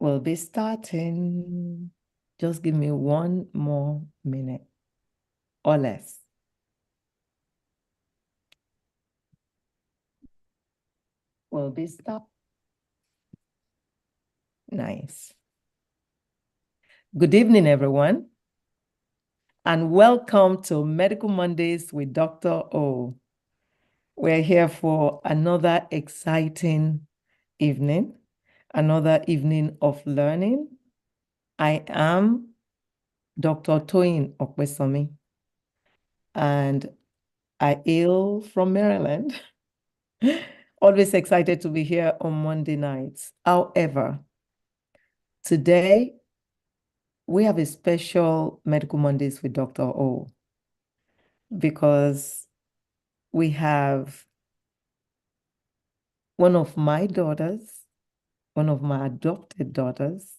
We'll be starting. Just give me one more minute or less. We'll be stop. Nice. Good evening, everyone, and welcome to Medical Mondays with Dr. O. We're here for another exciting evening, another evening of learning. I am Dr. Toyin Okwesomi, and I hail from Maryland. Always excited to be here on Monday nights. However, today we have a special Medical Mondays with Dr. O because we have one of my daughters, one of my adopted daughters,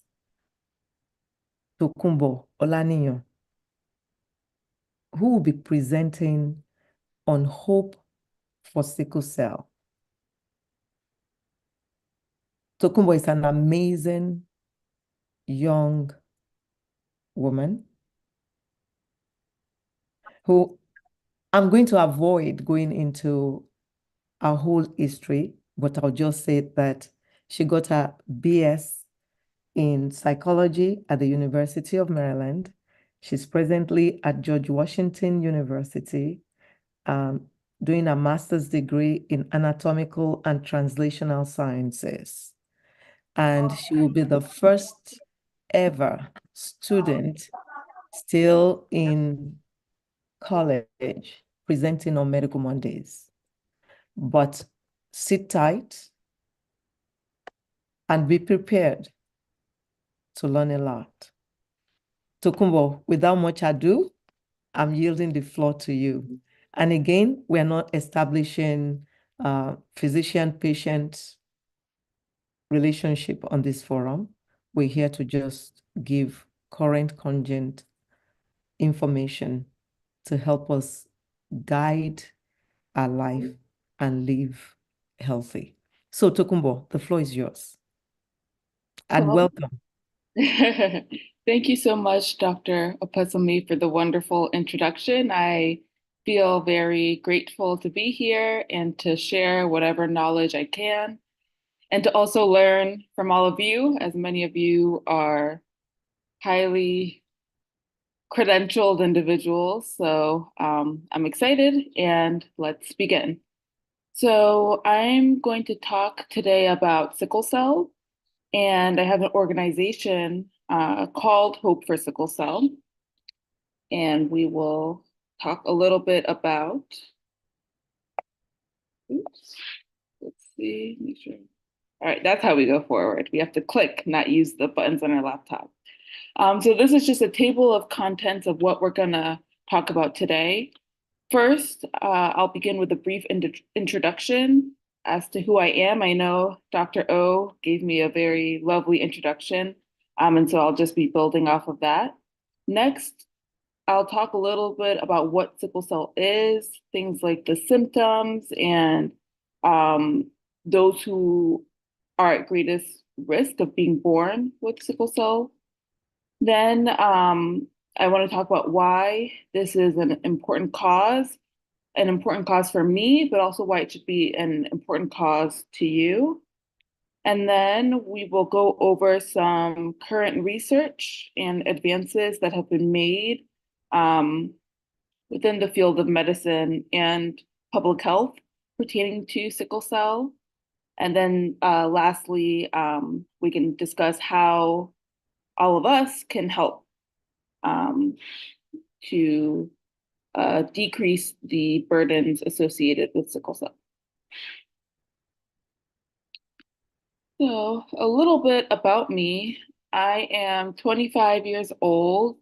Tokunbo Olaniyan, who will be presenting on hope for sickle cell. Tokunbo is an amazing young woman who I'm going to avoid going into our whole history, but I'll just say that she got her BS in psychology at the University of Maryland. She's presently at George Washington University, doing a master's degree in anatomical and translational sciences. And she will be the first ever student still in college presenting on Medical Mondays. But sit tight and be prepared to learn a lot. Tokunbo, without much ado, I'm yielding the floor to you. And again, we're not establishing physician-patient relationship on this forum. We're here to just give current content information to help us guide our life and live healthy. So Tokunbo, the floor is yours. And Well, welcome. thank you so much, Dr. Opesami, for the wonderful introduction. I feel very grateful to be here and to share whatever knowledge I can, and to also learn from all of you, as many of you are highly credentialed individuals. So I'm excited, and let's begin. So I'm going to talk today about sickle cell, and I have an organization called Hope for Sickle Cell, and we will talk a little bit about, oops, let's see, make sure. All right, that's how we go forward. We have to click, not use the buttons on our laptop. So this is just a table of contents of what we're gonna talk about today. First, I'll begin with a brief introduction as to who I am. I know Dr. O gave me a very lovely introduction, and so I'll just be building off of that. Next, I'll talk a little bit about what sickle cell is, things like the symptoms and those who are at greatest risk of being born with sickle cell. Then I want to talk about why this is an important cause for me, but also why it should be an important cause to you. And then we will go over some current research and advances that have been made within the field of medicine and public health pertaining to sickle cell. And then lastly, we can discuss how all of us can help to decrease the burdens associated with sickle cell. So a little bit about me. I am 25 years old.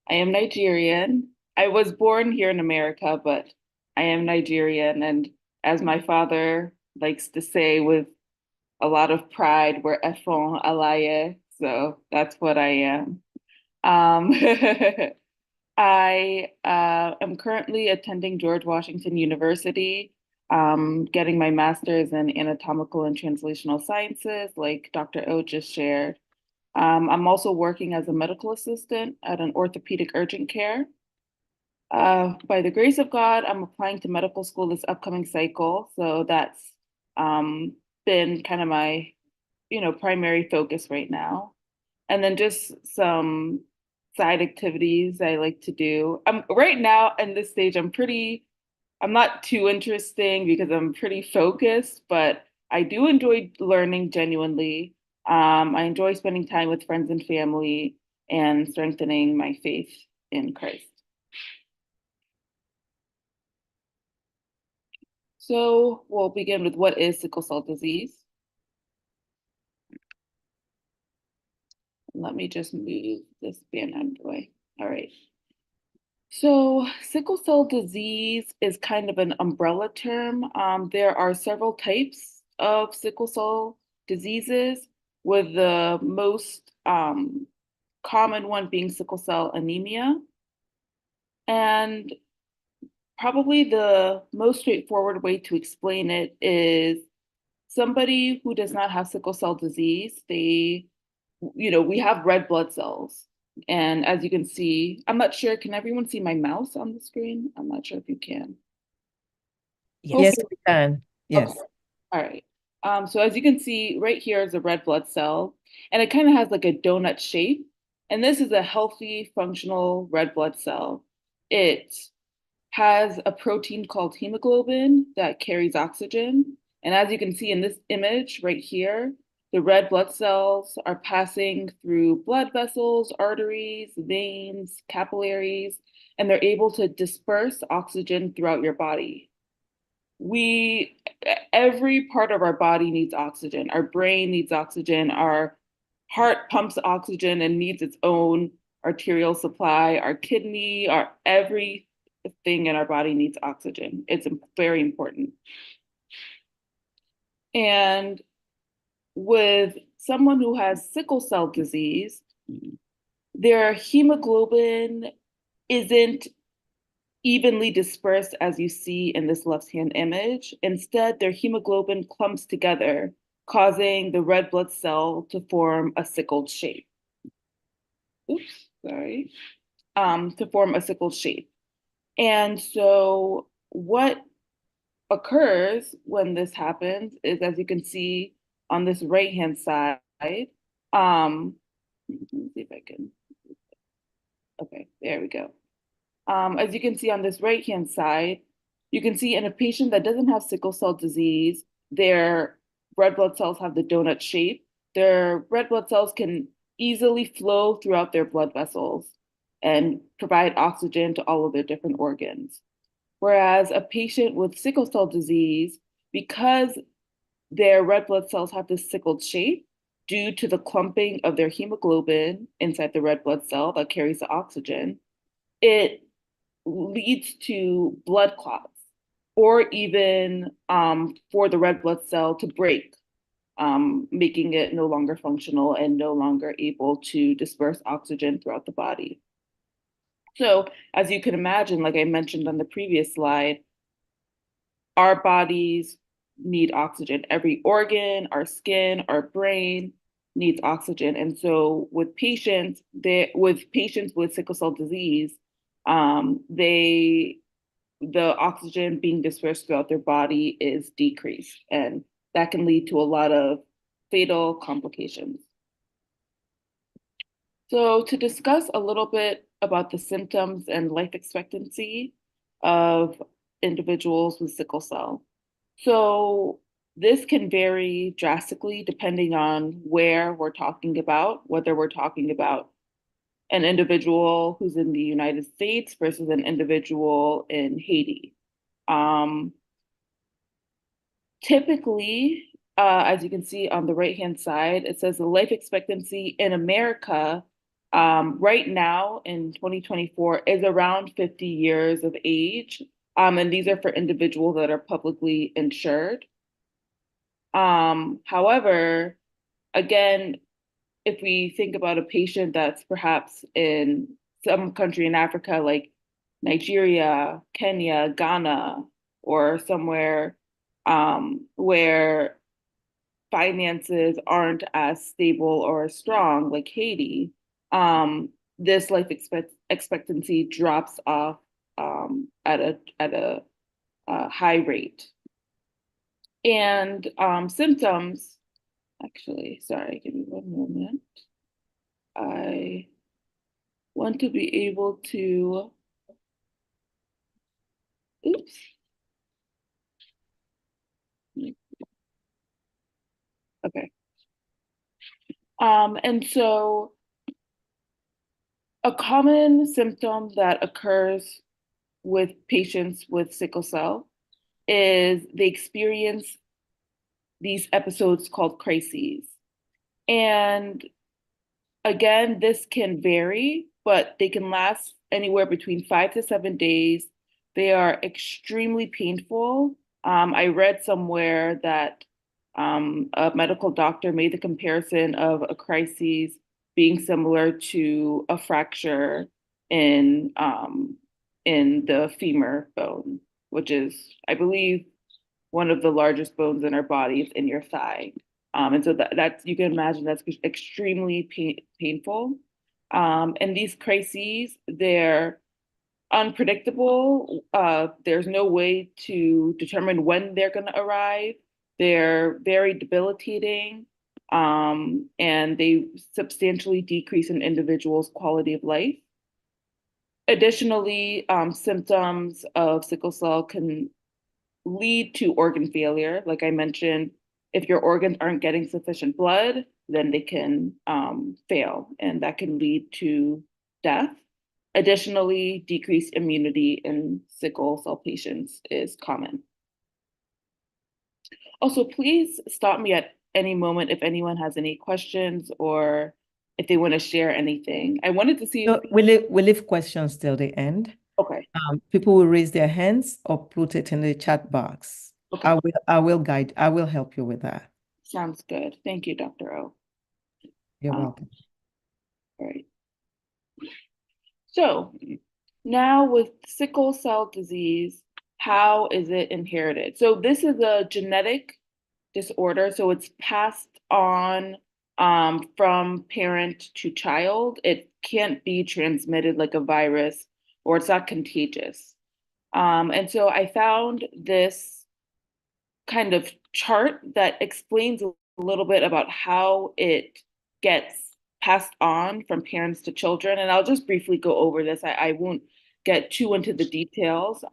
I am Nigerian. I was born here in America, but I am Nigerian. And as my father likes to say with a lot of pride, we're Efon Alaye. So that's what I am. Um, I am currently attending George Washington University, getting my master's in anatomical and translational sciences, like Dr. O just shared. I'm also working as a medical assistant at an orthopedic urgent care. By the grace of God, I'm applying to medical school this upcoming cycle. So that's um, been kind of my, primary focus right now. And then just some side activities I like to do. Right now in this stage, I'm not too interesting because I'm pretty focused, but I do enjoy learning genuinely. I enjoy spending time with friends and family and strengthening my faith in Christ. So we'll begin with what is sickle cell disease? Let me just move this banner out of the way. All right. So sickle cell disease is kind of an umbrella term. There are several types of sickle cell diseases, with the most common one being sickle cell anemia. And probably the most straightforward way to explain it is somebody who does not have sickle cell disease, we have red blood cells. And as you can see, I'm not sure, can everyone see my mouse on the screen? I'm not sure if you can. Yes, Hopefully, we can. okay. Yes. All right. So as you can see, right here is a red blood cell, and it kind of has like a donut shape. And this is a healthy, functional red blood cell. It has a protein called hemoglobin that carries oxygen. And as you can see in this image right here, the red blood cells are passing through blood vessels, arteries, veins, capillaries, and they're able to disperse oxygen throughout your body. We, every part of our body needs oxygen. Our brain needs oxygen. Our heart pumps oxygen and needs its own arterial supply. Our kidney, our everything in our body needs oxygen. It's very important. And with someone who has sickle cell disease, their hemoglobin isn't evenly dispersed as you see in this left-hand image. Instead, their hemoglobin clumps together, causing the red blood cell to form a sickled shape. Oops, sorry. To form a sickled shape. And so what occurs when this happens is, as you can see on this right-hand side, let me see if I can, okay, there we go. As you can see on this right-hand side, you can see in a patient that doesn't have sickle cell disease, their red blood cells have the donut shape. Their red blood cells can easily flow throughout their blood vessels and provide oxygen to all of their different organs. Whereas a patient with sickle cell disease, because their red blood cells have this sickled shape, due to the clumping of their hemoglobin inside the red blood cell that carries the oxygen, it leads to blood clots, or even for the red blood cell to break, making it no longer functional and no longer able to disperse oxygen throughout the body. So as you can imagine, like I mentioned on the previous slide, our bodies need oxygen. Every organ, our skin, our brain needs oxygen. And so with patients, with sickle cell disease, they the oxygen being dispersed throughout their body is decreased, and that can lead to a lot of fatal complications. So to discuss a little bit about the symptoms and life expectancy of individuals with sickle cell. So this can vary drastically depending on where we're talking about, whether we're talking about an individual who's in the United States versus an individual in Haiti. Um, Typically, as you can see on the right-hand side, it says the life expectancy in America right now in 2024 is around 50 years of age. And these are for individuals that are publicly insured. However, again, if we think about a patient that's perhaps in some country in Africa, like Nigeria, Kenya, Ghana, or somewhere where finances aren't as stable or as strong, like Haiti, this life expectancy drops off at a high rate. And symptoms, actually, sorry, give me one moment. I want to be able to, oops. Okay. And so a common symptom that occurs with patients with sickle cell is they experience these episodes called crises. And again, this can vary, but they can last anywhere between 5 to 7 days. They are extremely painful. I read somewhere that a medical doctor made the comparison of a crisis being similar to a fracture in the femur bone, which is, I believe, one of the largest bones in our bodies in your thigh. And so that's, you can imagine that's extremely painful. And these crises, they're unpredictable. There's no way to determine when they're going to arrive. They're very debilitating, and they substantially decrease an individual's quality of life. Additionally, symptoms of sickle cell can lead to organ failure. Like I mentioned, if your organs aren't getting sufficient blood, then they can fail, and that can lead to death. Additionally, decreased immunity in sickle cell patients is common. Also, please stop me at any moment if anyone has any questions or if they want to share anything. I wanted to see if, So we leave questions till the end. okay, People will raise their hands or put it in the chat box. okay, I will help you with that. sounds good. Thank you, Dr. O. You're Um, welcome. all right. So now with sickle cell disease, how is it inherited? So this is a genetic disorder. So it's passed on from parent to child. It can't be transmitted like a virus, or it's not contagious. And so I found this kind of chart that explains a little bit about how it gets passed on from parents to children. And I'll just briefly go over this. I won't get too into the details.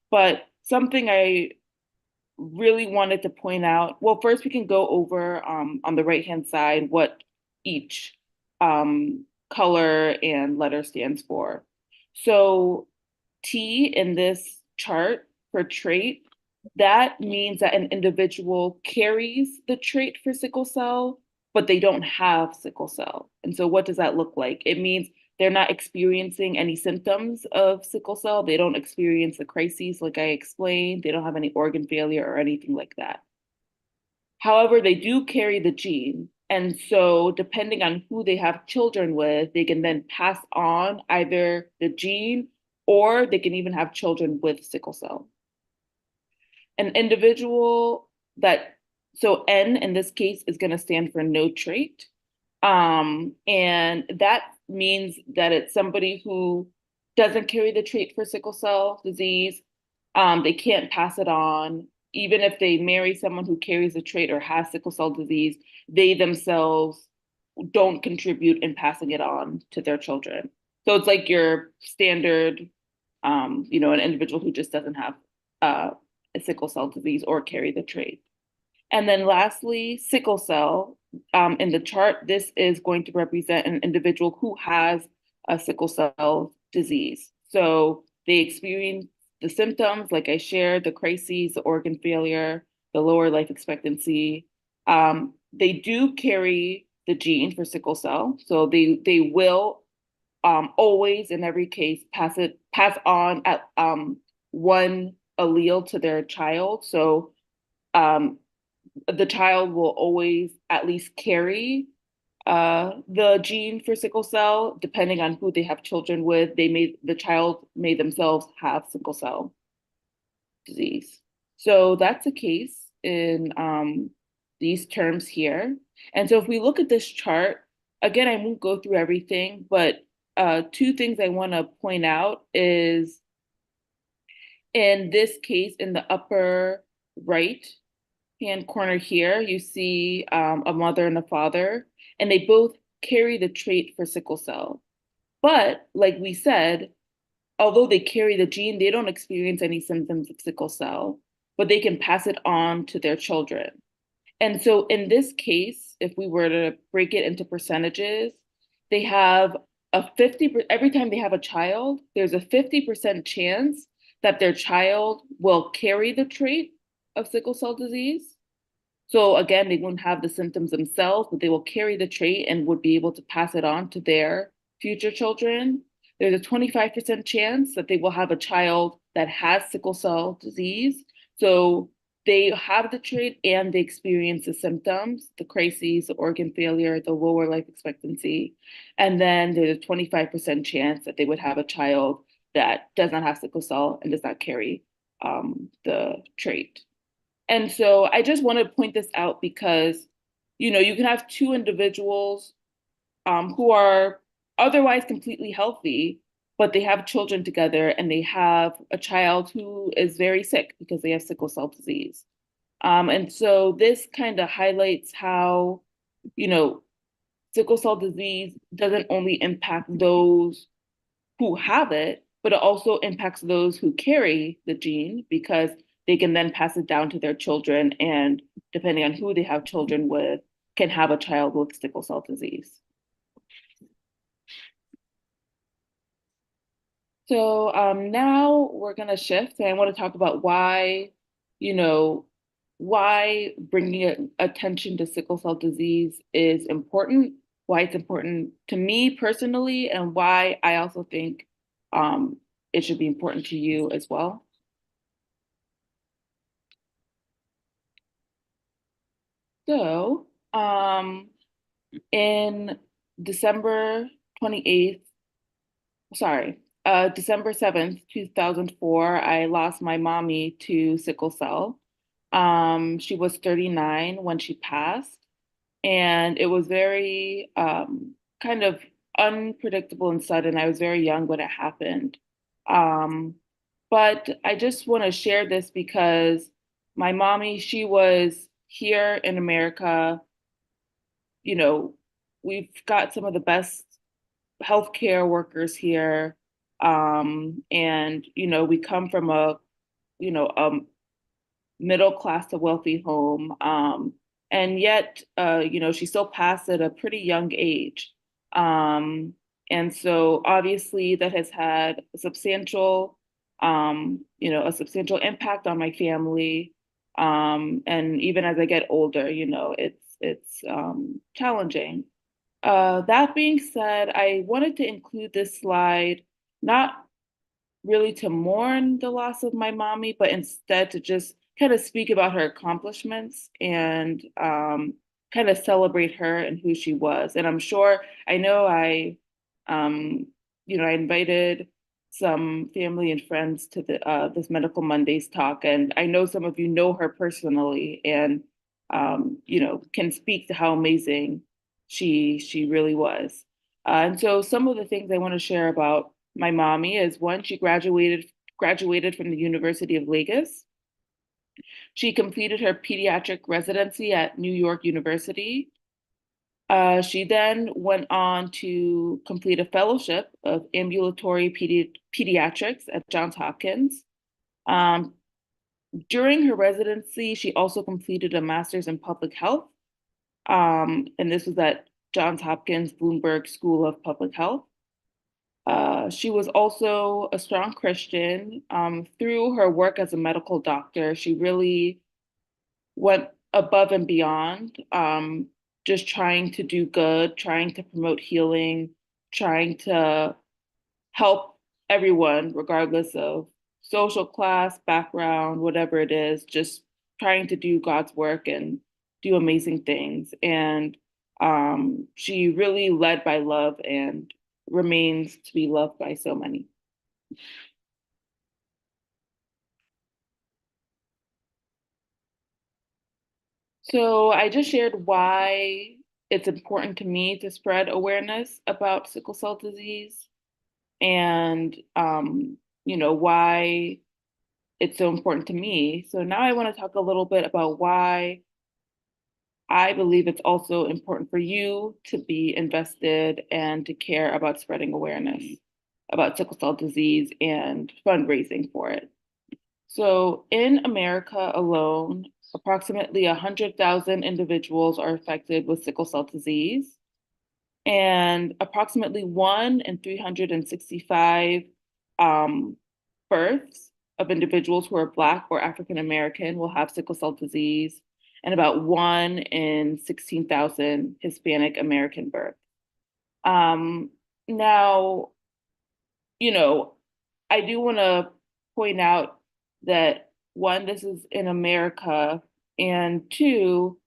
But something I really wanted to point out, well, first we can go over on the right-hand side what each color and letter stands for. So T in this chart for trait, that means that an individual carries the trait for sickle cell, but they don't have sickle cell. And so what does that look like? It means they're not experiencing any symptoms of sickle cell. They don't experience the crises like I explained. They don't have any organ failure or anything like that. However, they do carry the gene. And so, depending on who they have children with, they can then pass on either the gene or they can even have children with sickle cell. An individual that, so N in this case is going to stand for no trait. And that means that it's somebody who doesn't carry the trait for sickle cell disease. They can't pass it on. Even if they marry someone who carries the trait or has sickle cell disease, they themselves don't contribute in passing it on to their children. So it's like your standard, an individual who just doesn't have a sickle cell disease or carry the trait. And then lastly, sickle cell. In the chart, this is going to represent an individual who has a sickle cell disease. So they experience the symptoms, like I shared, the crises, the organ failure, the lower life expectancy. They do carry the gene for sickle cell. So they will always, in every case, pass on at one allele to their child. So the child will always at least carry the gene for sickle cell, depending on who they have children with. The child may themselves have sickle cell disease. So that's a case in these terms here. And so if we look at this chart, again, I won't go through everything, but two things I want to point out is in this case, in the upper right hand corner here, you see a mother and a father, and they both carry the trait for sickle cell. But like we said, although they carry the gene, they don't experience any symptoms of sickle cell, but they can pass it on to their children. And so in this case, if we were to break it into percentages, they have a 50, every time they have a child, there's a 50% chance that their child will carry the trait of sickle cell disease. So again, they wouldn't have the symptoms themselves, but they will carry the trait and would be able to pass it on to their future children. There's a 25% chance that they will have a child that has sickle cell disease. So they have the trait and they experience the symptoms, the crises, the organ failure, the lower life expectancy. And then there's a 25% chance that they would have a child that does not have sickle cell and does not carry the trait. And so I just want to point this out because, you can have two individuals who are otherwise completely healthy, but they have children together and they have a child who is very sick because they have sickle cell disease. And so this kind of highlights how, you know, sickle cell disease doesn't only impact those who have it, but it also impacts those who carry the gene because they can then pass it down to their children. And depending on who they have children with, can have a child with sickle cell disease. So now we're going to shift and I want to talk about why, you know, why bringing attention to sickle cell disease is important, why it's important to me personally, and why I also think it should be important to you as well. So in December 28th, sorry, December 7th, 2004, I lost my mommy to sickle cell. She was 39 when she passed, and it was very kind of unpredictable and sudden. I was very young when it happened. Um, but I just want to share this because my mommy, she was here in America. You know, we've got some of the best healthcare workers here. And, we come from a middle class to wealthy home. And yet, she still passed at a pretty young age. And so obviously that has had a substantial impact on my family. And even as I get older, it's challenging. That being said, I wanted to include this slide, not really to mourn the loss of my mommy, but instead to just kind of speak about her accomplishments and kind of celebrate her and who she was. And I'm sure, I know um, I invited some family and friends to this Medical Mondays talk, and I know some of you know her personally and, can speak to how amazing she really was. And so some of the things I want to share about my mommy is one, she graduated from the University of Lagos. She completed her pediatric residency at New York University. She then went on to complete a fellowship of ambulatory pediatrics at Johns Hopkins. Um, During her residency, she also completed a master's in public health. And this was at Johns Hopkins Bloomberg School of Public Health. She was also a strong Christian. Through her work as a medical doctor, she really went above and beyond, just trying to do good, trying to promote healing, trying to help everyone, regardless of social class, background, whatever it is, just trying to do God's work and do amazing things. And she really led by love and remains to be loved by so many. So I just shared why it's important to me to spread awareness about sickle cell disease and why it's so important to me. So now I want to talk a little bit about why I believe it's also important for you to be invested and to care about spreading awareness about sickle cell disease and fundraising for it. So in America alone, approximately 100,000 individuals are affected with sickle cell disease, and approximately 1 in 365 um, births of individuals who are Black or African American will have sickle cell disease, and about 1 in 16,000 Hispanic American births. Um, Now, you know, I do want to point out that one, this is in America, and two,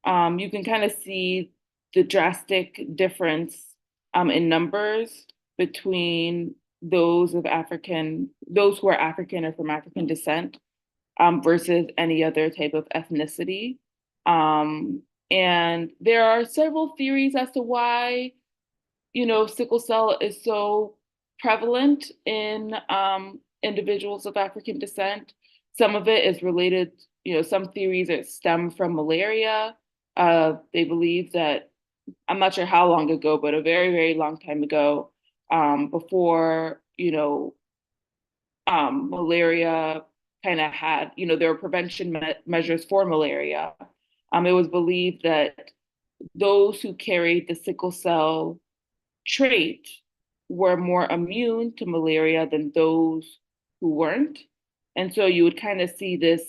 you can kind of see the drastic difference in numbers between those who are African or from African descent versus any other type of ethnicity. And there are several theories as to why sickle cell is so prevalent in individuals of African descent. Some of it is related, some theories that stem from malaria. They believe that, I'm not sure how long ago, but a very, very long time ago, before, malaria kind of had, there were prevention measures for malaria. It was believed that those who carried the sickle cell trait were more immune to malaria than those who weren't. And so you would kind of see this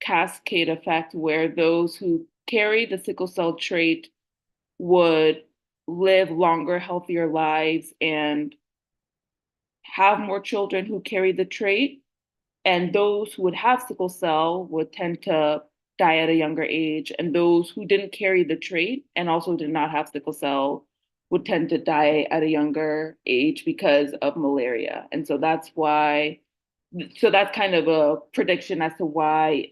cascade effect where those who carry the sickle cell trait would live longer, healthier lives and have more children who carry the trait. And those who would have sickle cell would tend to die at a younger age. And those who didn't carry the trait and also did not have sickle cell would tend to die at a younger age because of malaria. And so that's kind of a prediction as to why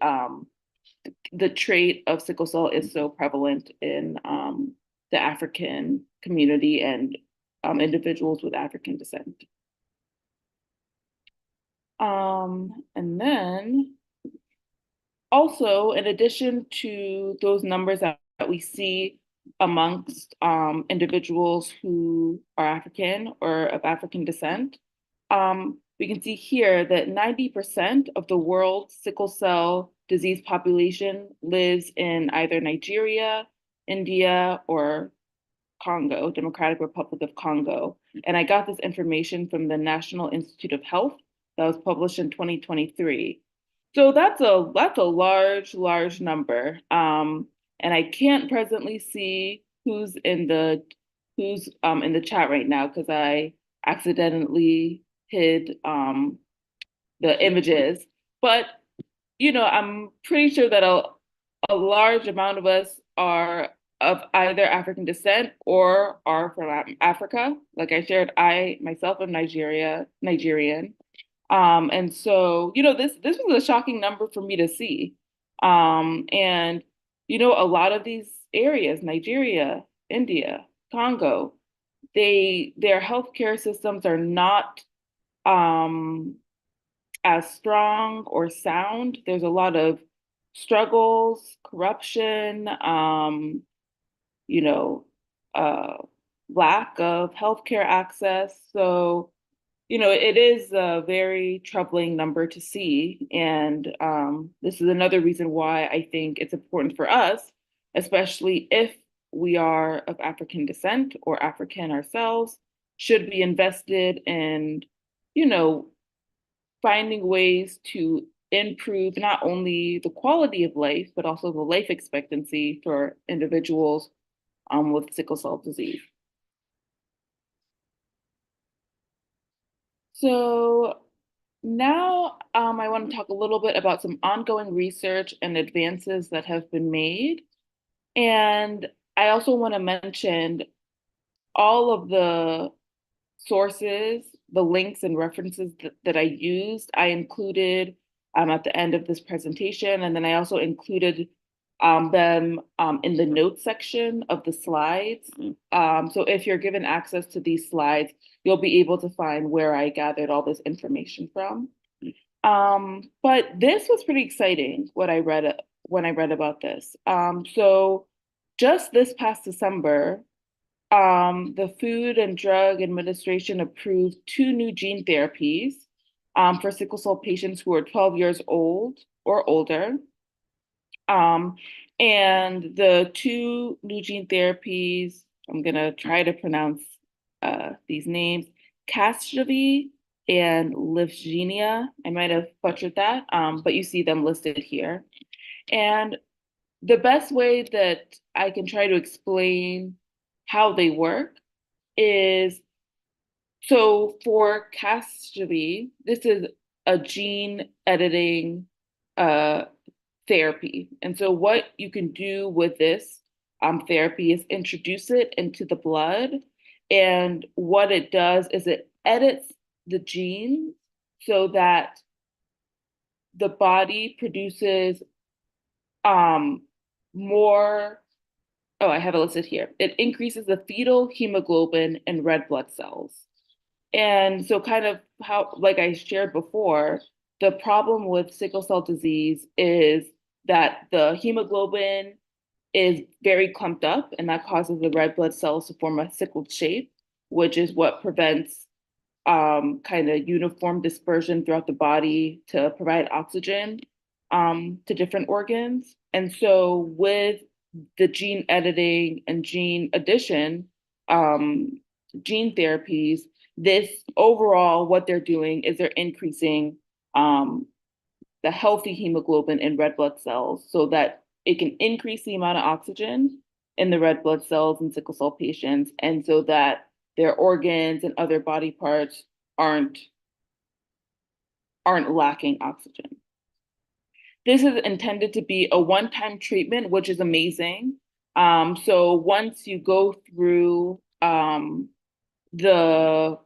the trait of sickle cell is so prevalent in the African community and individuals with African descent. And then also, in addition to those numbers that we see amongst individuals who are African or of African descent, we can see here that 90% of the world's sickle cell disease population lives in either Nigeria, India, or Congo, Democratic Republic of Congo. And I got this information from the National Institute of Health that was published in 2023. So that's a large number. And I can't presently see who's in the chat right now because I accidentally hid the images. But I'm pretty sure that a large amount of us are of either African descent or are from Africa. Like I shared, I myself am Nigerian. And so, this was a shocking number for me to see. And a lot of these areas, Nigeria, India, Congo, their healthcare systems are not um, as strong or sound. There's a lot of struggles, corruption, you know, uh, lack of healthcare access. So, it is a very troubling number to see. And this is another reason why I think it's important for us, especially if we are of African descent or African ourselves, should be invested in, you know, finding ways to improve not only the quality of life, but also the life expectancy for individuals with sickle cell disease. So now I want to talk a little bit about some ongoing research and advances that have been made. And I also want to mention all of the sources, the links and references that I used, I included at the end of this presentation. And then I also included them in the notes section of the slides. So if you're given access to these slides, you'll be able to find where I gathered all this information from. But this was pretty exciting, what I read when I read about this. So just this past December, the Food and Drug Administration approved two new gene therapies for sickle cell patients who are 12 years old or older. Um, and the two new gene therapies, I'm gonna try to pronounce these names, Casgevy and Lyfgenia. I might have butchered that, but you see them listed here. And the best way that I can try to explain how they work is, so for Casgevy, this is a gene editing uh, therapy. And so what you can do with this therapy is introduce it into the blood. And what it does is it edits the genes so that the body produces um, more. Oh, I have it listed here. It increases the fetal hemoglobin and red blood cells. And so, kind of how, like I shared before, the problem with sickle cell disease is that the hemoglobin is very clumped up, and that causes the red blood cells to form a sickled shape, which is what prevents kind of uniform dispersion throughout the body to provide oxygen to different organs. And so, with the gene editing and gene addition, gene therapies, this overall, what they're doing is they're increasing the healthy hemoglobin in red blood cells so that it can increase the amount of oxygen in the red blood cells in sickle cell patients, and so that their organs and other body parts aren't lacking oxygen. This is intended to be a one-time treatment, which is amazing. So once you go through the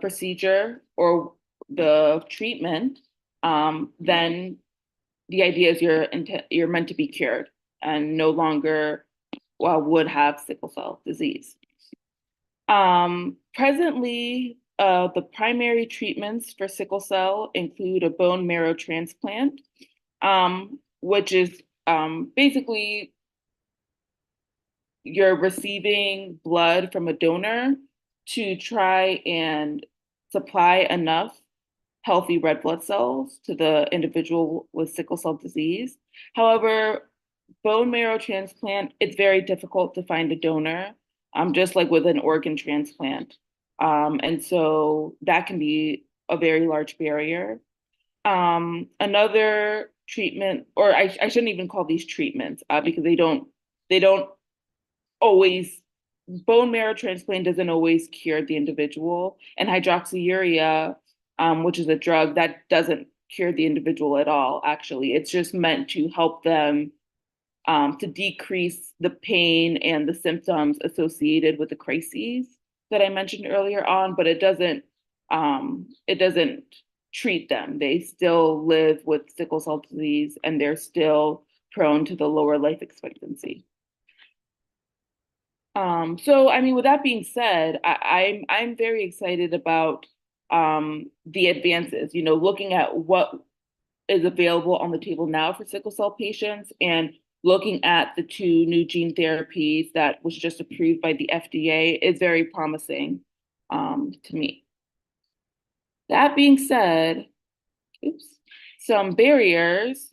procedure or the treatment, then the idea is you're meant to be cured and no longer would have sickle cell disease. Presently, the primary treatments for sickle cell include a bone marrow transplant, which is basically you're receiving blood from a donor to try and supply enough healthy red blood cells to the individual with sickle cell disease. However, bone marrow transplant, it's very difficult to find a donor, just like with an organ transplant. And so that can be a very large barrier. Another treatment, or I shouldn't even call these treatments because they don't always, bone marrow transplant doesn't always cure the individual, and hydroxyurea, which is a drug that doesn't cure the individual at all, actually. It's just meant to help them to decrease the pain and the symptoms associated with the crises that I mentioned earlier on, but it doesn't treat them. They still live with sickle cell disease and they're still prone to the lower life expectancy. So I mean, with that being said, I'm very excited about the advances, looking at what is available on the table now for sickle cell patients and looking at the two new gene therapies that was just approved by the FDA is very promising to me. That being said, some barriers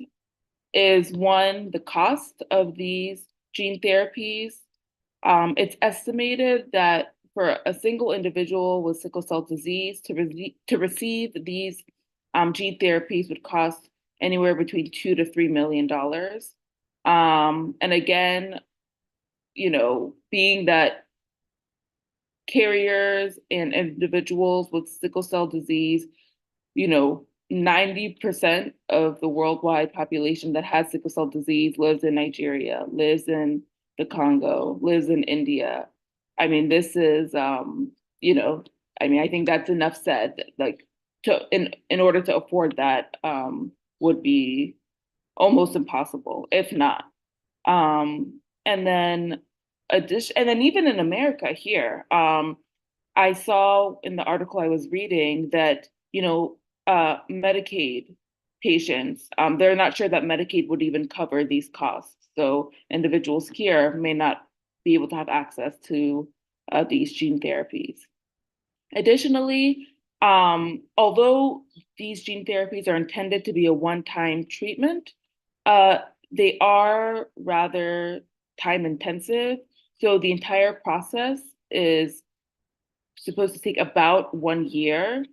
is one, the cost of these gene therapies. It's estimated that for a single individual with sickle cell disease to receive these gene therapies would cost anywhere between $2 to $3 million. And again, being that carriers and individuals with sickle cell disease, 90% of the worldwide population that has sickle cell disease lives in Nigeria, lives in the Congo, lives in India. I mean, this is, I think that's enough said. Like, in order to afford that would be almost impossible, if not. And then even in America here, I saw in the article I was reading that, Medicaid patients, they're not sure that Medicaid would even cover these costs. So individuals here may not be able to have access to these gene therapies. Additionally, although these gene therapies are intended to be a one-time treatment, uh, they are rather time intensive. So the entire process is supposed to take about 1 year,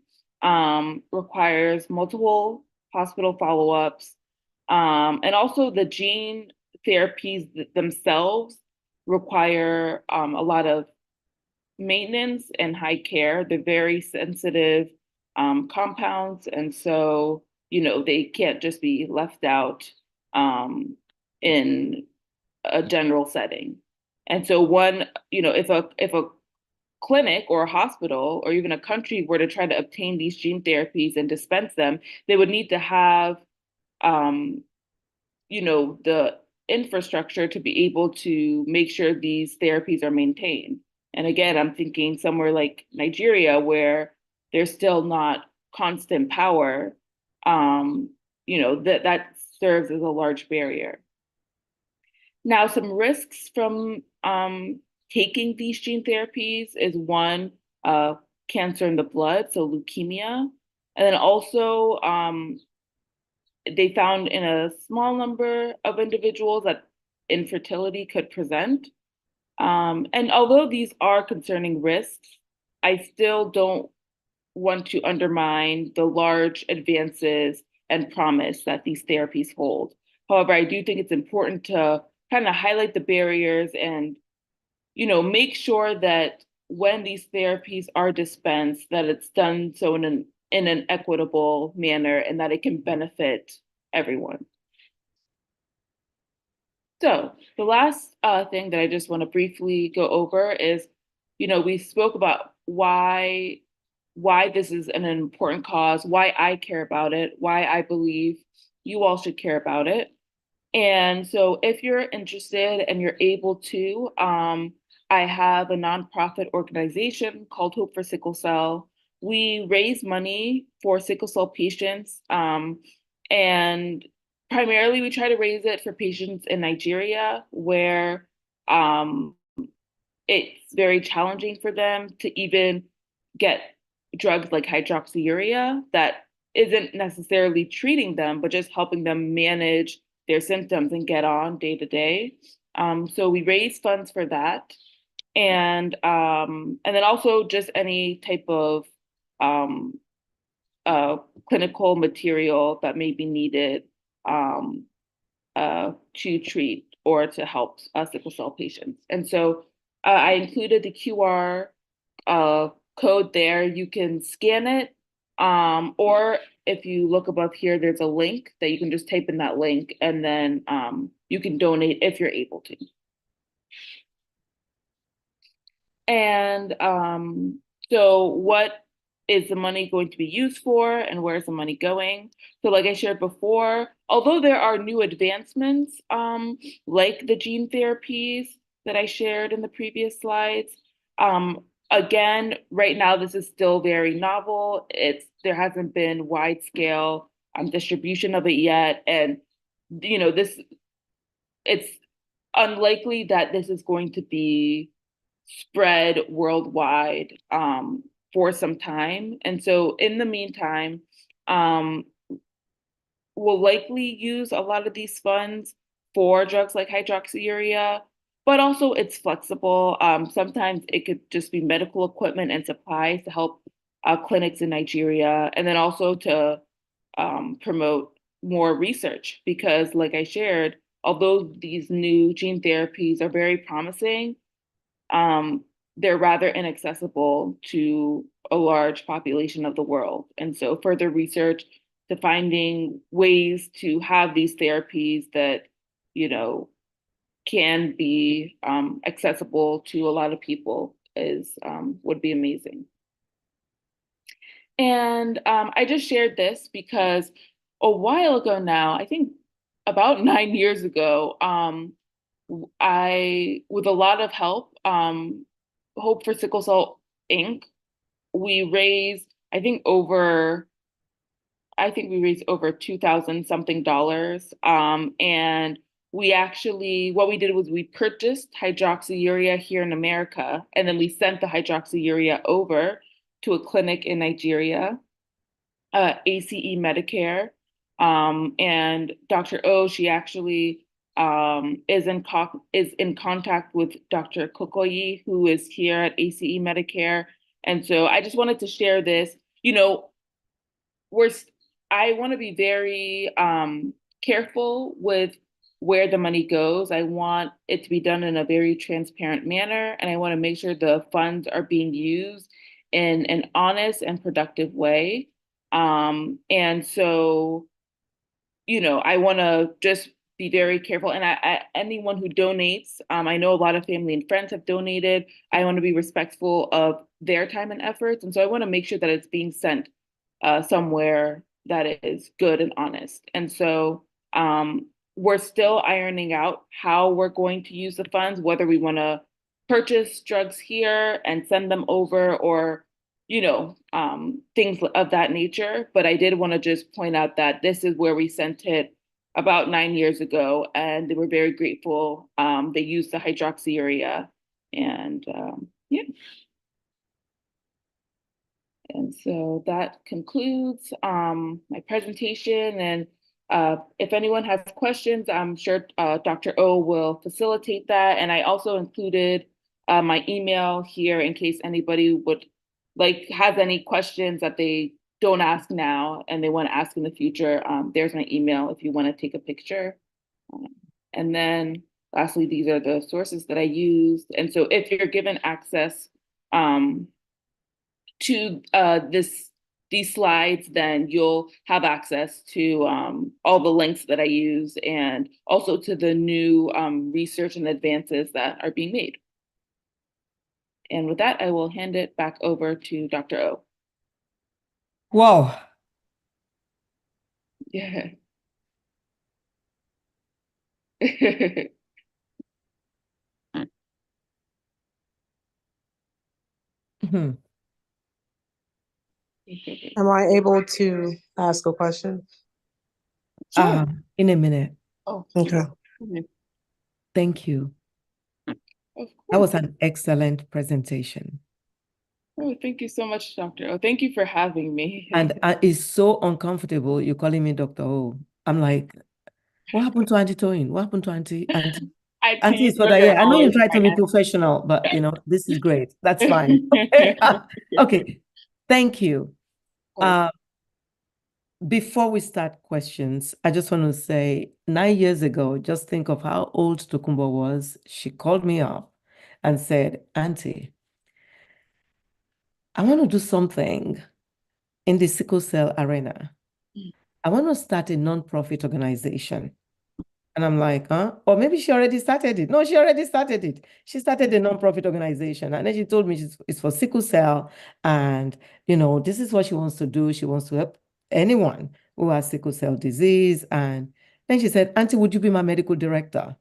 requires multiple hospital follow-ups, and also the gene therapies themselves require a lot of maintenance and high care. They're very sensitive compounds, and so they can't just be left out in a general setting. And so if a clinic or a hospital or even a country were to try to obtain these gene therapies and dispense them, they would need to have um, the infrastructure to be able to make sure these therapies are maintained. And again, I'm thinking somewhere like Nigeria, where there's still not constant power, that serves as a large barrier. Now, some risks from taking these gene therapies is one, cancer in the blood, so leukemia. And then also, they found in a small number of individuals that infertility could present. And although these are concerning risks, I still don't want to undermine the large advances and promise that these therapies hold. However, I do think it's important to kind of highlight the barriers and, make sure that when these therapies are dispensed, that it's done so in an equitable manner and that it can benefit everyone. So the last thing that I just want to briefly go over is, we spoke about why this is an important cause, why I care about it, why I believe you all should care about it. And so if you're interested and you're able to, I have a nonprofit organization called Hope for Sickle Cell. We raise money for sickle cell patients, and primarily we try to raise it for patients in Nigeria where um, it's very challenging for them to even get drugs like hydroxyurea that isn't necessarily treating them, but just helping them manage their symptoms and get on day to day. So we raise funds for that, and then also just any type of um, clinical material that may be needed um, to treat or to help sickle cell patients. And so I included the QR code there. You can scan it, or if you look above here, there's a link that you can just type in that link, and then you can donate if you're able to. And so what is the money going to be used for and where is the money going? So like I shared before, although there are new advancements like the gene therapies that I shared in the previous slides, again, right now this is still very novel. There hasn't been wide scale distribution of it yet. And it's unlikely that this is going to be spread worldwide for some time. And so in the meantime, um, we'll likely use a lot of these funds for drugs like hydroxyurea, but also it's flexible. Sometimes it could just be medical equipment and supplies to help clinics in Nigeria, and then also to promote more research because, like I shared, although these new gene therapies are very promising, um, they're rather inaccessible to a large population of the world. And so further research to finding ways to have these therapies that, can be accessible to a lot of people would be amazing. And I just shared this because a while ago now, I think about 9 years ago, with a lot of help, Hope for Sickle Cell Inc., we raised, I think we raised over 2,000 something dollars. And what we did was we purchased hydroxyurea here in America, and then we sent the hydroxyurea over to a clinic in Nigeria, ACE Medicare. And Dr. O, she actually is in contact with Dr. Kokoyi, who is here at ACE Medicare. And so I just wanted to share this. You know, we're I want to be very careful with where the money goes. I want it to be done in a very transparent manner, and I want to make sure the funds are being used in an honest and productive way. And so, I want to just be very careful. And anyone who donates, I know a lot of family and friends have donated. I want to be respectful of their time and efforts, and so I want to make sure that it's being sent somewhere that is good and honest. And so we're still ironing out how we're going to use the funds, whether we want to purchase drugs here and send them over, or things of that nature. But I did want to just point out that this is where we sent it about 9 years ago, and they were very grateful. They used the hydroxyurea, and yeah. And so that concludes my presentation. And if anyone has questions, I'm sure Dr. O will facilitate that. And I also included my email here in case anybody has any questions that they don't ask now and they want to ask in the future. There's my email if you want to take a picture. And then lastly, these are the sources that I used. And so if you're given access to these slides, then you'll have access to all the links that I use, and also to the new research and advances that are being made. And with that, I will hand it back over to Dr. O. Wow. Yeah. Mhm. Am I able to ask a question? Sure. In a minute. Oh, Okay. Thank you. of That was course. an excellent presentation. Oh, thank you so much, Dr. O. Thank you for having me. And it's so uncomfortable you calling me Dr. O. I'm like, what happened to Auntie Toyin? What happened to Auntie? Auntie is for that. Yeah, I know you try to be professional, but this is great. That's fine. Okay. Thank you. Before we start questions, I just want to say 9 years ago, just think of how old Tokunbo was. She called me up and said, Auntie, I want to do something in the sickle cell arena. I want to start a non-profit organization. And I'm like, huh? Or maybe she already started it. No, she already started it. She started a non-profit organization. And then she told me it's for sickle cell. And, this is what she wants to do. She wants to help anyone who has sickle cell disease. And then she said, Auntie, would you be my medical director?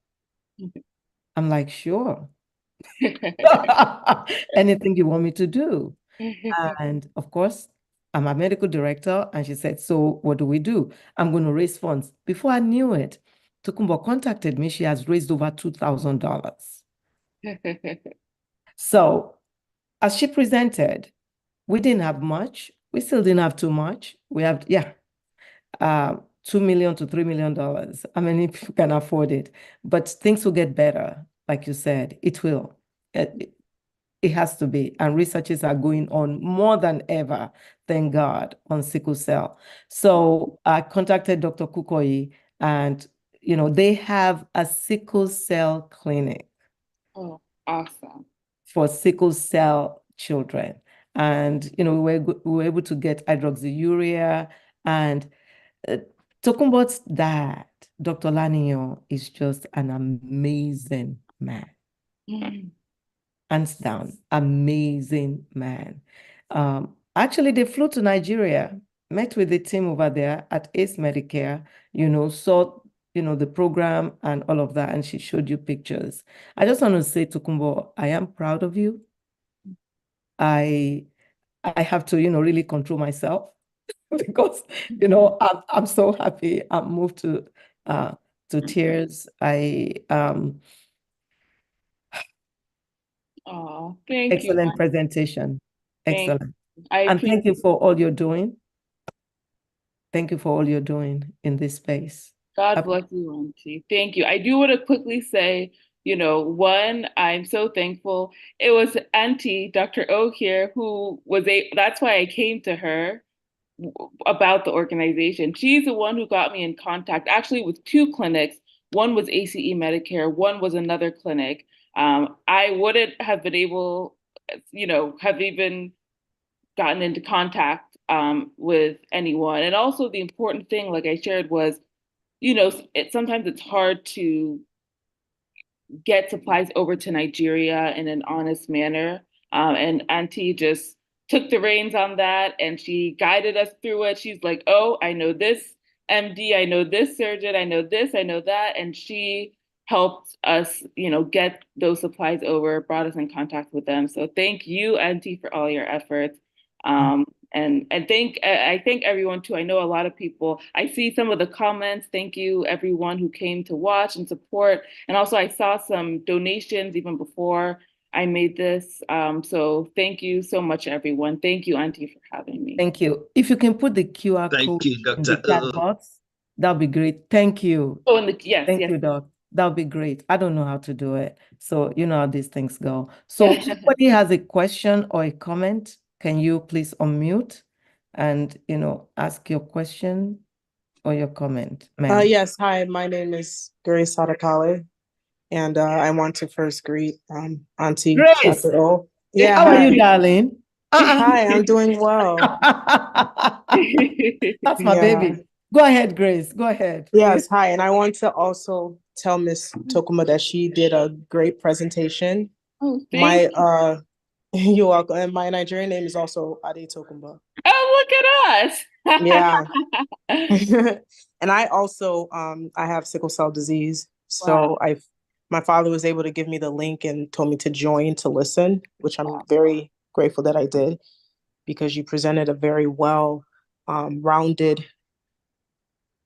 I'm like, sure. Anything you want me to do. And of course, I'm a medical director. And she said, so what do we do? I'm going to raise funds. Before I knew it, Tokunbo contacted me. She has raised over $2,000. So as she presented, we didn't have much. We still didn't have too much. We have, $2 million to $3 million. I mean, if you can afford it, but things will get better. Like you said, it will. It has to be. And researches are going on more than ever, thank God, on sickle cell. So I contacted Dr. Kukoyi, and they have a sickle cell clinic. Oh, awesome. For sickle cell children. And we were able to get hydroxyurea, and Tokunbo's dad, Dr. Olaniyan, is just an amazing man. Hands down, amazing man. Actually, they flew to Nigeria, met with the team over there at ACE Medicare, saw the program and all of that, and she showed you pictures. I just want to say, Tokunbo, I am proud of you. I have to, really control myself because, I'm so happy. I'm moved to tears. Oh, thank you. Excellent presentation. Thank Excellent. I And appreciate thank you for all you're doing. Thank you for all you're doing in this space. God bless you, Auntie. Thank you. I do want to quickly say, one, I'm so thankful. It was Auntie, Dr. O here, who that's why I came to her about the organization. She's the one who got me in contact, actually with two clinics. One was ACE Medicare, one was another clinic. I wouldn't have been able, have even gotten into contact with anyone. And also the important thing, like I shared, was sometimes it's hard to get supplies over to Nigeria in an honest manner. And Auntie just took the reins on that and she guided us through it. She's like, oh, I know this MD, I know this surgeon, I know this, I know that. And she helped us, get those supplies over, brought us in contact with them. So thank you, Auntie, for all your efforts. And I thank everyone too. I know a lot of people, I see some of the comments. Thank you everyone who came to watch and support. And also I saw some donations even before I made this. So thank you so much, everyone. Thank you, Auntie, for having me. Thank you. If you can put the QR Thank code you, in the Dr. chat box, that'll be great. Thank you. Oh, yes, Thank yes. you, Doc. That'll be great. I don't know how to do it. So you know how these things go. So if somebody has a question or a comment, can you please unmute and, ask your question or your comment, ma'am? Yes, hi, my name is Grace Sadakale, and I want to first greet Auntie Grace, Dr. O. Yeah, how are you, hi. darling? Hi, I'm doing well. That's my Yeah. baby. Go ahead, Grace. Go ahead. Yes, hi. And I want to also tell Miss Tokuma that she did a great presentation. Oh, My thank you. you're welcome. And my Nigerian name is also Ade Tokumba. Oh, look at us. Yeah. And I also I have sickle cell disease. So Wow. my father was able to give me the link and told me to join to listen, which I'm very grateful that I did, because you presented a very well rounded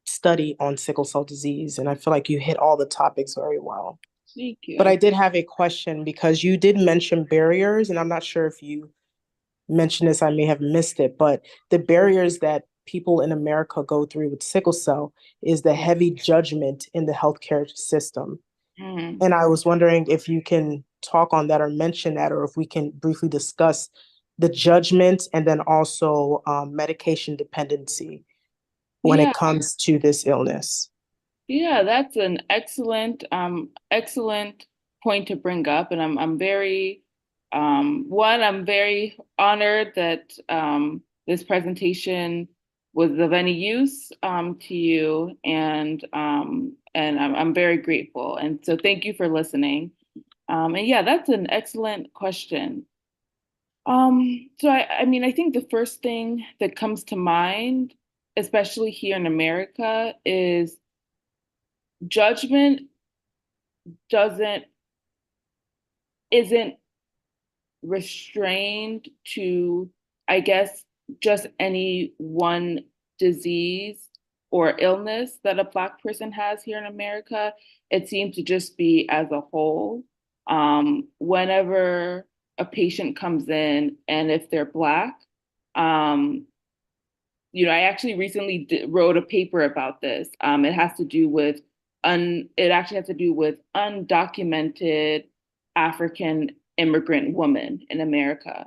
study on sickle cell disease. And I feel like you hit all the topics very well. Thank you. But I did have a question because you did mention barriers, and I'm not sure if you mentioned this, I may have missed it, but the barriers that people in America go through with sickle cell is the heavy judgment in the healthcare system. Mm. And I was wondering if you can talk on that or mention that, or if we can briefly discuss the judgment and then also medication dependency when Yeah. it comes to this illness. Yeah, that's an excellent point to bring up. And I'm very I'm very honored that this presentation was of any use to you, and I'm very grateful. And so thank you for listening. And yeah, that's an excellent question. So I mean, I think the first thing that comes to mind, especially here in America, is judgment doesn't isn't restrained to, I guess, just any one disease or illness that a Black person has here in America. It seems to just be as a whole. Whenever a patient comes in, and if they're Black, I actually recently wrote a paper about this. It has to do with it actually has to do with undocumented African immigrant women in America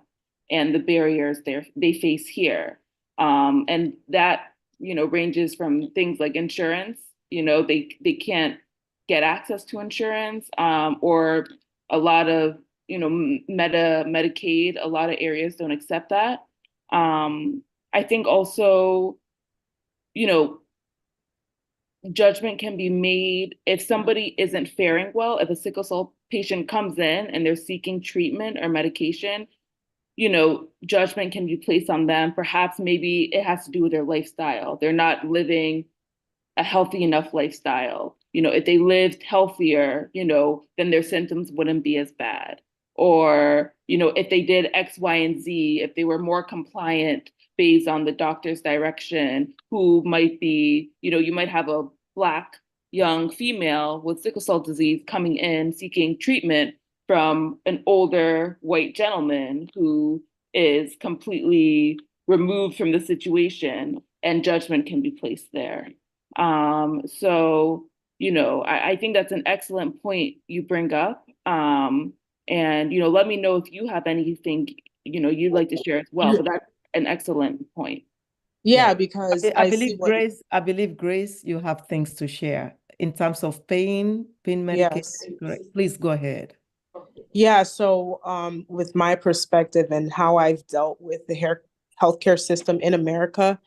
and the barriers they face here. And that, ranges from things like insurance. They can't get access to insurance, or a lot of, Medicaid, a lot of areas don't accept that. I think also, you know, judgment can be made if somebody isn't faring well. If a sickle cell patient comes in and they're seeking treatment or medication, judgment can be placed on them. Perhaps maybe it has to do with their lifestyle. They're not living a healthy enough lifestyle. If they lived healthier, then their symptoms wouldn't be as bad. Or, if they did X, Y, and Z, if they were more compliant based on the doctor's direction, who might be, you might have a Black young female with sickle cell disease coming in seeking treatment from an older white gentleman who is completely removed from the situation, and judgment can be placed there. So, I think that's an excellent point you bring up. And, let me know if you have anything, you'd like to share as well, but that's an excellent point. Yeah, Yeah. because I I see believe what, Grace, you have things to share in terms of pain medication. yes. Please go ahead. Yeah, so with my perspective and how I've dealt with the healthcare system in America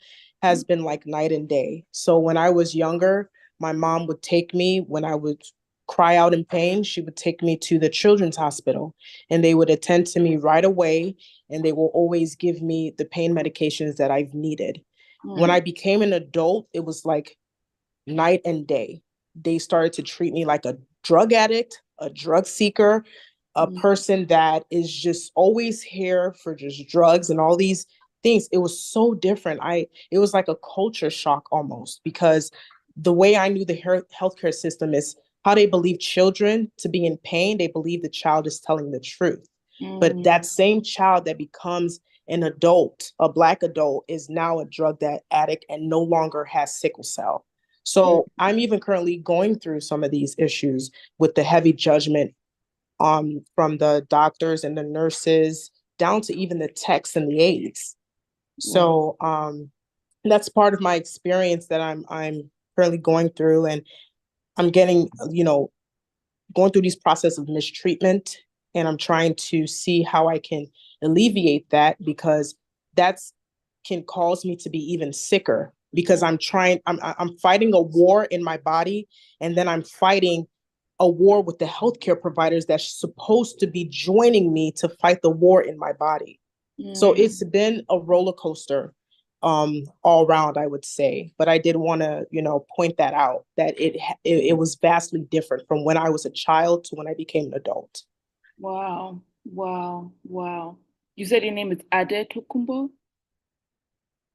has been like night and day. So when I was younger, my mom would take me when I would cry out in pain, she would take me to the children's hospital and they would attend to me right away and they will always give me the pain medications that I've needed. When I became an adult, it was like night and day. They started to treat me like a drug addict, a drug seeker, a person that is just always here for just drugs and all these things. It was so different. It was like a culture shock almost because the way I knew the healthcare system is how they believe children to be in pain. They believe the child is telling the truth. But that same child that becomes an adult, a Black adult, is now a drug addict and no longer has sickle cell. So I'm even currently going through some of these issues with the heavy judgment from the doctors and the nurses down to even the techs and the aides. So that's part of my experience that I'm currently going through, and I'm getting, going through these process of mistreatment, and I'm trying to see how I can alleviate that because that's can cause me to be even sicker because I'm fighting a war in my body, and then I'm fighting a war with the healthcare providers that's supposed to be joining me to fight the war in my body. So it's been a roller coaster all around, I would say. But I did want to, point that out that it was vastly different from when I was a child to when I became an adult. Wow. Wow. Wow. You said your name is Ade Tokunbo?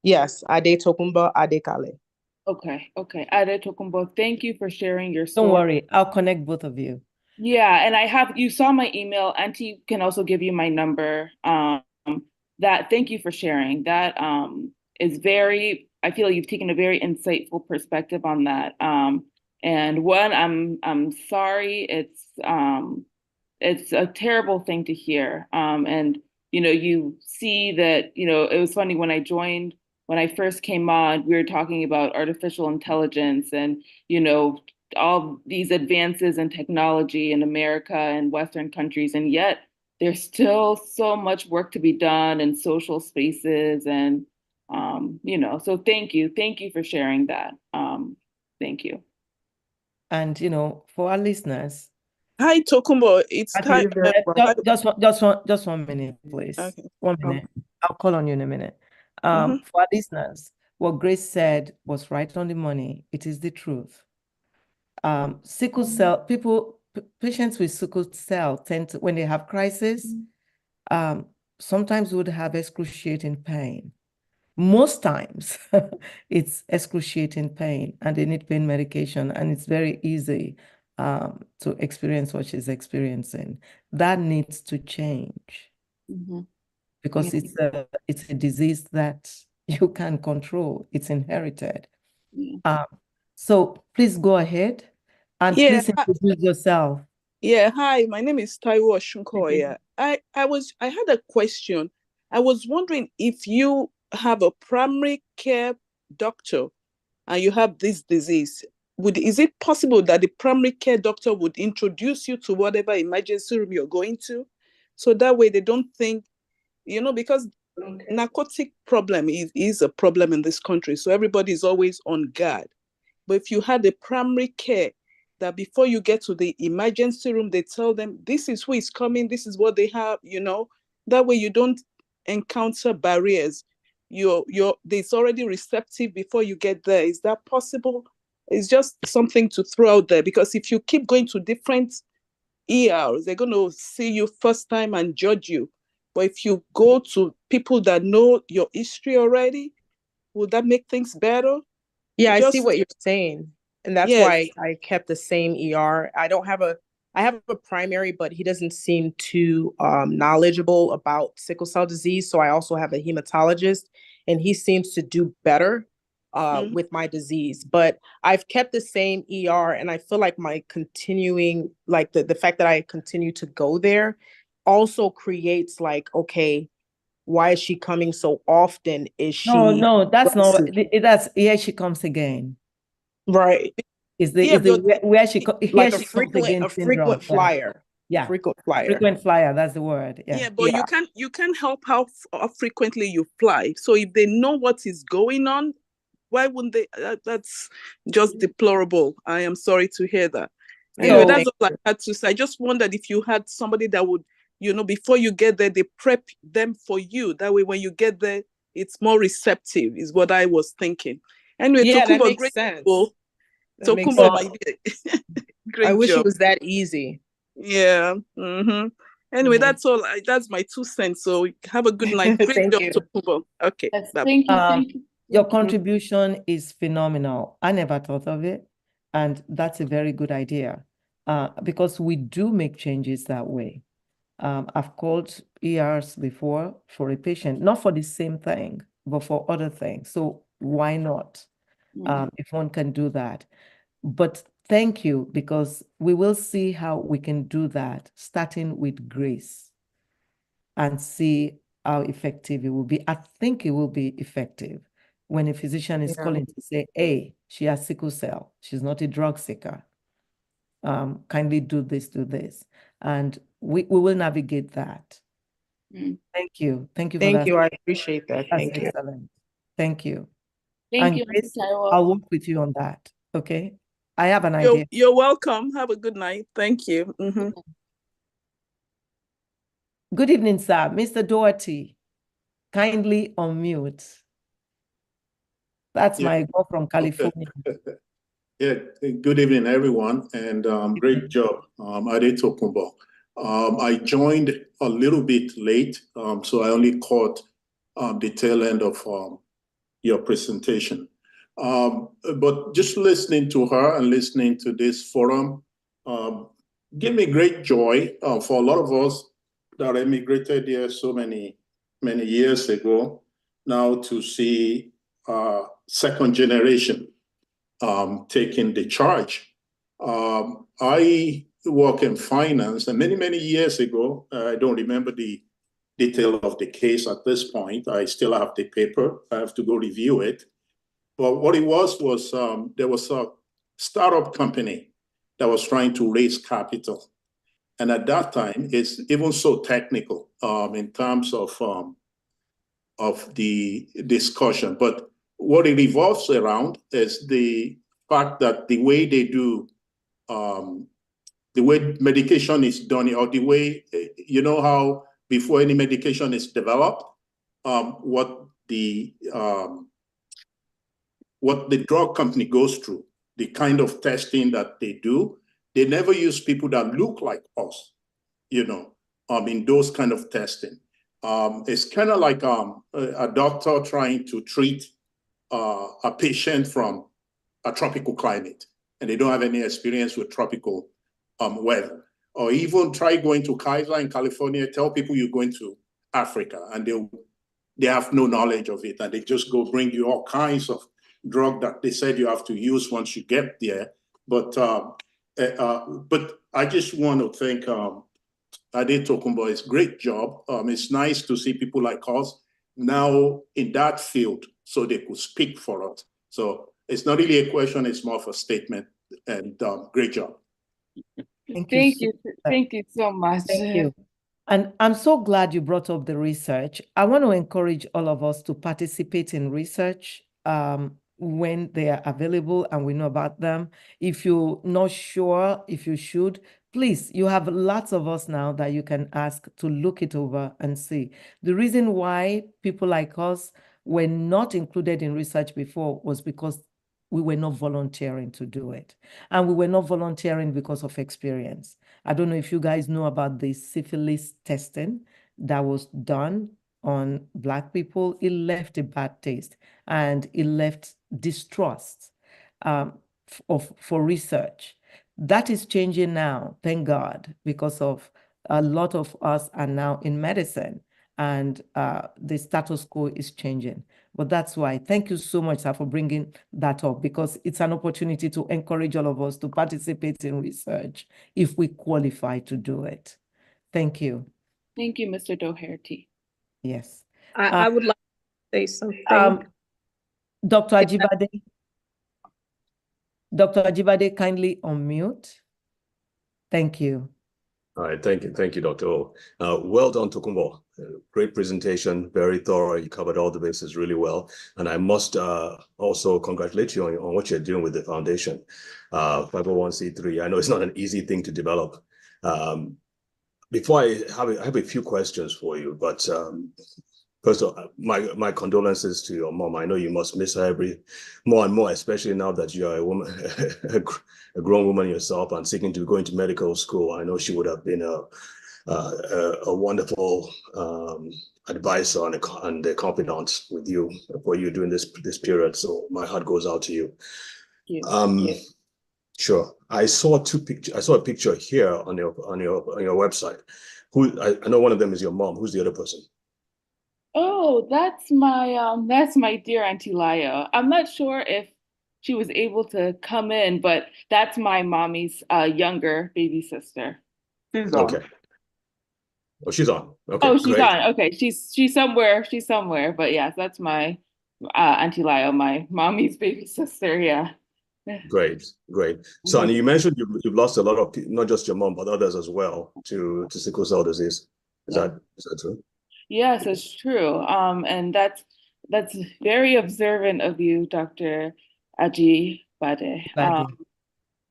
Yes, Ade Tokunbo Adekale. Okay. Okay. Ade Tokunbo, thank you for sharing your Don't story. worry, I'll connect both of you. Yeah, and you saw my email. Auntie can also give you my number. Thank you for sharing. That is I feel like you've taken a very insightful perspective on that. And one, I'm sorry. It's a terrible thing to hear. And you see that, it was funny when I first came on, we were talking about artificial intelligence and, all these advances in technology in America and Western countries, and yet there's still so much work to be done in social spaces. And, so thank you. Thank you for sharing that. Thank you. And, for our listeners, Hi, Tokunbo. It's Ati, You're very welcome. just 1 minute, please. Okay. 1 minute. I'll call on you in a minute. Mhm. For our listeners, what Grace said was right on the money. It is the truth. Sickle cell patients with sickle cell tend to, when they have crisis, sometimes would have excruciating pain. Most times, it's excruciating pain, and they need pain medication, and it's very easy to experience what she's experiencing. That needs to change because it's a disease that you can control. It's inherited. So please go ahead and Yeah. please introduce yourself. Yeah. Hi, my name is Taiwo Oshunkoya. I had a question. I was wondering if you have a primary care doctor and you have this disease, is it possible that the primary care doctor would introduce you to whatever emergency room you're going to? So that way they don't think, because narcotic problem is a problem in this country. So everybody is always on guard. But if you had a primary care that before you get to the emergency room, they tell them, this is who is coming, this is what they have, that way you don't encounter barriers. It's already receptive before you get there. Is that possible? It's just something to throw out there, because if you keep going to different ERs, they're going to see you first time and judge you. But if you go to people that know your history already, would that make things better? Yeah, I see Just, what you're saying. And that's yes. why I kept the same ER. I have a primary, but he doesn't seem too knowledgeable about sickle cell disease. So I also have a hematologist, and he seems to do better with my disease. But I've kept the same ER, and I feel like my continuing, like the fact that I continue to go there also creates like, okay, why is she coming so often? Is she No, that's not, that's, here she comes again. right? Is the, Yeah, is the, but where she, here Like she comes again a syndrome. frequent flyer. Yeah. Frequent flyer. Frequent flyer, that's the word. Yeah. yeah, but you can help how frequently you fly. So if they know what is going on, why wouldn't they? That's just deplorable. I am sorry to hear that. Anyway, So, that's all I had to say. I just wondered if you had somebody that would, before you get there, they prep them for you. That way, when you get there, it's more receptive, is what I was thinking. Anyway, yeah, that Tokunbo, makes great sense. job. That makes Tokunbo, sense. my dear. I Great wish job. it was that easy. Yeah. Anyway, that's all. That's my 2 cents. So have a good night. Great Thank job, you. Tokunbo. Okay. Yes, Bye. thank you. Thank you. your contribution is phenomenal. I never thought of it. And that's a very good idea because we do make changes that way. I've called ERs before for a patient, not for the same thing, but for other things. So why not? If one can do that. But thank you, because we will see how we can do that, starting with grace, and see how effective it will be. I think it will be effective when a physician is calling to say, hey, she has sickle cell. She's not a drug seeker. Kindly do this, do this. And we will navigate that. Thank you. Thank you for that. Thank you. I appreciate that. That's Thank you. excellent. Thank you. Thank And you, Grace, Mr. Taiwo. I'll work with you on that. Okay. I have an idea. You're welcome. Have a good night. Thank you. Good evening, sir. Mr. Doherty, kindly unmute. That's my girl from California. Yeah, good evening, everyone, and great job, Ade Tokunbo. I joined a little bit late, so I only caught the tail end of your presentation. But just listening to her and listening to this forum gave me great joy for a lot of us that immigrated here so many years ago, now to see second generation taking the charge. I work in finance, and many years ago, I don't remember the detail of the case at this point. I still have the paper. I have to go review it. But what it was there was a startup company that was trying to raise capital. And at that time, it's even so technical in terms of the discussion. But what it revolves around is the fact that the way they do, the way medication is done, or the way, how before any medication is developed, what the drug company goes through, the kind of testing that they do, they never use people that look like us, in those kind of testing. It's kind of like a doctor trying to treat a patient from a tropical climate, and they don't have any experience with tropical weather. Or even try going to Kaiser in California, tell people you're going to Africa, and they have no knowledge of it, and they just go bring you all kinds of drug that they said you have to use once you get there. But I just want to thank Ade Tokunbo. It's a great job. It's nice to see people like us now in that field so they could speak for us. So it's not really a question, it's more of a statement. And great job. Thank you so much. Thank you. And I'm so glad you brought up the research. I want to encourage all of us to participate in research when they are available and we know about them. If you're not sure if you should, please, you have lots of us now that you can ask to look it over and see. The reason why people like us were not included in research before was because we were not volunteering to do it. And we were not volunteering because of experience. I don't know if you guys know about the syphilis testing that was done on Black people. It left a bad taste and it left distrust for research. That is changing now, thank God, because of a lot of us are now in medicine and the status quo is changing. But that's why, thank you so much, sir, for bringing that up, because it's an opportunity to encourage all of us to participate in research if we qualify to do it. Thank you. Thank you, Mr. Doherty. Yes. I would like to say something. Dr. Ajibade. Dr. Ajibade, kindly unmute. Thank you. All right, thank you, Dr. O. Well done, Tokunbo. Great presentation, very thorough. You covered all the bases really well. And I must also congratulate you on what you're doing with the foundation. 501c3, I know it's not an easy thing to develop. Before I have a few questions for you, but first of all, my condolences to your mom. I know you must miss her more and more, especially now that you are a woman, a grown woman yourself and seeking to go into medical school. I know she would have been a wonderful advisor and a confidant with you for you during this period. So my heart goes out to you. Sure. I saw two pictures. I saw a picture here on your website. I know one of them is your mom. Who's the other person? Oh, that's my dear Auntie Layo. I'm not sure if she was able to come in, but that's my mommy's younger baby sister. She's on. Okay. Oh, she's on. Okay. Oh, she's great. on. Okay, she's somewhere. She's somewhere. But yes, that's my Auntie Layo, my mommy's baby sister. Yeah. Great. So, and you mentioned you've lost a lot of people, not just your mom, but others as well to sickle cell disease. Is that true? Yes, it's true. And that's very observant of you, Dr. Aji Bade.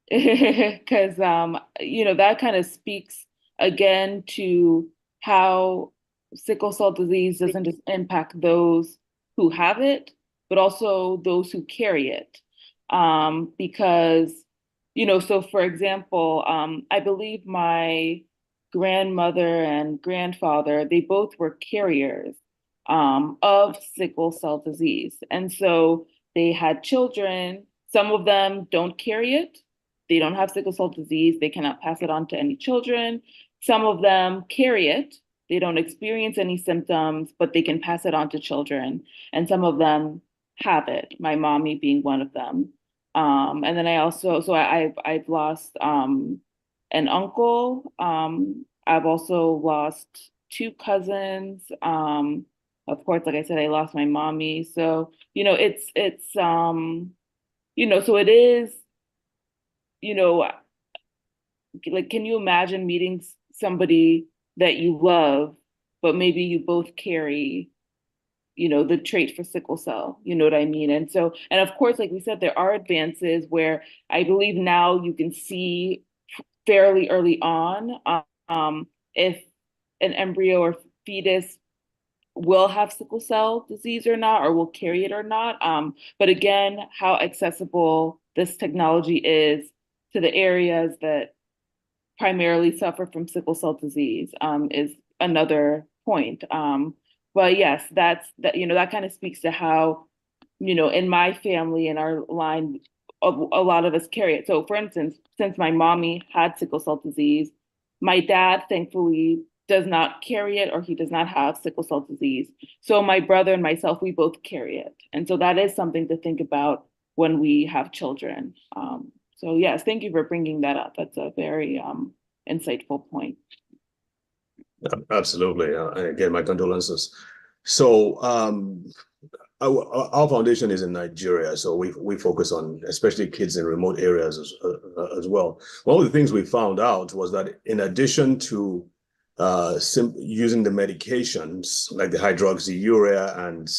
Because that kind of speaks again to how sickle cell disease doesn't just impact those who have it, but also those who carry it. Because, so for example, I believe my grandmother and grandfather, they both were carriers of sickle cell disease. And so they had children. Some of them don't carry it. They don't have sickle cell disease. They cannot pass it on to any children. Some of them carry it. They don't experience any symptoms, but they can pass it on to children. And some of them have it, my mommy being one of them. And then I've lost an uncle. I've also lost two cousins. Of course, like I said, I lost my mommy. So, it's so it is, like, can you imagine meeting somebody that you love, but maybe you both carry, the trait for sickle cell, you know what I mean? And so, and of course, like we said, there are advances where I believe now you can see fairly early on if an embryo or fetus will have sickle cell disease or not, or will carry it or not. But again, how accessible this technology is to the areas that primarily suffer from sickle cell disease is another point. But yes, that kind of speaks to how, in my family, in our line, a lot of us carry it. So for instance, since my mommy had sickle cell disease, my dad thankfully does not carry it, or he does not have sickle cell disease. So my brother and myself, we both carry it. And so that is something to think about when we have children. So yes, thank you for bringing that up. That's a very insightful point. Absolutely. And again, my condolences. So our foundation is in Nigeria, so we focus on especially kids in remote areas as well. One of the things we found out was that in addition to using the medications like the hydroxyurea, and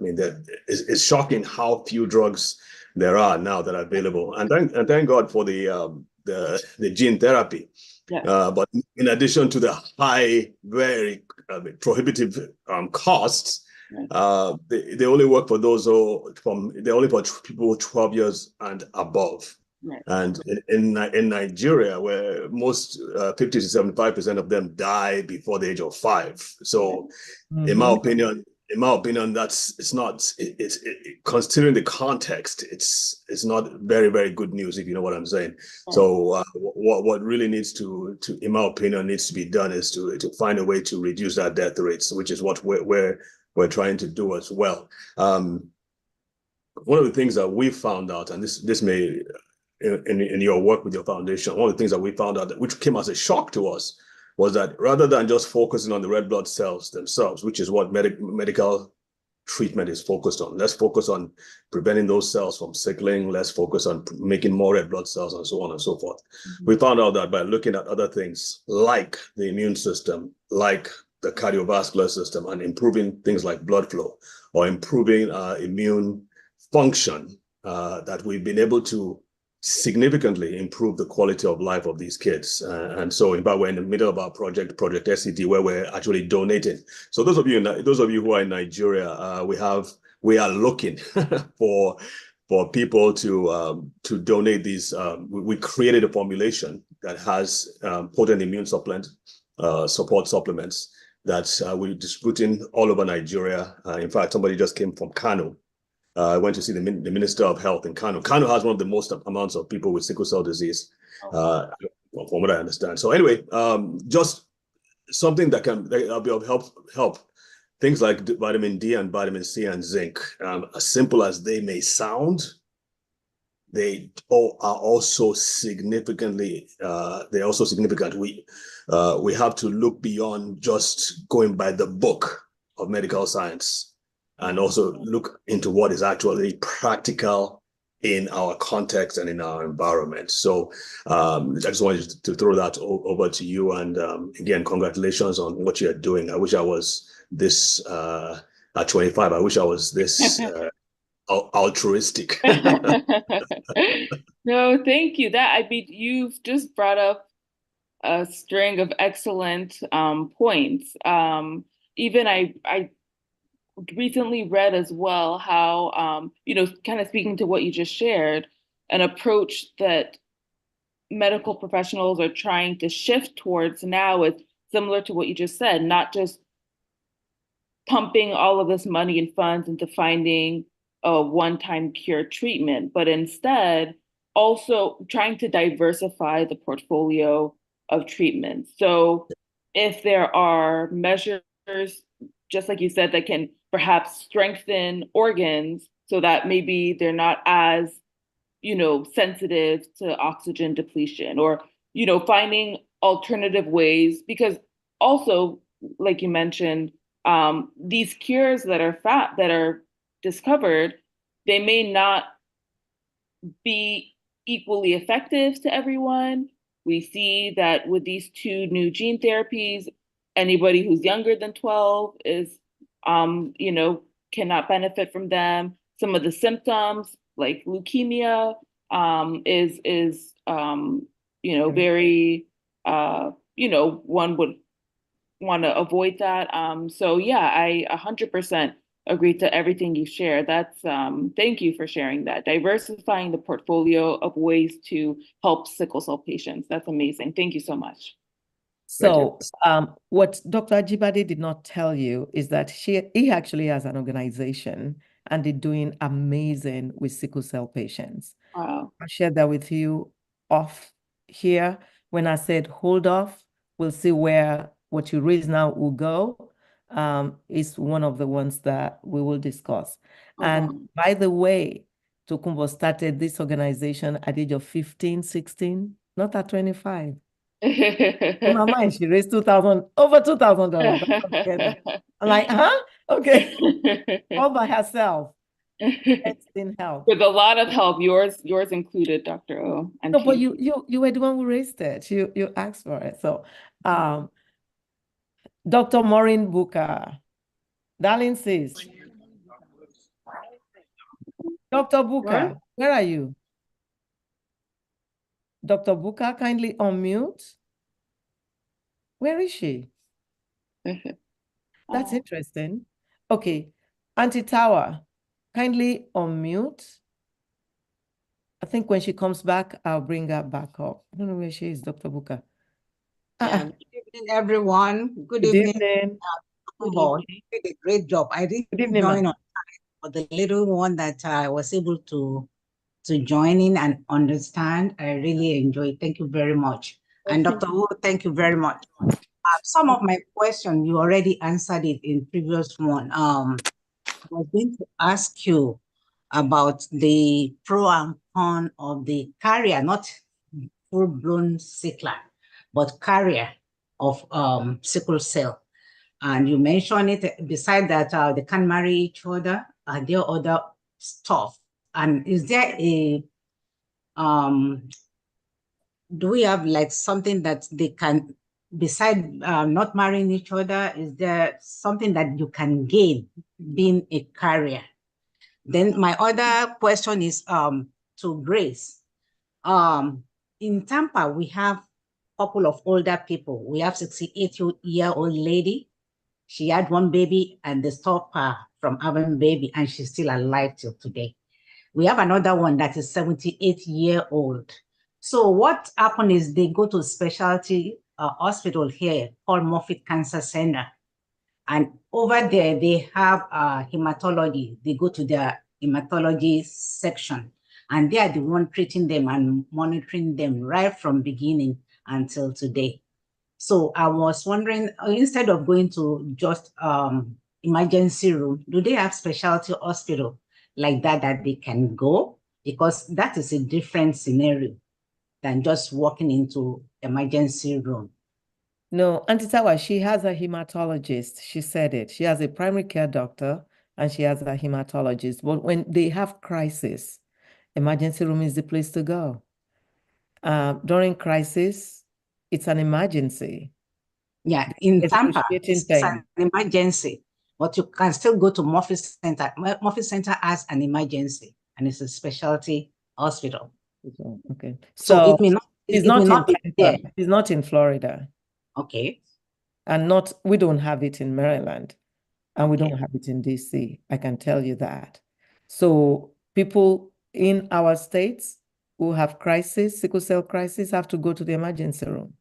I mean, it's shocking how few drugs there are now that are available. And thank God for the gene therapy. Yeah. But in addition to the high, very prohibitive costs, They only work for those they only for people 12 years and above. Right. And in Nigeria, where most 50 to 75% of them die before the age of 5. So in my opinion, it's considering the context, it's not very, very good news, if you know what I'm saying. Right. So what really needs to, in my opinion, needs to be done is to find a way to reduce that death rates, which is what we're trying to do as well. One of the things that we found out, and this may in your work with your foundation, one of the things that we found out, which came as a shock to us, was that rather than just focusing on the red blood cells themselves, which is what medical treatment is focused on, let's focus on preventing those cells from sickling, let's focus on making more red blood cells, and so on and so forth. We found out that by looking at other things like the immune system, like the cardiovascular system, and improving things like blood flow or improving immune function, that we've been able to significantly improve the quality of life of these kids. And so in fact, we're in the middle of our Project SCD, where we're actually donating. So those of you who are in Nigeria, we are looking for people to donate these. We created a formulation that has potent immune support supplements that we're distributing all over Nigeria. In fact, somebody just came from Kano. I went to see the Minister of Health in Kano. Kano has one of the most amounts of people with sickle cell disease, from what I understand. So anyway, just something that'll be of help. Things like vitamin D and vitamin C and zinc, as simple as they may sound, they are also significantly. They're also significant. We have to look beyond just going by the book of medical science, and also look into what is actually practical in our context and in our environment. So I just wanted to throw that over to you. And again, congratulations on what you're doing. I wish I was this, at 25, I wish I was this altruistic. No, thank you. You've just brought up a string of excellent points. Even I recently read as well how, kind of speaking to what you just shared, an approach that medical professionals are trying to shift towards now is similar to what you just said, not just pumping all of this money and funds into finding a one-time cure treatment, but instead also trying to diversify the portfolio of treatments. So if there are measures, just like you said, that can perhaps strengthen organs so that maybe they're not as, sensitive to oxygen depletion, or, finding alternative ways, because also, like you mentioned, these cures that are discovered, they may not be equally effective to everyone. We see that with these 2 new gene therapies, anybody who's younger than 12 is, cannot benefit from them. Some of the symptoms, like leukemia, is very, one would want to avoid that. So yeah, I 100% agree to everything you share. That's thank you for sharing that. Diversifying the portfolio of ways to help sickle cell patients. That's amazing. Thank you so much. So what Dr. Ajibade did not tell you is that he actually has an organization, and they're doing amazing with sickle cell patients. Wow. I'll share that with you off here. When I said hold off, we'll see where what you raise now will go. Is one of the ones that we will discuss. And by the way, Tokunbo started this organization at the age of 15, 16, not at 25. In my mind, she raised over $2,000. I'm like, huh? Okay. All by herself. It's been help. With a lot of help, yours included, Dr. O. And no, but you were the one who raised it. You asked for it. So Dr. Maureen Booker, darling sis. Dr. Booker, where are you? Dr. Booker, kindly unmute. Where is she? That's interesting. Okay, Auntie Tower, kindly unmute. I think when she comes back, I'll bring her back up. I don't know where she is, Dr. Buka. Good evening, everyone. Good Good evening. evening. You did a great job. I didn't join on time, but the little one that I was able to join in and understand, I really enjoyed. Thank you very much. And Dr. Wu, thank you very much. Some of my questions, you already answered it in previous one. I was going to ask you about the pro and con of the carrier, not full-blown sickler, but carrier of sickle cell. And you mentioned it, beside that, they can marry each other. Are there other stuff? And is there a, do we have like something that they can, beside not marrying each other, is there something that you can gain being a carrier? Then my other question is to Grace. In Tampa, we have a couple of older people. We have 68-year-old lady. She had one baby and they stopped her from having baby and she's still alive till today. We have another one that is 78-year-old. So what happened is they go to a specialty hospital here called Moffitt Cancer Center. And over there, they have hematology. They go to their hematology section and they are the one treating them and monitoring them right from beginning until today. So I was wondering, instead of going to just emergency room, do they have specialty hospital like that they can go? Because that is a different scenario than just walking into emergency room. No, Auntie Tawa, she has a hematologist. She said it. She has a primary care doctor and she has a hematologist. But when they have crisis, emergency room is the place to go. During crisis, it's an emergency. Yeah, in Tampa, it's an emergency, but you can still go to Moffitt Center. Moffitt Center has an emergency, and it's a specialty hospital. Okay, so it may not. It's not in Tampa. It's not in Florida. Okay. And we don't have it in Maryland, and we don't have it in DC. I can tell you that. So people in our states who have crisis, sickle cell crisis, have to go to the emergency room.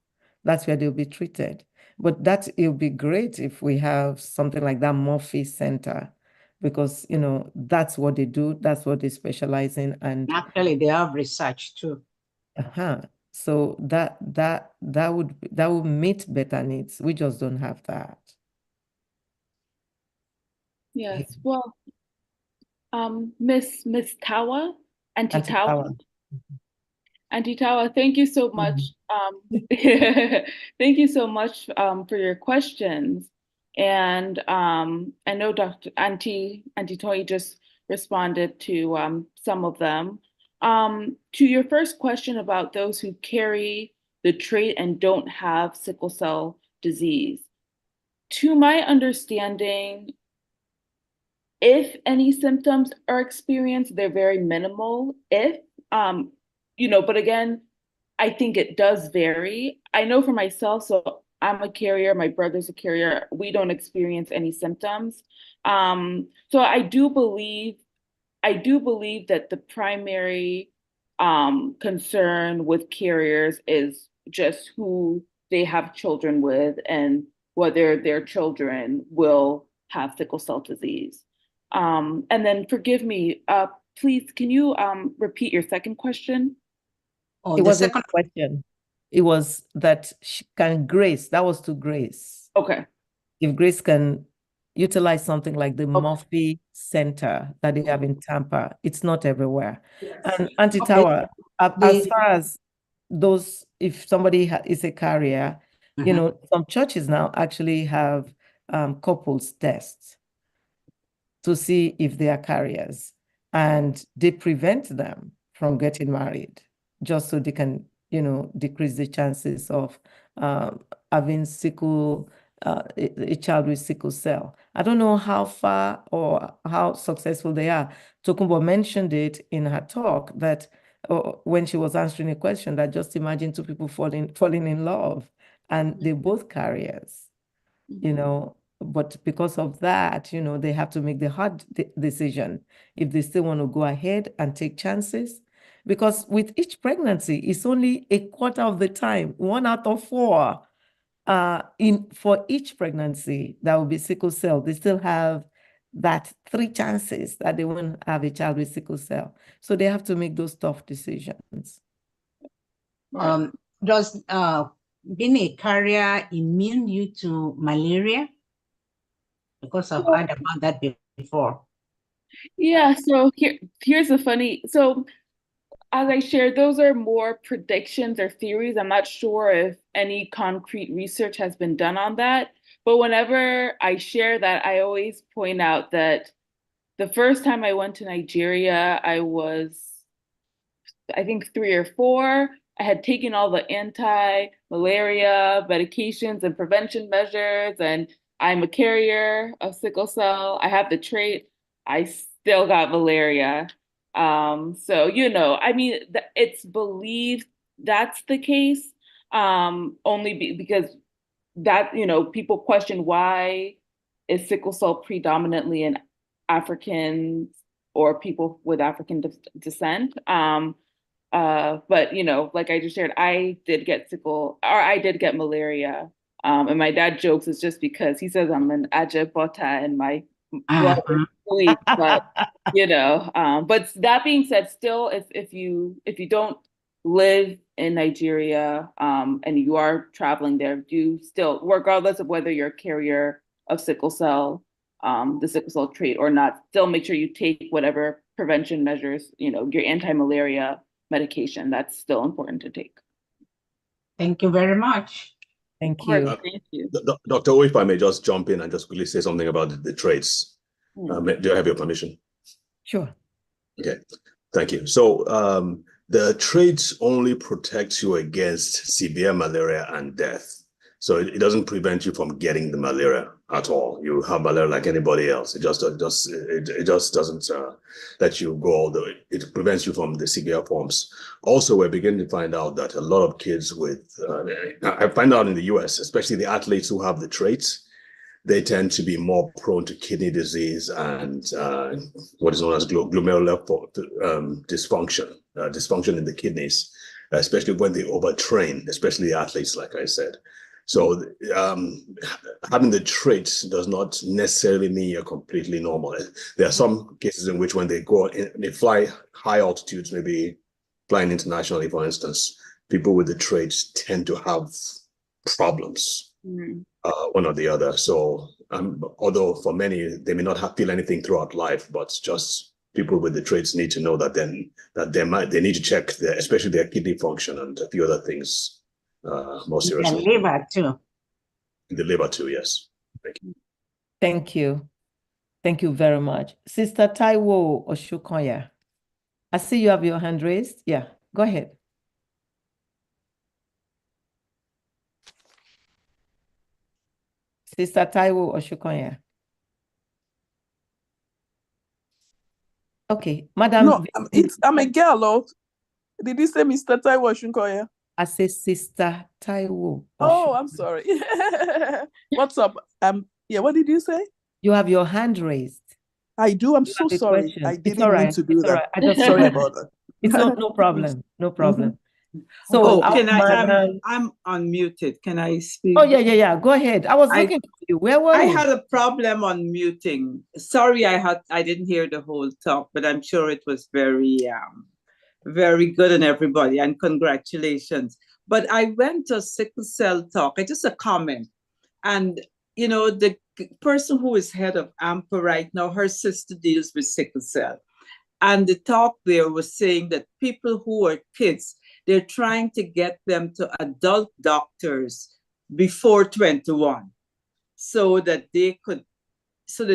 That's where they'll be treated. But it would be great if we have something like that Moffitt Center, because that's what they do, that's what they specialize in, and actually they have research too. So that would meet better needs. We just don't have that. Yes. Well, Miss Tawa, Auntie Tawa. Auntie Tawa, thank you so much. Thank you so much for your questions. And I know Auntie Toyi just responded to some of them. To your first question about those who carry the trait and don't have sickle cell disease, to my understanding, if any symptoms are experienced, they're very minimal. But again, I think it does vary. I know for myself, so I'm a carrier, my brother's a carrier, we don't experience any symptoms. So I do believe that the primary concern with carriers is just who they have children with and whether their children will have sickle cell disease. And then forgive me, please, can you repeat your second question? It was a question. It was that Grace, that was to Grace. Okay. If Grace can utilize something like the Moffitt Center that they have in Tampa, it's not everywhere. Yes. And Auntie Tawa, as far as those, if somebody is a carrier, some churches now actually have couples tests to see if they are carriers, and they prevent them from getting married just so they can, decrease the chances of having a child with sickle cell. I don't know how far or how successful they are. Tokunbo mentioned it in her talk that when she was answering a question, that just imagine two people falling in love and they're both carriers, But because of that, they have to make the hard decision if they still want to go ahead and take chances. Because with each pregnancy, it's only a quarter of the time, 1 out of 4 for each pregnancy that will be sickle cell. They still have that 3 chances that they won't have a child with sickle cell. So they have to make those tough decisions. Does being a carrier immune you to malaria? Because I've heard about that before. Yeah, so here's the funny, so as I shared, those are more predictions or theories. I'm not sure if any concrete research has been done on that. But whenever I share that, I always point out that the first time I went to Nigeria, I was, I think, 3 or 4. I had taken all the anti-malaria medications and prevention measures, and I'm a carrier of sickle cell. I have the trait. I still got malaria. So, I mean, it's believed that's the case, only because that, people question why is sickle cell predominantly in Africans or people with African descent. But like I just shared, I did get malaria. And my dad jokes it's just because he says I'm an Ajabota and my blood is sweet. But but that being said, still if you don't live in Nigeria and you are traveling there, do still, regardless of whether you're a carrier of sickle cell, the sickle cell trait or not, still make sure you take whatever prevention measures, your anti-malaria medication. That's still important to take. Thank you very much. Thank you. Thank you. Dr. O, if I may just jump in and just quickly say something about the traits. Do I have your permission? Sure. Okay, thank you. So the traits only protect you against severe malaria and death. So it doesn't prevent you from getting the malaria at all. You have malaria like anybody else. It just doesn't let you go all the way. It prevents you from the severe forms. Also, we're beginning to find out that a lot of kids with, I find out in the US, especially the athletes who have the traits, they tend to be more prone to kidney disease and what is known as glomerular dysfunction in the kidneys, especially when they overtrain, especially the athletes, like I said. So having the traits does not necessarily mean you're completely normal. There are some cases in which when they they fly high altitudes, maybe flying internationally, for instance, people with the traits tend to have problems, one or the other. So although for many, they may not feel anything throughout life, but just people with the traits need to know that they need to check especially their kidney function and a few other things. More seriously. The liver too. The liver too, yes. Thank you. Thank you. Thank you very much. Sister Taiwo Oshukoya, I see you have your hand raised. Yeah, go ahead. Sister Taiwo Oshukoya. Okay, Madam. No, I'm a girl. Oh. Did you say Mr. Taiwo Oshukoya? I say Sister Taiwo. Oh, I'm sorry. What's up? Yeah, what did you say? You have your hand raised. I do. I'm so sorry. Question. I didn't mean to do that. Right. I just sorry about that. It's no problem. No problem. So can I'm unmuted. Can I speak? Oh yeah. Go ahead. I was looking for you. Where were you? I had a problem unmuting. Sorry, I didn't hear the whole talk, but I'm sure it was very very good on everybody, and congratulations. But I went to sickle cell talk. Just a comment, and the person who is head of AMPA right now, her sister deals with sickle cell, and the talk there was saying that people who are kids, they're trying to get them to adult doctors before 21, so that they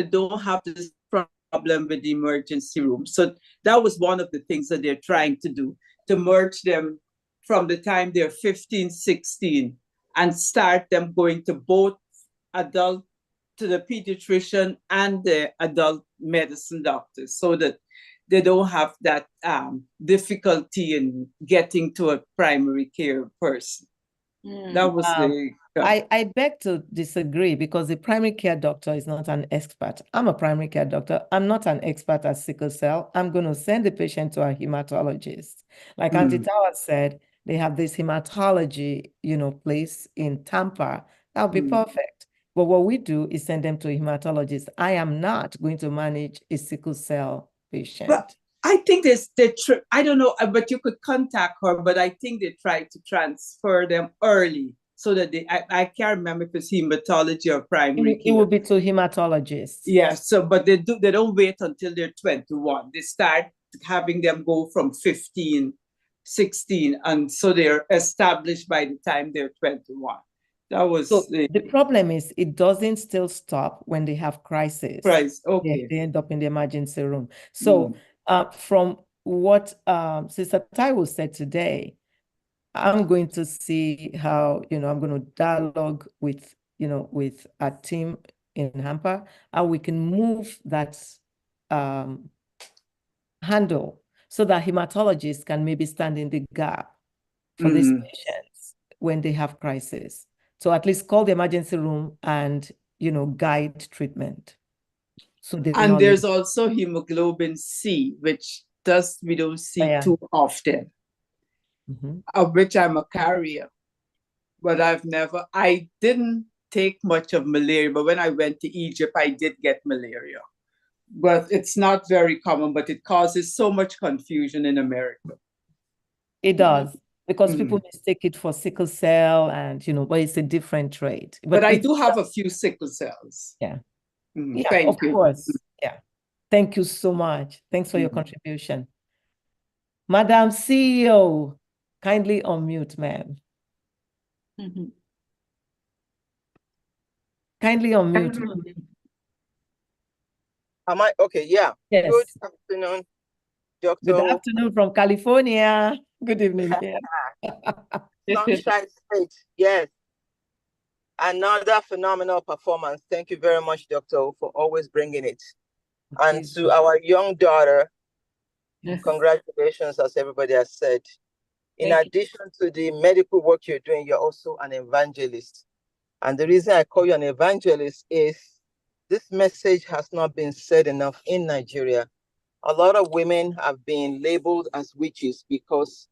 don't have this problem with the emergency room. So that was one of the things that they're trying to do, to merge them from the time they're 15, 16, and start them going to both adult, to the pediatrician and the adult medicine doctors, so that they don't have that difficulty in getting to a primary care person. That was I beg to disagree because the primary care doctor is not an expert. I'm a primary care doctor. I'm not an expert at sickle cell. I'm going to send the patient to a hematologist. Like Auntie Tawa said, they have this hematology, place in Tampa. That'll be perfect. But what we do is send them to a hematologist. I am not going to manage a sickle cell patient. But I think I don't know, but you could contact her, but I think they try to transfer them early so that I can't remember if it's hematology or primary care. It will be to hematologists. Yeah, but they don't wait until they're 21. They start having them go from 15, 16, and so they're established by the time they're 21. That was the problem is it doesn't still stop when they have crisis. Okay. They end up in the emergency room. So from what Sister Taiwo said today, I'm going to see how, I'm going to dialogue with, with our team in Hampa, how we can move that handle so that hematologists can maybe stand in the gap for these patients when they have crisis. So at least call the emergency room and, guide treatment. So and there's also hemoglobin C, which we don't see too often, of which I'm a carrier. But I didn't take much of malaria, but when I went to Egypt, I did get malaria. But it's not very common, but it causes so much confusion in America. It does, because people mistake it for sickle cell and, but it's a different trait. But I do have a few sickle cells. Yeah. Thank you. Of course. Yeah. Thank you so much. Thanks for your contribution. Madam CEO, kindly unmute, ma'am. Kindly unmute. Am I okay? Yeah. Yes. Good afternoon, Dr. Good afternoon from California. Good evening here. Sunshine State. Yes. Another phenomenal performance. Thank you very much, Doctor, for always bringing it. And to our young daughter, congratulations, as everybody has said. In addition to the medical work you're doing, you're also an evangelist. And the reason I call you an evangelist is this message has not been said enough in Nigeria. A lot of women have been labeled as witches because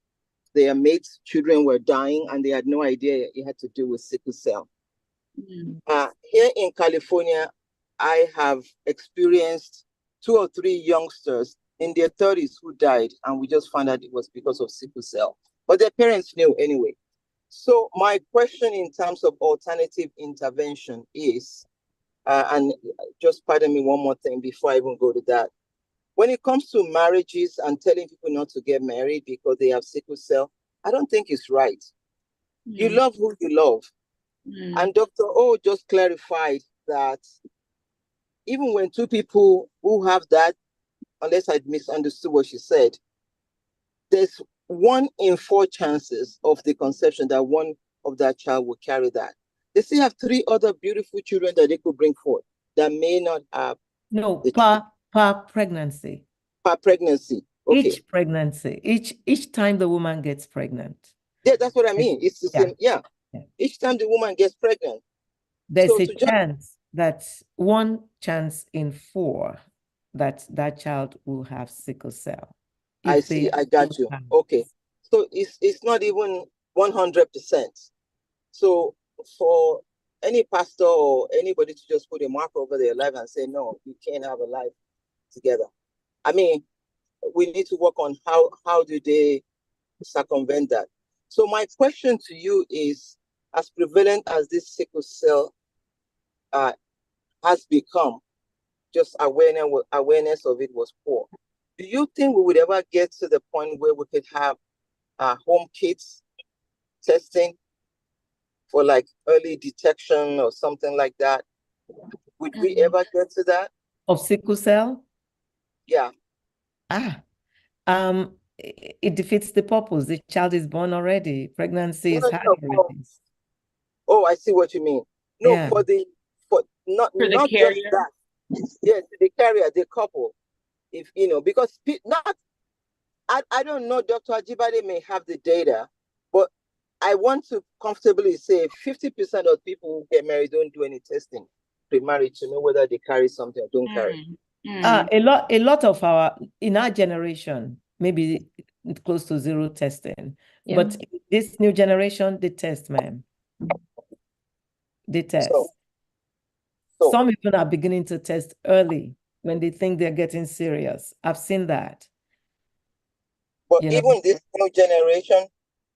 their mates' children were dying and they had no idea it had to do with sickle cell. Here in California, I have experienced 2 or 3 youngsters in their 30s who died, and we just found out it was because of sickle cell. But their parents knew anyway. So my question in terms of alternative intervention is, and just pardon me one more thing before I even go to that. When it comes to marriages and telling people not to get married because they have sickle cell, I don't think it's right. You love who you love. And Dr. O just clarified that even when 2 people who have that, unless I misunderstood what she said, there's 1 in 4 chances of the conception that one of that child will carry that. They still have 3 other beautiful children that they could bring forth that may not have. No, per pregnancy. Per pregnancy. Okay. Each pregnancy, each time the woman gets pregnant. Yeah, that's what I mean. It's the same. Yeah. Each time the woman gets pregnant. There's a chance that 1 chance in 4 that child will have sickle cell. I see. I got you. Okay. So it's not even 100%. So for any pastor or anybody to just put a mark over their life and say, no, you can't have a life together. I mean, we need to work on how do they circumvent that. So my question to you is, as prevalent as this sickle cell has become, just awareness of it was poor. Do you think we would ever get to the point where we could have home kits testing for like early detection or something like that? Would we ever get to that? Of sickle cell? Yeah. It defeats the purpose. The child is born already. Pregnancy is hard already. Oh, I see what you mean. No, Yeah. not just that. Yeah, the carrier, the couple. If because I don't know, Dr. Ajibade may have the data, but I want to comfortably say 50% of people who get married don't do any testing pre-marriage to know whether they carry something or don't carry. A lot of in our generation, maybe close to zero testing. Yeah. But this new generation, they test, ma'am. They test. So some even are beginning to test early when they think they're getting serious. I've seen that. But even this new generation,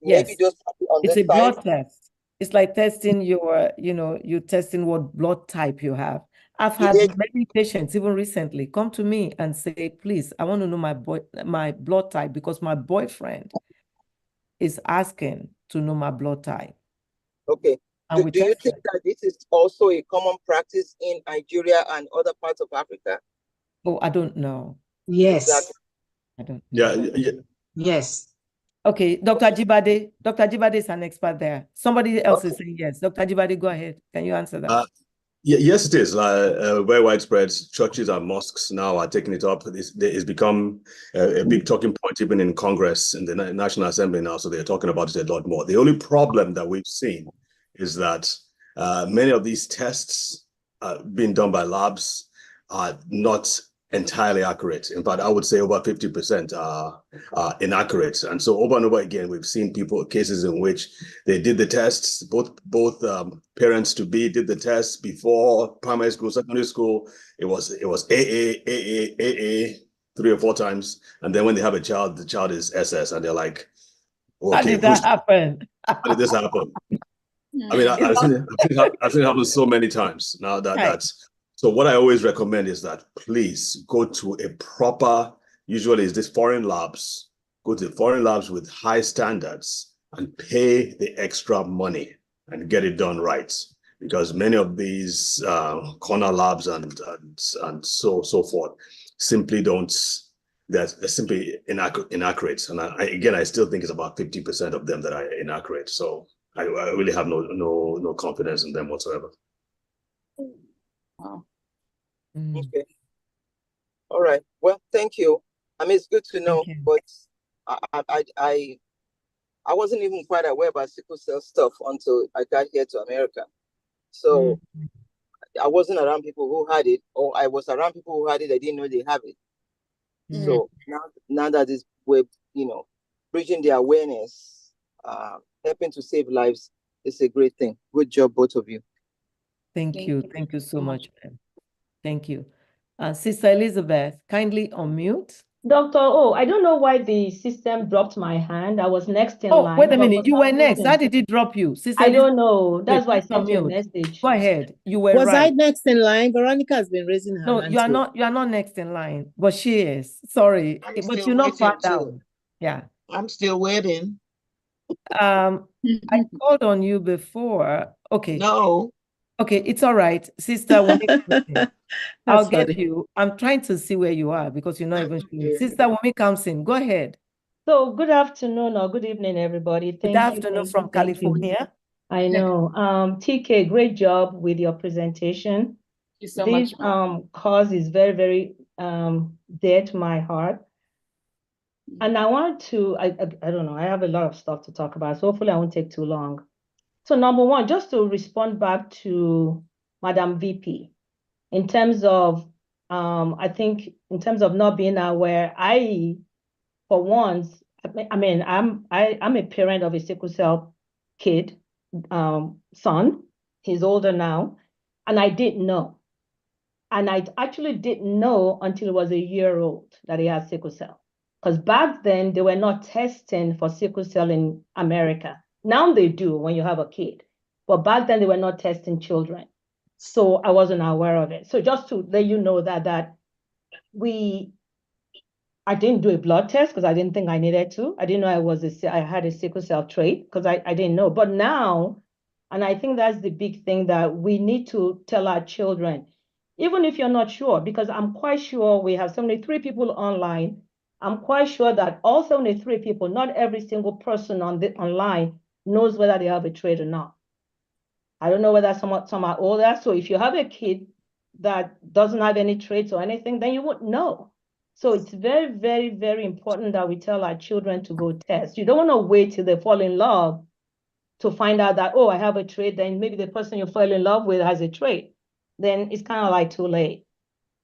yes, maybe just on it's this a blood side. test. It's like testing your, you're testing what blood type you have. I've had many patients, even recently, come to me and say, please, I want to know my blood type because my boyfriend is asking to know my blood type. Okay. Do you think that this is also a common practice in Nigeria and other parts of Africa? Oh, I don't know. Yes. Exactly. I don't know. Yeah. Yes. Okay, Dr. Ajibade. Dr. Ajibade is an expert there. Somebody else is saying yes. Dr. Ajibade, go ahead. Can you answer that? Yes, it is. Very widespread. Churches and mosques now are taking it up. It's become a big talking point even in Congress, in the National Assembly now. So they're talking about it a lot more. The only problem that we've seen is that many of these tests being done by labs are not entirely accurate. In fact, I would say over 50% are inaccurate. And so over and over again, we've seen cases in which they did the tests, both parents to be did the tests before primary school, secondary school. It was AA 3 or 4 times. And then when they have a child, the child is SS and they're like, okay, how did that happen? How did this happen? I mean, I've seen it happen so many times now that's so what I always recommend is that please go to a proper, usually is this foreign labs, go to foreign labs with high standards and pay the extra money and get it done right. Because many of these corner labs and so forth simply don't, they're simply inaccurate. And I still think it's about 50% of them that are inaccurate. So I really have no confidence in them whatsoever. Wow. Okay. All right. Well, thank you. I mean, it's good to know, but I wasn't even quite aware about sickle cell stuff until I got here to America. So I wasn't around people who had it, or I was around people who had it. I didn't know they have it. So now that we're bridging the awareness, helping to save lives, it's a great thing. Good job, both of you. Thank you so much, ma'am. Thank you. Sister Elizabeth, kindly unmute. Dr. O, I don't know why the system dropped my hand. I was next in line. Oh, wait a minute. You were next. How did it drop you? Sister I don't know. That's why I sent you a unmute. message. Go ahead. You were Was right. I next in line? Veronica has been raising her No, hand. you are not next in line, but she is. Sorry, but you're not far down. Yeah. I'm still waiting. I called on you before. Okay. No. Okay, it's all right. Sister Wumi, I'll get you. I'm trying to see where you are because you're not even showing. Sister Wumi comes in. Go ahead. So good afternoon or good evening, everybody. Good afternoon from California. I know. TK, great job with your presentation. Thank you so much. This cause is very, very dear to my heart. And I want to, I don't know, I have a lot of stuff to talk about, so hopefully I won't take too long. So number one, just to respond back to Madam VP, in terms of, I think in terms of not being aware, for once, I mean, I'm a parent of a sickle cell kid, son. He's older now, and I didn't know. And I actually didn't know until he was a year old that he had sickle cell. Because back then, they were not testing for sickle cell in America. Now they do when you have a kid. But back then, they were not testing children. So I wasn't aware of it. So just to let you know that I didn't do a blood test because I didn't think I needed to. I didn't know I had a sickle cell trait because I didn't know. But now, and I think that's the big thing that we need to tell our children, even if you're not sure, because I'm quite sure we have 73 people online. I'm quite sure that all 73 people, not every single person online knows whether they have a trait or not. I don't know whether some are older. So if you have a kid that doesn't have any traits or anything, then you wouldn't know. So it's very, very, very important that we tell our children to go test. You don't want to wait till they fall in love to find out that, oh, I have a trait, then maybe the person you fell in love with has a trait, then it's kind of like too late.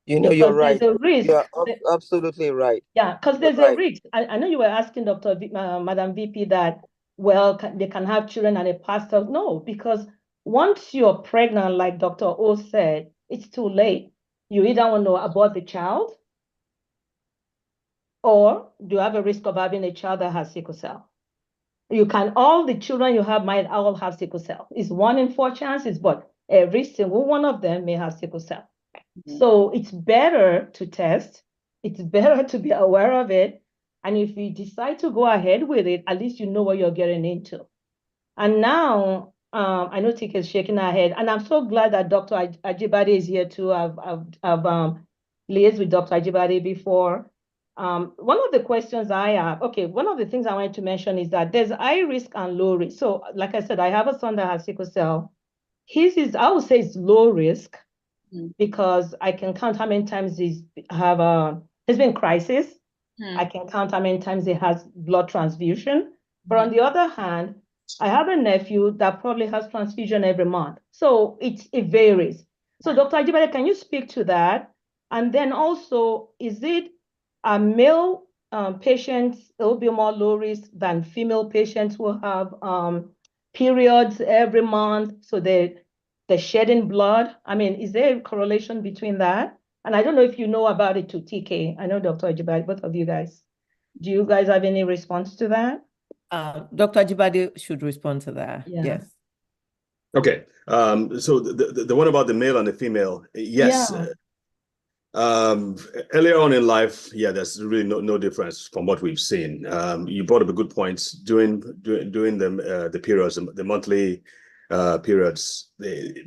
You know, Because you're right. there's a risk. You're absolutely right. Yeah, because You're there's a right. risk. I know you were asking Madam VP that, well, they can have children and a pastor. No, because once you're pregnant, like Dr. O said, it's too late. You either want to abort the child, or do you have a risk of having a child that has sickle cell? All the children you have might all have sickle cell. It's 1 in 4 chances, but every single one of them may have sickle cell. So it's better to test. It's better to be aware of it. And if you decide to go ahead with it, at least you know what you're getting into. And now, I know Tika is shaking her head, and I'm so glad that Dr. Ajibade is here too. I've liaised with Dr. Ajibade before. One of the questions I have, one of the things I wanted to mention is that there's high risk and low risk. So like I said, I have a son that has sickle cell. His is, I would say it's low risk because I can count how many times he's been crisis. I can count how many times he has blood transfusion. But on the other hand, I have a nephew that probably has transfusion every month. So it varies. So Dr. Ajibade, can you speak to that? And then also, is it a male patients, it will be more low risk than female patients who have periods every month? So they're shedding blood. I mean, is there a correlation between that? And I don't know if you know about it too, TK. I know Dr. Ajibade, both of you guys. Do you guys have any response to that? Dr. Ajibade should respond to that. Yeah. Yes. Okay. So the one about the male and the female, yes. Yeah. Earlier on in life, yeah, there's really no difference from what we've seen. You brought up a good point. During the periods, the monthly periods,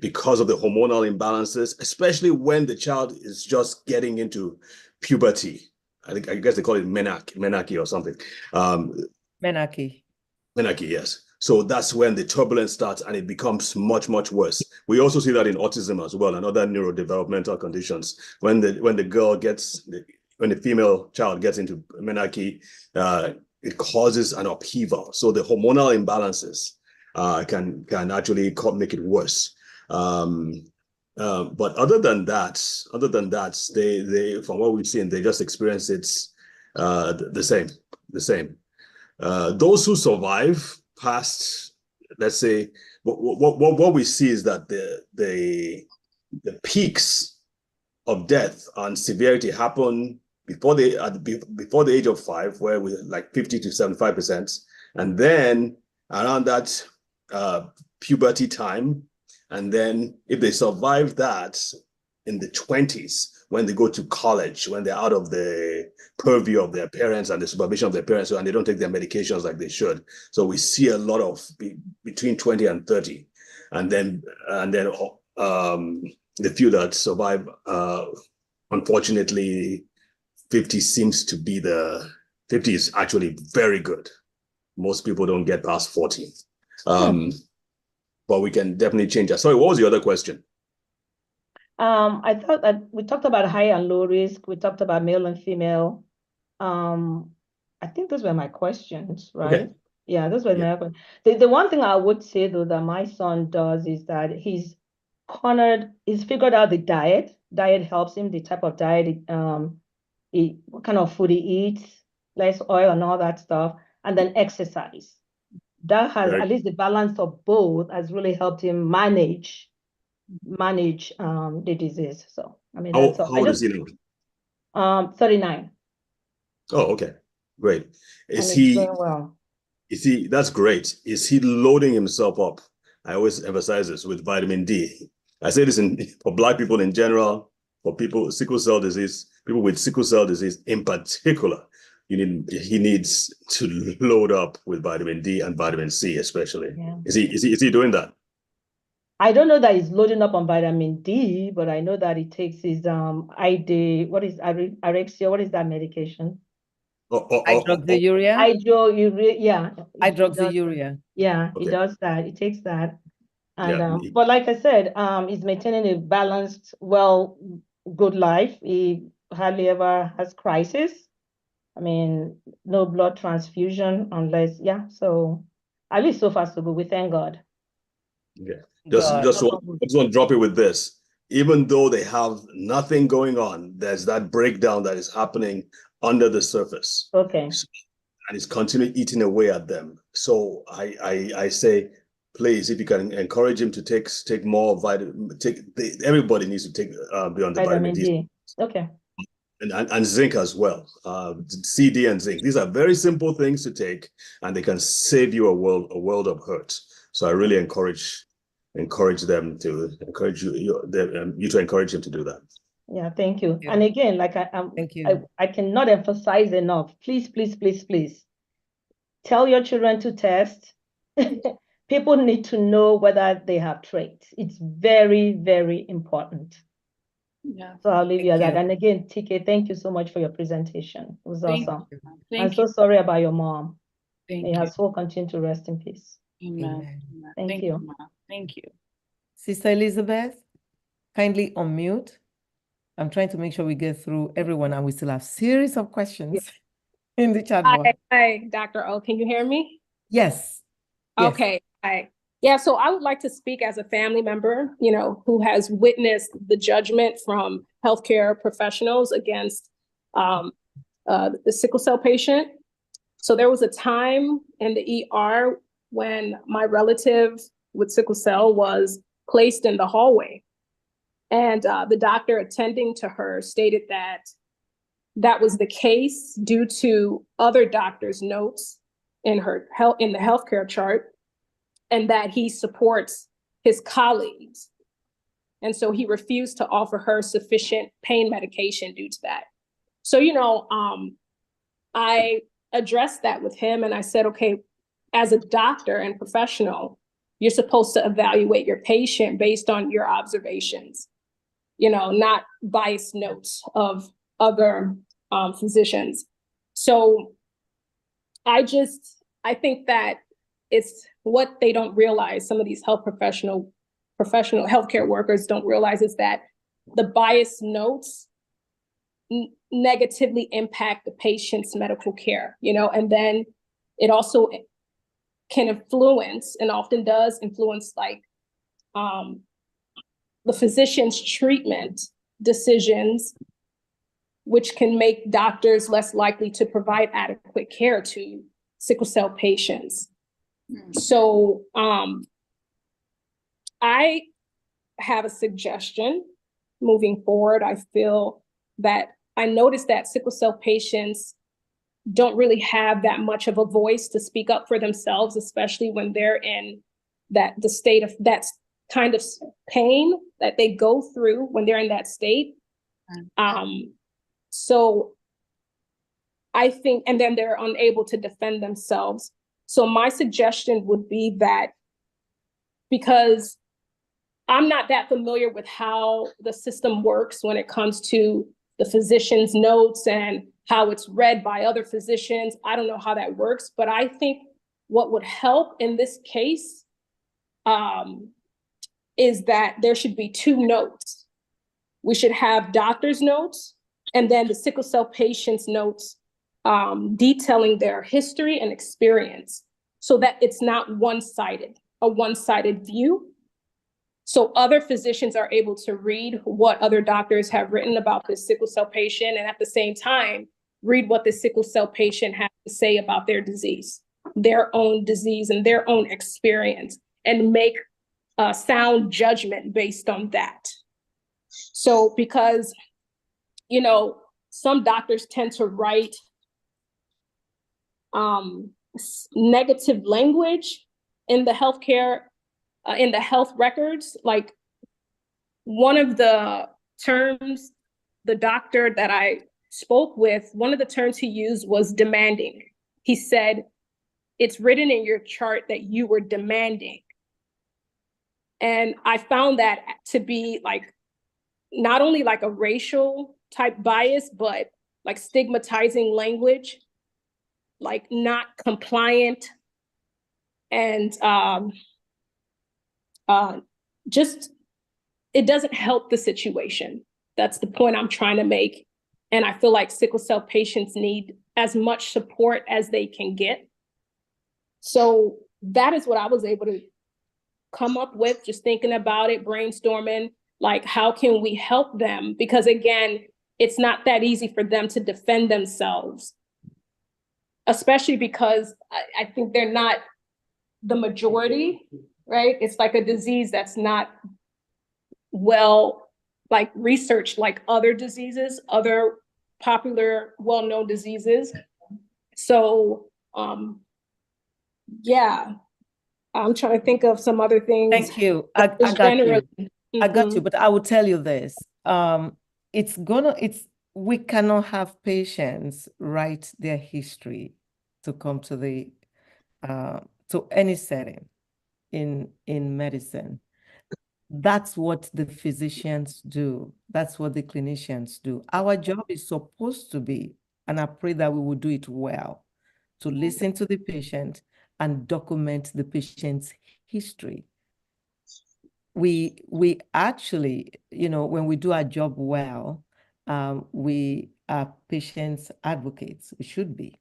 because of the hormonal imbalances, especially when the child is just getting into puberty. I guess they call it menarche or something. Menarche. Menarche, yes. So that's when the turbulence starts and it becomes much, much worse. We also see that in autism as well and other neurodevelopmental conditions. When the female child gets into menarche, it causes an upheaval. So the hormonal imbalances can actually make it worse. But other than that, they from what we've seen, they just experience it the same. Those who survive past, let's say, what we see is that the peaks of death and severity happen before the age of 5, where we like 50 to 75%, and then around that puberty time, and then if they survive that in the 20s, when they go to college, when they're out of the purview of their parents and the supervision of their parents, and they don't take their medications like they should. So we see a lot of between 20 and 30. And then the few that survive, unfortunately, 50 seems to be 50 is actually very good. Most people don't get past 40. But we can definitely change that. Sorry, what was the other question? I thought that we talked about high and low risk. We talked about male and female. I think those were my questions, right? Okay. Yeah, those were my questions. The one thing I would say though that my son does is that he's figured out the diet. Diet helps him, the type of diet, what kind of food he eats, less oil and all that stuff, and then exercise. That has, at least the balance of both has really helped him manage the disease. So I mean, that's all. How old is he now? 39. Oh, okay, great. Is he doing well? That's great. Is he loading himself up? I always emphasize this with vitamin D. I say this for Black people in general, for people with sickle cell disease in particular. He needs to load up with vitamin D and vitamin C, especially. Yeah. Is he doing that? I don't know that he's loading up on vitamin D, but I know that he takes his ID. What is Arexia? What is that medication? Hydroxyurea. Hydroxyurea. Yeah. Hydroxyurea. Yeah, okay. He does that. He takes that. And but like I said, he's maintaining a balanced, good life. He hardly ever has crisis. I mean, no blood transfusion unless, so at least so far so good. We thank God. Yeah. Just want to drop it with this. Even though they have nothing going on, there's that breakdown that is happening under the surface. Okay. And it's continuing eating away at them. So I say, please, if you can encourage him to take more vitamin, everybody needs to take be on the vitamin D. Okay. And zinc as well. CD and zinc. These are very simple things to take, and they can save you a world of hurt. So I really encourage them to encourage you to encourage him to do that. Yeah, thank you. Yeah. And again, like thank you. I cannot emphasize enough. Please, please, please, please tell your children to test. People need to know whether they have traits. It's very, very important. Yeah. So I'll leave you at that. And again, TK, thank you so much for your presentation. It was awesome. I'm so sorry about your mom. May her soul continue to rest in peace. Amen. Thank you. Thank you. Sister Elizabeth, kindly unmute. I'm trying to make sure we get through everyone, and we still have series of questions in the chat box. Hi, Dr. O. Can you hear me? Yes. Okay. Hi. Yeah, so I would like to speak as a family member, who has witnessed the judgment from healthcare professionals against the sickle cell patient. So there was a time in the ER when my relative with sickle cell was placed in the hallway. And the doctor attending to her stated that that was the case due to other doctors' notes in the healthcare chart, and that he supports his colleagues. And so he refused to offer her sufficient pain medication due to that. So, I addressed that with him, and I said, okay, as a doctor and professional, you're supposed to evaluate your patient based on your observations, not biased notes of other physicians. So I think that it's what they don't realize, some of these professional healthcare workers don't realize, is that the biased notes negatively impact the patient's medical care, and then it also can influence, and often does influence, like the physician's treatment decisions, which can make doctors less likely to provide adequate care to sickle cell patients. So I have a suggestion moving forward. I feel that I noticed that sickle cell patients don't really have that much of a voice to speak up for themselves, especially when they're in the state of that kind of pain that they go through when they're in that state. So I think, and then they're unable to defend themselves. So my suggestion would be that, because I'm not that familiar with how the system works when it comes to the physician's notes and how it's read by other physicians. I don't know how that works, but I think what would help in this case is that there should be two notes. We should have doctor's notes and then the sickle cell patient's notes detailing their history and experience, so that it's not a one-sided view. So other physicians are able to read what other doctors have written about this sickle cell patient, and at the same time, read what the sickle cell patient has to say about their disease and their own experience, and make a sound judgment based on that. So because, some doctors tend to write negative language in the healthcare, in the health records. Like, one of the terms, the doctor that I spoke with, one of the terms he used was demanding. He said, it's written in your chart that you were demanding. And I found that to be like, not only like a racial type bias, but like stigmatizing language, like not compliant, and just, it doesn't help the situation. That's the point I'm trying to make. And I feel like sickle cell patients need as much support as they can get. So that is what I was able to come up with, just thinking about it, brainstorming, like, how can we help them? Because again, it's not that easy for them to defend themselves, especially because I think they're not the majority, right? It's like a disease that's not well, like, researched like other diseases, other popular, well-known diseases. So, yeah, I'm trying to think of some other things. Thank you. I got you. I got you, but I will tell you this. We cannot have patients write their history to come to the to any setting in medicine. That's what the physicians do. That's what the clinicians do. Our job is supposed to be, and I pray that we will do it well, to listen to the patient and document the patient's history. We actually, when we do our job well, we are patients' advocates. We should be.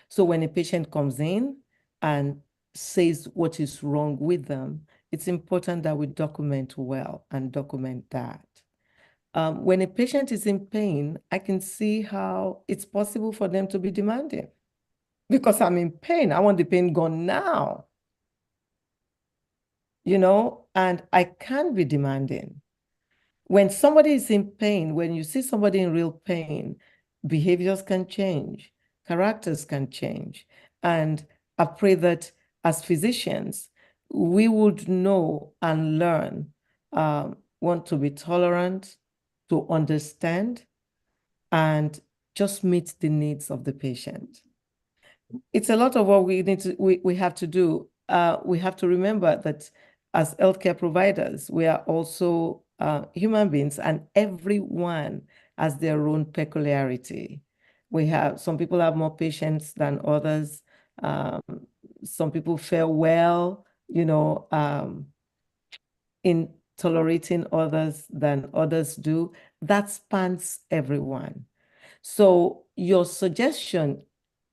So when a patient comes in and says what is wrong with them, it's important that we document well and document that. When a patient is in pain, I can see how it's possible for them to be demanding. Because I'm in pain, I want the pain gone now. And I can be demanding. When somebody is in pain, when you see somebody in real pain, behaviors can change, characters can change. And I pray that as physicians, we would know and learn, want to be tolerant, to understand, and just meet the needs of the patient. It's a lot of what we have to do. We have to remember that as healthcare providers, we are also human beings, and everyone has their own peculiarity. Some people have more patience than others. Some people fare well, in tolerating others than others do. That spans everyone. So your suggestion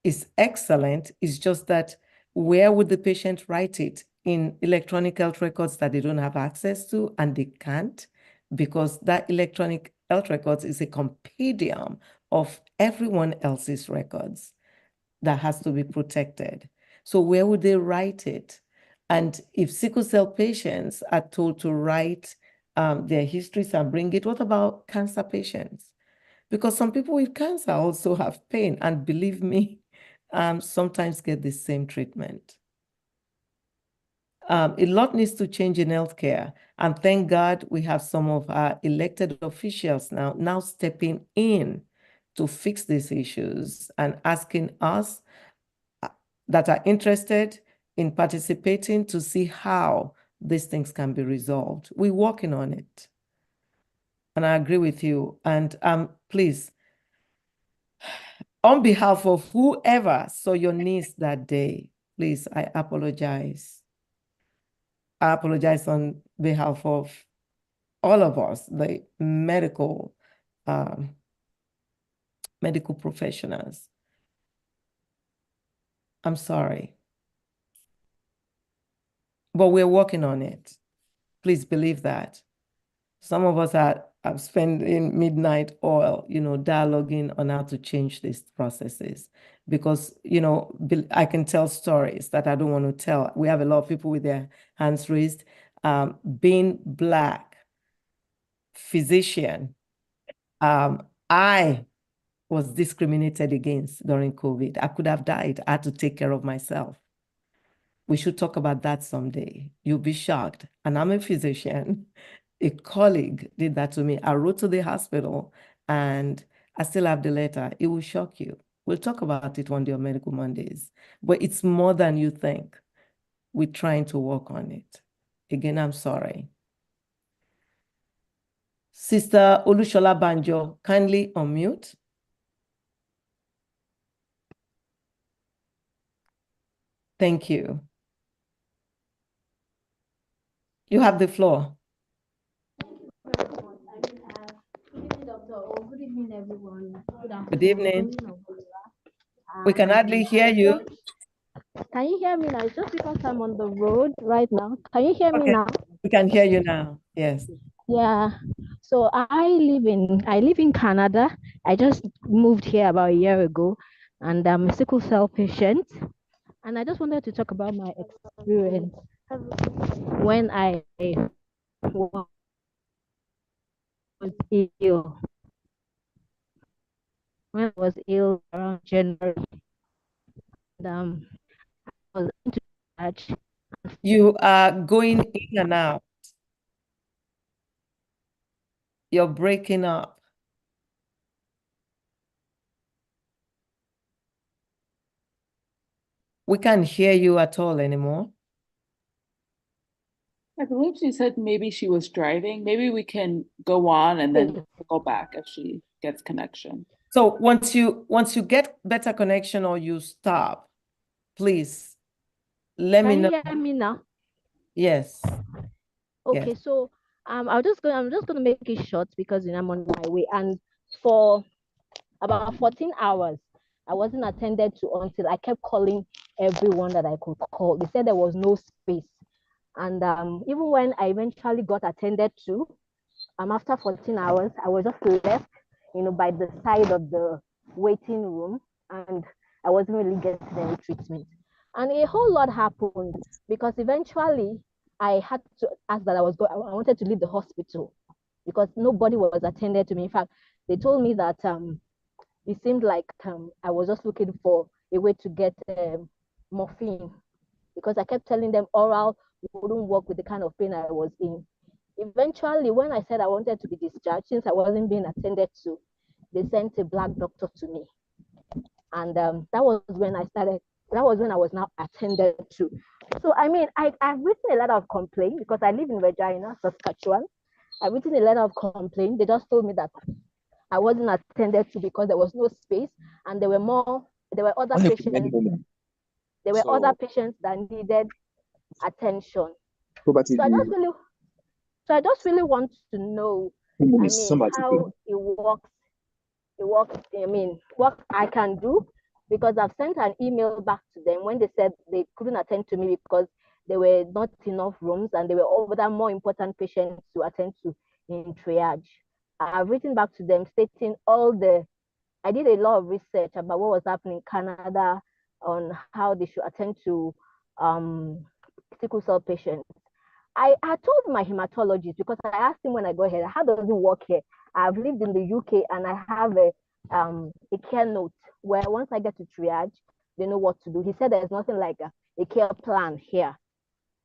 is excellent. It's just that where would the patient write it? In electronic health records that they don't have access to, and they can't, because that electronic health records is a compendium of everyone else's records that has to be protected. So where would they write it? And if sickle cell patients are told to write their histories and bring it, what about cancer patients? Because some people with cancer also have pain, and believe me, sometimes get the same treatment. A lot needs to change in healthcare, and thank God we have some of our elected officials now stepping in to fix these issues and asking us that are interested in participating to see how these things can be resolved. We're working on it. And I agree with you. And please, on behalf of whoever saw your niece that day, please, I apologize. I apologize on behalf of all of us, the medical professionals. I'm sorry. But we're working on it. Please believe that. Some of us are spending midnight oil, dialoguing on how to change these processes. Because, I can tell stories that I don't want to tell. We have a lot of people with their hands raised. Being Black, physician, I was discriminated against during COVID. I could have died. I had to take care of myself. We should talk about that someday. You'll be shocked. And I'm a physician. A colleague did that to me. I wrote to the hospital, and I still have the letter. It will shock you. We'll talk about it one day on Medical Mondays. But it's more than you think. We're trying to work on it. Again, I'm sorry. Sister Olushola Banjo, kindly unmute. Thank you. You have the floor. Good evening, everyone. Good evening. We can hardly hear you. Can you hear me now? It's just because I'm on the road right now. Can you hear me Okay, now? we can hear you now. Yes. Yeah. So I live in Canada. I just moved here about a year ago, and I'm a sickle cell patient. And I just wanted to talk about my experience when I was ill. When I was ill around January, and, I was into church. You are going in and out. You're breaking up. We can't hear you at all anymore. I believe she said maybe she was driving. Maybe we can go on and then go back if she gets connection. So once you get better connection or you stop, please let me Can know. you hear me now? Yes. Okay, Yes. so I'm just gonna make it short because I'm on my way, and for about 14 hours I wasn't attended to until I kept calling everyone that I could call. They said there was no space, and even when I eventually got attended to, after 14 hours I was just left, by the side of the waiting room, and I wasn't really getting any treatment. And a whole lot happened because eventually I had to ask that I wanted to leave the hospital because nobody was attended to me. In fact, they told me that it seemed like I was just looking for a way to get morphine because I kept telling them oral wouldn't work with the kind of pain I was in. Eventually, when I said I wanted to be discharged, since I wasn't being attended to, they sent a black doctor to me. And that was when I was now attended to. So, I mean, I've written a letter of complaint because I live in Regina, Saskatchewan. I've written a letter of complaint. They just told me that I wasn't attended to because there was no space and there were other patients. There were other patients that needed attention. So I just really want to know, how it works. I mean, what I can do, because I've sent an email back to them when they said they couldn't attend to me because there were not enough rooms and there were other more important patients to attend to in triage. I've written back to them stating I did a lot of research about what was happening in Canada on how they should attend to sickle cell patients. I told my hematologist because I asked him when I got here, how does it work here? I've lived in the UK and I have a care note where once I get to triage, they know what to do. He said there's nothing like a care plan here.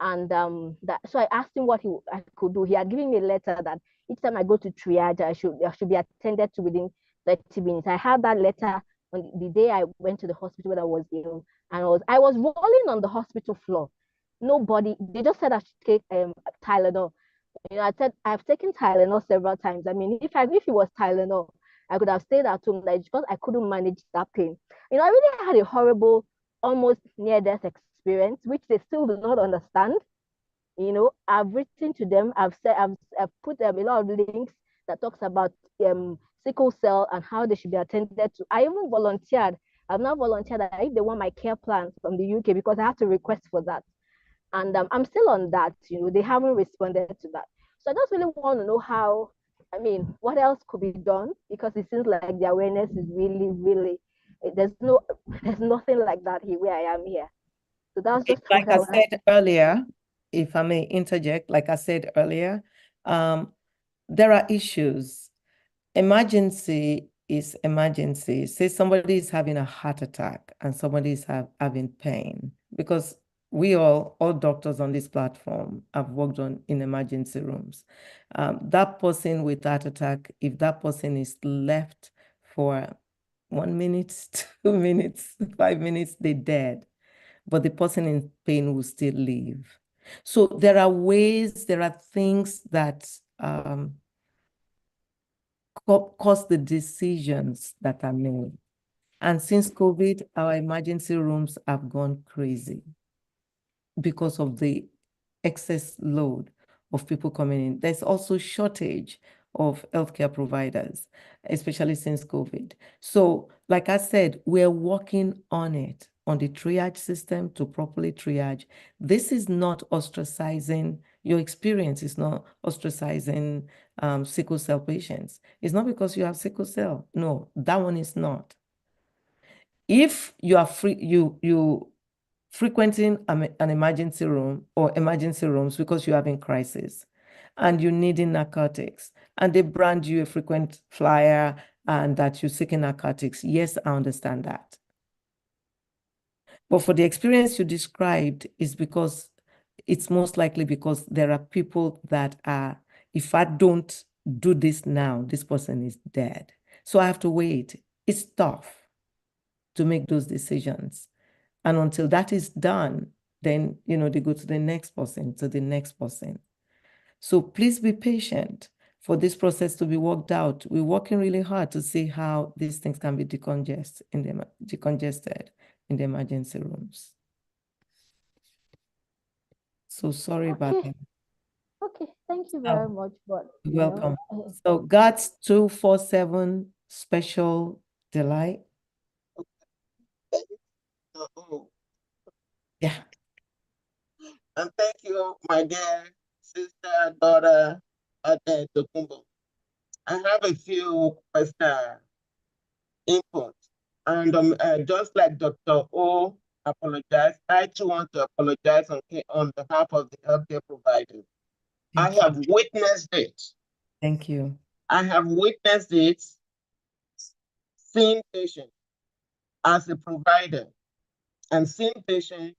And so I asked him what I could do. He had given me a letter that each time I go to triage, I should be attended to within 30 minutes. I had that letter on the day I went to the hospital when I was ill, and I was rolling on the hospital floor. They just said I should take Tylenol. I said I've taken Tylenol several times. I mean, if it was Tylenol, I could have stayed at home, like, because I couldn't manage that pain. I really had a horrible, almost near-death experience, which they still do not understand. I've written to them. I've put a lot of links that talks about sickle cell and how they should be attended to. I even volunteered. I've now volunteered that if they want my care plan from the UK because I have to request for that. And I'm still on that. They haven't responded to that. So I just really want to know what else could be done, because it seems like the awareness is really, really, there's nothing like that here where I am here. So that's just like I said earlier, if I may interject, like I said earlier, there are issues. Emergency is emergency. Say somebody is having a heart attack and somebody is having pain, because we all doctors on this platform have worked in emergency rooms. That person with heart attack, if that person is left for 1 minute, 2 minutes, 5 minutes, they're dead. But the person in pain will still live. So there are things that cause the decisions that are made. And since COVID, our emergency rooms have gone crazy because of the excess load of people coming in. There's also shortage of healthcare providers, especially since COVID. So, like I said, we're working on it. on the triage system to properly triage. This is not ostracizing, your experience is not ostracizing sickle cell patients. It's not because you have sickle cell. No, that one is not. If you are you frequenting an emergency room or emergency rooms because you're having crisis and you needing narcotics and they brand you a frequent flyer and that you're seeking narcotics, yes, I understand that. But for the experience you described, is because it's most likely because there are people that are, if I don't do this now, this person is dead. So I have to wait. It's tough to make those decisions. And until that is done, then, they go to the next person, to the next person. So please be patient for this process to be worked out. We're working really hard to see how these things can be decongested in the emergency rooms. So sorry about that. Okay, thank you very much. But You're welcome. So GATS 247 special delight. Yeah. And thank you, my dear sister, daughter, Tokunbo. I have a few input. And just like Dr. O apologized, I too want to apologize on behalf of the healthcare providers. I have witnessed it. Thank you. I have witnessed it, seen patients as a provider, and seen patients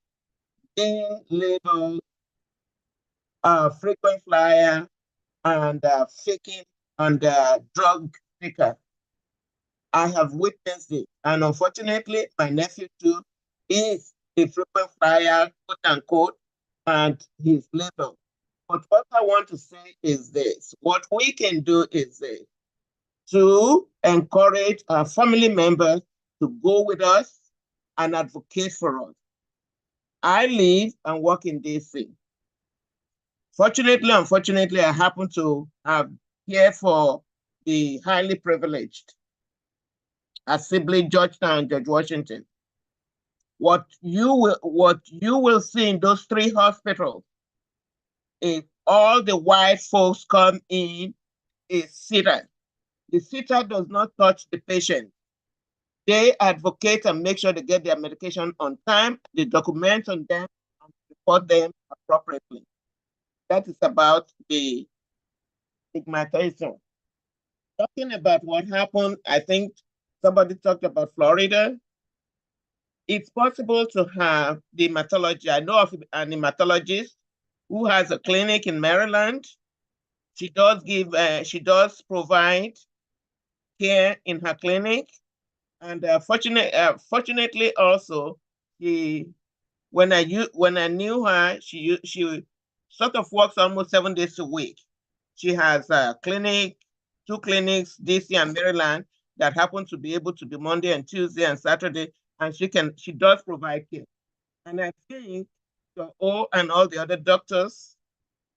being labeled frequent flyer and faking and drug sticker. I have witnessed it. And unfortunately, my nephew too is a frequent flyer, quote unquote, and he's labeled. But what I want to say is this: what we can do is this, to encourage our family members to go with us and advocate for us. I live and work in DC. Fortunately, unfortunately, I happen to have cared for the highly privileged at Sibley, Georgetown, George Washington. What you will see in those three hospitals, if all the white folks come in, is sitter. The sitter does not touch the patient. They advocate and make sure they get their medication on time, they document on them, and report them appropriately. That is about the stigmatization. Talking about what happened, I think somebody talked about Florida. It's possible to have the hematology. I know of an hematologist who has a clinic in Maryland. She does provide care in her clinic. And fortunately also, when I knew her, she sort of works almost 7 days a week. She has a clinic, 2 clinics, DC and Maryland, that happen to be able to be Monday and Tuesday and Saturday, and she does provide care. And I think and all the other doctors,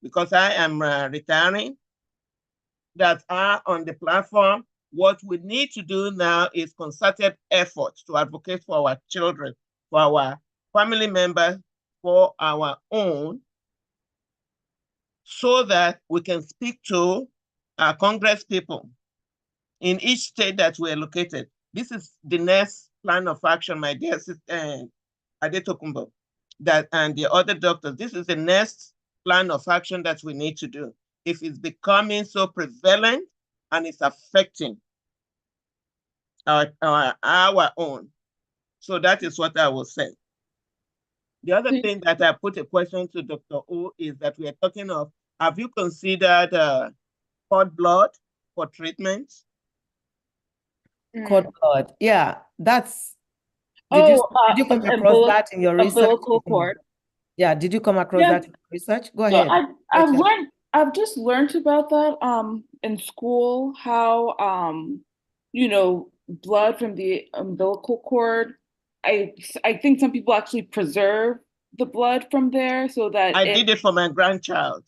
because I am retiring, that are on the platform, what we need to do now is concerted efforts to advocate for our children, for our family members, for our own, so that we can speak to our Congress people in each state that we're located. This is the next plan of action, my dear sister, Tokunbo, and the other doctors. This is the next plan of action that we need to do. If it's becoming so prevalent and it's affecting our own. So that is what I will say. The other thing that I put a question to Dr. O is that we are talking of, have you considered cord blood for treatment? Cord blood, yeah, that's, did you come across that in your research? Umbilical cord. Yeah, did you come across that in research? Go ahead. I've just learned about that in school, how blood from the umbilical cord. I think some people actually preserve the blood from there so that I did it for my grandchild.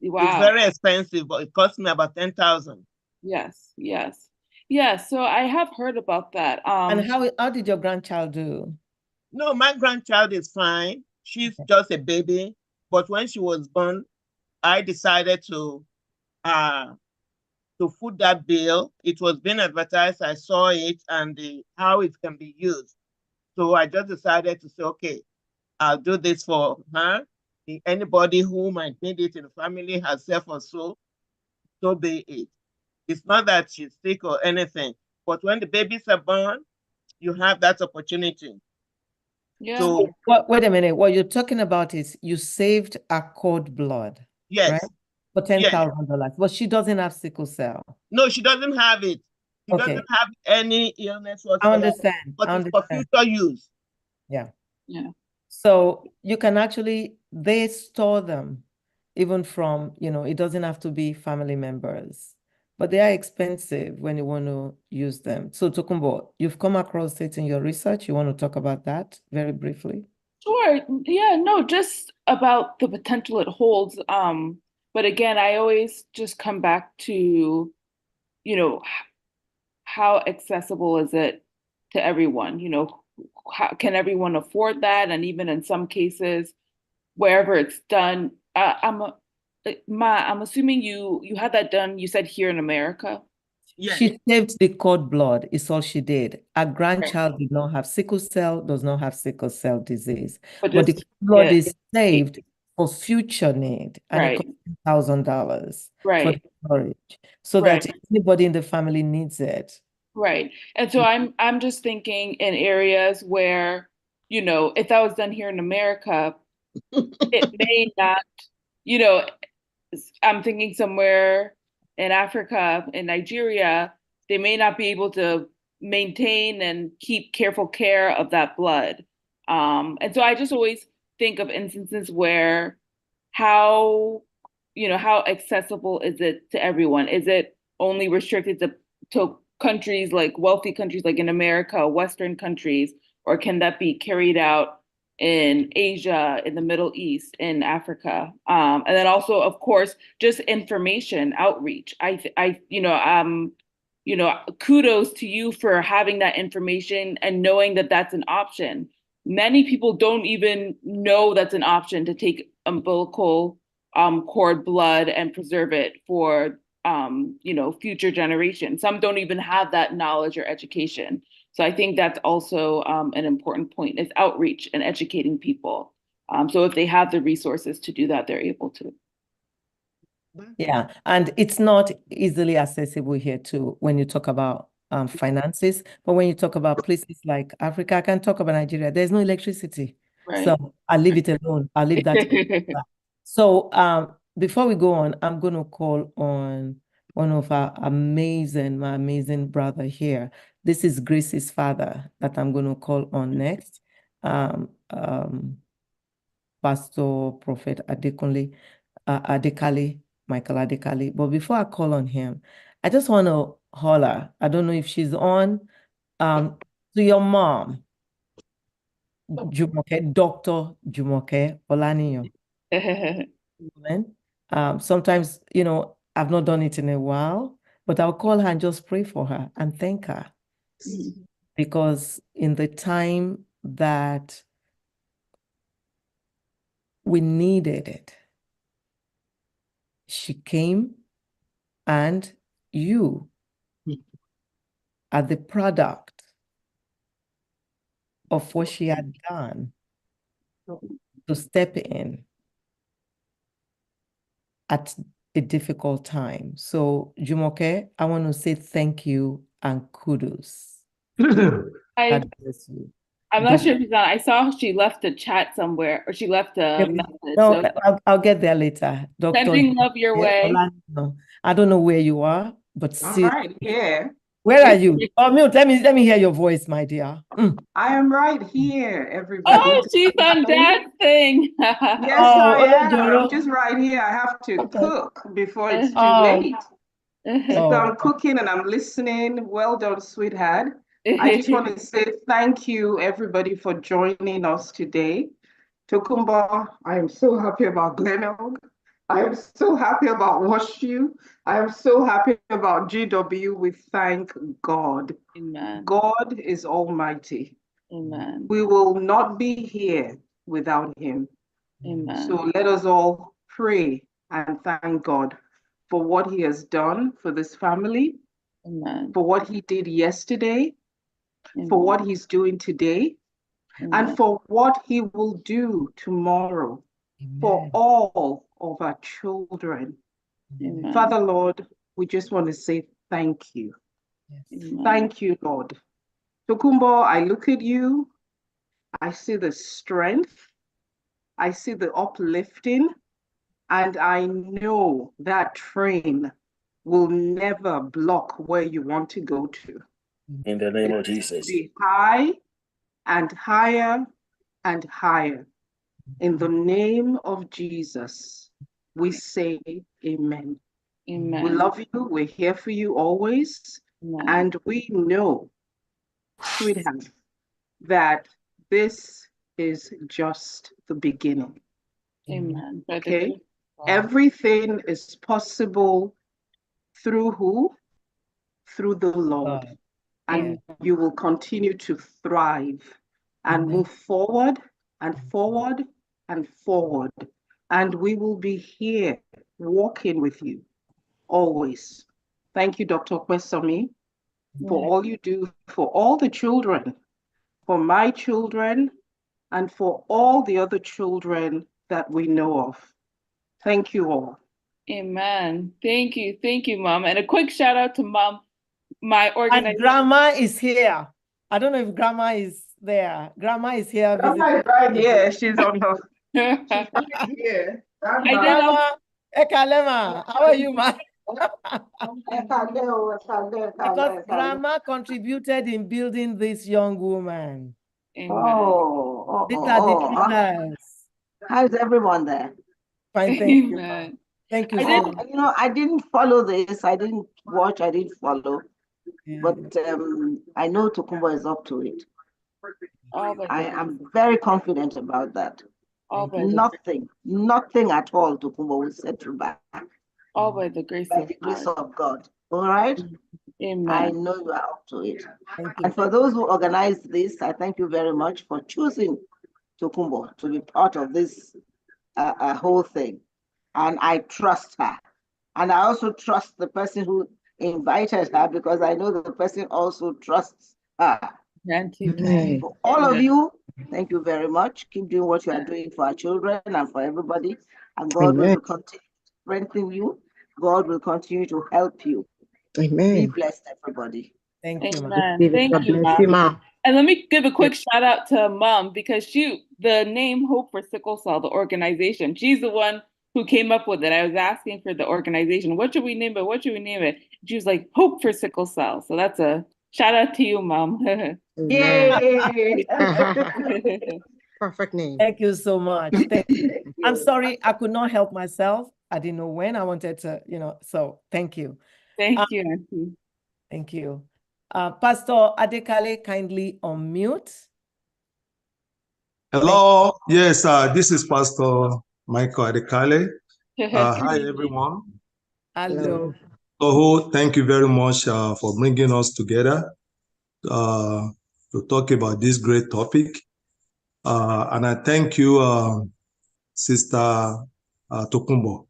Wow. It's very expensive, but it cost me about 10,000. Yes. So I have heard about that. And how did your grandchild do? No, my grandchild is fine. She's just a baby. But when she was born, I decided to foot that bill. It was being advertised. I saw it and how it can be used. So I just decided to say, okay, I'll do this for her. Anybody who might need it in the family, herself or so be it. It's not that she's sick or anything, but when the babies are born, you have that opportunity. Yeah. So wait a minute. What you're talking about is you saved a cord blood, yes, right? For $10,000, but she doesn't have sickle cell. No, she doesn't have it. She Okay. doesn't have any illness I whatsoever. understand. But it's for future use. Yeah. Yeah. So you can actually, they store them even from, it doesn't have to be family members, but they are expensive when you want to use them. So Tokunbo, you've come across it in your research. You want to talk about that very briefly? Sure. Yeah, no, just about the potential it holds. But again, I always just come back to, how accessible is it to everyone? How can everyone afford that? And even in some cases, wherever it's done, I'm assuming you had that done, you said here in America? Yes. She saved the cord blood, is all she did. Our grandchild did not have sickle cell, does not have sickle cell disease. But the cord blood is saved for future need, and it costs $1,000 for the storage, so that if anybody in the family needs it. Right. And so I'm just thinking in areas where, if that was done here in America, it may not, I'm thinking somewhere in Africa, in Nigeria, they may not be able to maintain and keep careful care of that blood. And so I just always think of instances where how accessible is it to everyone? Is it only restricted to countries like wealthy countries like in America, Western countries, or can that be carried out in Asia, in the Middle East, in Africa? And then also, of course, just information outreach. Kudos to you for having that information and knowing that that's an option. Many people don't even know that's an option to take umbilical cord blood and preserve it for future generations. Some don't even have that knowledge or education. So I think that's also an important point, is outreach and educating people. So if they have the resources to do that, they're able to. Yeah, and it's not easily accessible here too when you talk about finances. But when you talk about places like Africa, I can talk about Nigeria. There's no electricity. Right. So I'll leave it alone. I'll leave that. So before we go on, I'm going to call on one of my amazing brother here. This is Grace's father that I'm going to call on next. Pastor Prophet Adekunle, Michael Adekale. But before I call on him, I just want to holler. I don't know if she's on. To your mom, Jumoke, Dr. Jumoke Olaniyan. Sometimes, I've not done it in a while, but I'll call her and just pray for her and thank her. Because in the time that we needed it, she came, and you are the product of what she had done to step in at a difficult time. So, Jumoke, I want to say thank you and kudos. God bless you. I'm not sure if she's on. I saw she left a chat somewhere, or she left a message. No, so I'll get there later. Dr. Sending love your way. I don't know where you are, but I'm right here. Where are you? Oh, Milt, let me hear your voice, my dear. I am right here, everybody. Oh, she's on Dad's thing. Yes, I am. I'm just right here. I have to cook before it's too late. So I'm cooking and I'm listening. Well done, sweetheart. I just want to say thank you, everybody, for joining us today. Tokunbo, I am so happy about Glenelg. I am so happy about WashU. I am so happy about GW. We thank God. Amen. God is almighty. Amen. We will not be here without him. Amen. So let us all pray and thank God for what he has done for this family, Amen. for what he did yesterday, Amen. for what he's doing today, Amen. and for what he will do tomorrow. Amen. For all of our children. Amen. Father, Lord, we just want to say thank you. Yes. Amen. Thank you, Lord. Tokunbo, I look at you, I see the strength, I see the uplifting, and I know that train will never block where you want to go to. In the name of Jesus. Be high and higher and higher. In the name of Jesus, we say amen. Amen. We love you. We're here for you always. Amen. And we know, sweetheart, that this is just the beginning. Amen. Okay? Everything is possible through who? Through the Lord. God. And you will continue to thrive and move forward and forward and forward. And we will be here walking with you always. Thank you, Dr. Kwesami, for all you do for all the children, for my children, and for all the other children that we know of. Thank you all. Amen. Thank you. Thank you, Mom. And a quick shout out to Mom, my organization. And Grandma is here. I don't know if Grandma is there. Grandma is here. Grandma is right here. She's on her. She's right here. Grandma Ekalema, how are you, ma? Because Grandma contributed in building this young woman. Amen. These are the pillars. How's everyone there? Fine, thank you. Amen. Thank you I so didn't, much. I didn't follow this. I didn't watch. I didn't follow. Yeah. But I know Tokunbo is up to it. All by I the am very confident about that. all by Nothing at all Tokunbo will set you back all by the grace by of the grace God. of God. All right? Amen. I know you are up to it. Thank you. And for those who organized this, I thank you very much for choosing Tokunbo to be part of this whole thing. And I trust her. And I also trust the person who invited her because I know the person also trusts her. For all of you, thank you very much. Keep doing what you are doing for our children and for everybody. And God will continue to strengthen you. God will continue to help you. Be blessed, everybody. Thank you, ma. Amen. Thank you, Mom. And let me give a quick shout out to Mom because the name Hope for Sickle Cell, the organization, she's the one who came up with it. I was asking for the organization, what should we name it? What should we name it? She was like, Hope for Sickle Cell. So that's a shout out to you, Mom. Yay! Perfect name. Thank you so much. Thank you. I'm sorry I could not help myself. I didn't know when I wanted to, so thank you. Thank you, Auntie. Thank you. Pastor Adekale, kindly unmute. Hello. Yes, this is Pastor Michael Adekale. Hi, everyone. Hello. So, thank you very much for bringing us together to talk about this great topic. And I thank you, Sister Tokunbo.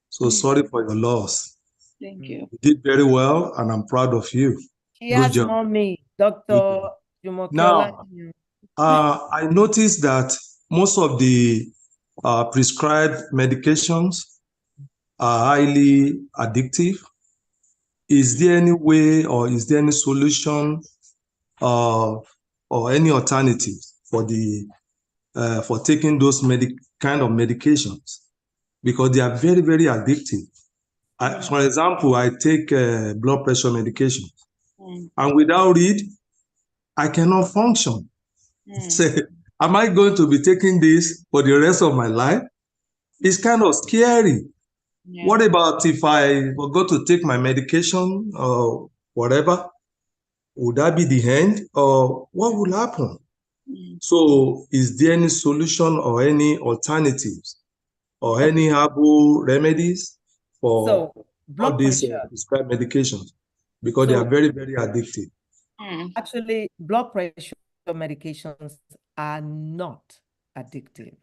So sorry for your loss. Thank you. You did very well, and I'm proud of you. She Good has job. mommy, Dr. Tokunbo Now, Olaniyan. I noticed that most of the prescribed medications are highly addictive. Is there any way or is there any solution or any alternative for for taking those kind of medications? Because they are very, very addictive. For example, I take blood pressure medication, and without it, I cannot function. Say, am I going to be taking this for the rest of my life? It's kind of scary. Yeah. What about if I go to take my medication or whatever? Would that be the end, or what will happen? So, is there any solution or any alternatives or any herbal remedies for all these prescribed medications? Because they are very, very addictive. Actually, blood pressure medications are not addictive.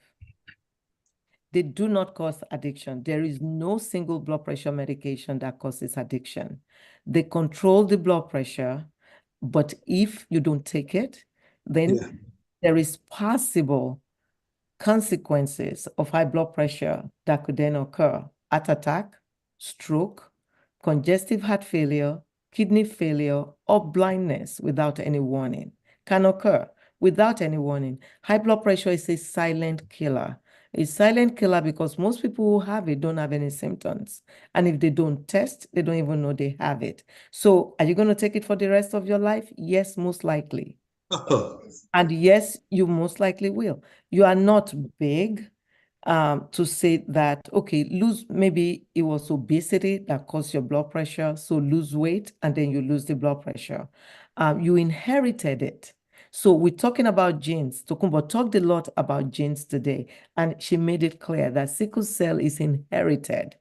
They do not cause addiction. There is no single blood pressure medication that causes addiction. They control the blood pressure, but if you don't take it, then there is possible consequences of high blood pressure that could then occur: heart attack, stroke, congestive heart failure, kidney failure, or blindness without any warning can occur without any warning. High blood pressure is a silent killer. A silent killer because most people who have it don't have any symptoms. And if they don't test, they don't even know they have it. So are you going to take it for the rest of your life? Yes, most likely. And yes, you most likely will. You are not big to say that, okay, maybe it was obesity that caused your blood pressure, so lose weight and then you lose the blood pressure. You inherited it. So we're talking about genes. Tokunbo talked a lot about genes today, and she made it clear that sickle cell is inherited.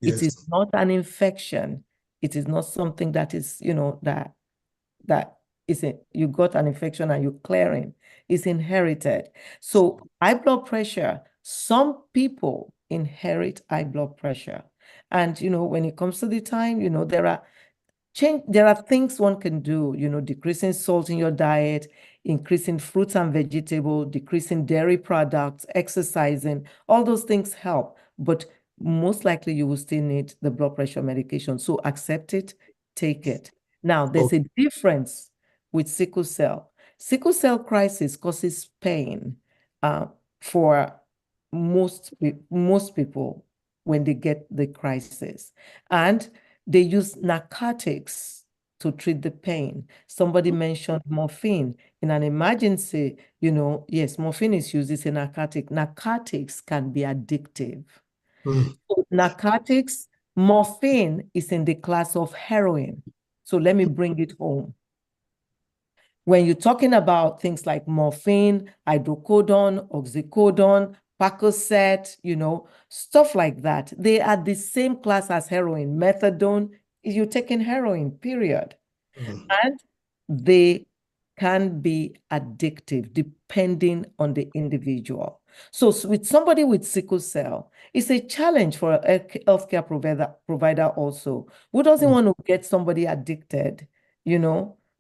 It is not an infection. It is not something that is, that is it. You got an infection and you're clearing. It's inherited. So high blood pressure, some people inherit high blood pressure. And, when it comes to the time, there are things one can do, decreasing salt in your diet, increasing fruits and vegetables, decreasing dairy products, exercising, all those things help. But most likely you will still need the blood pressure medication. So accept it, take it. Now, there's a difference with sickle cell. Sickle cell crisis causes pain for most people when they get the crisis. And they use narcotics to treat the pain. Somebody mentioned morphine. In an emergency, yes, morphine is used as a narcotic. Narcotics can be addictive. So narcotics, morphine is in the class of heroin. So let me bring it home. When you're talking about things like morphine, hydrocodone, oxycodone, Percocet, stuff like that, they are the same class as heroin. Methadone, you're taking heroin, period. And they can be addictive depending on the individual. So with somebody with sickle cell, it's a challenge for a healthcare provider also. Who doesn't want to get somebody addicted,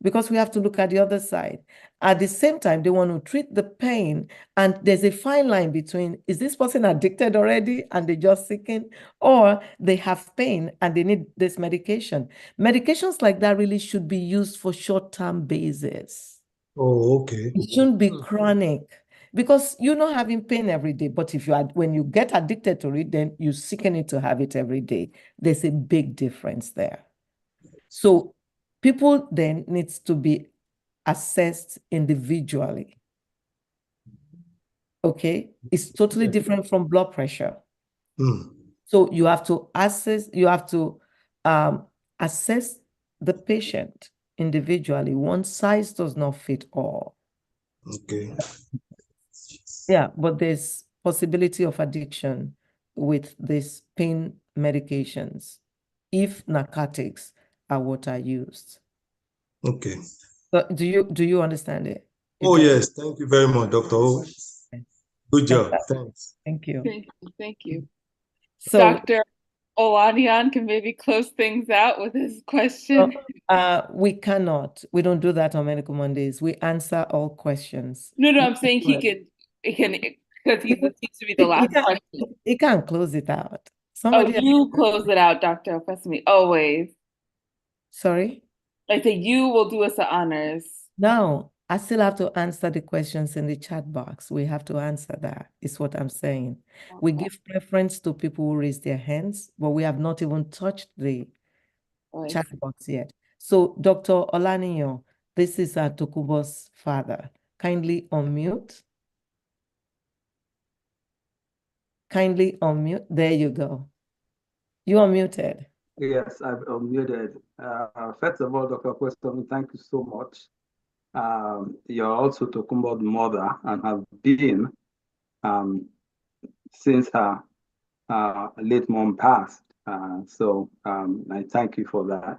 because we have to look at the other side. At the same time, they want to treat the pain, and there's a fine line between, is this person addicted already and they're just seeking, or they have pain and they need this medication. Medications like that really should be used for short-term basis. Oh, okay. It shouldn't be chronic, because you're not having pain every day. But when you get addicted to it, then you're seeking it to have it every day. There's a big difference there. So people then needs to be assessed individually. Okay, it's totally different from blood pressure. So you have to assess the patient individually. One size does not fit all. Okay. Yeah, but there's possibility of addiction with these pain medications if narcotics are what are used. Okay. So do you understand it? Oh, yes. Thank you very much, Dr. O. Good job. Thanks. Thank you. Thank you. So, Dr. Olaniyan can maybe close things out with his question. we cannot. We don't do that on Medical Mondays. We answer all questions. No, I'm saying he can, because he seems to be the last question. He can't close it out. You close it out, Dr. Opesimi, always. Sorry? I say you will do us the honors. No, I still have to answer the questions in the chat box. We have to answer that, is what I'm saying. Okay. We give preference to people who raise their hands, but we have not even touched the chat box yet. So, Dr. Olaniyan, this is Tokunbo's father. Kindly unmute. Kindly unmute. There you go. You are muted. Yes, I've unmuted. First of all, Dr. Kweston, thank you so much. You're also Tokunbo's mother and have been since her late mom passed. So I thank you for that.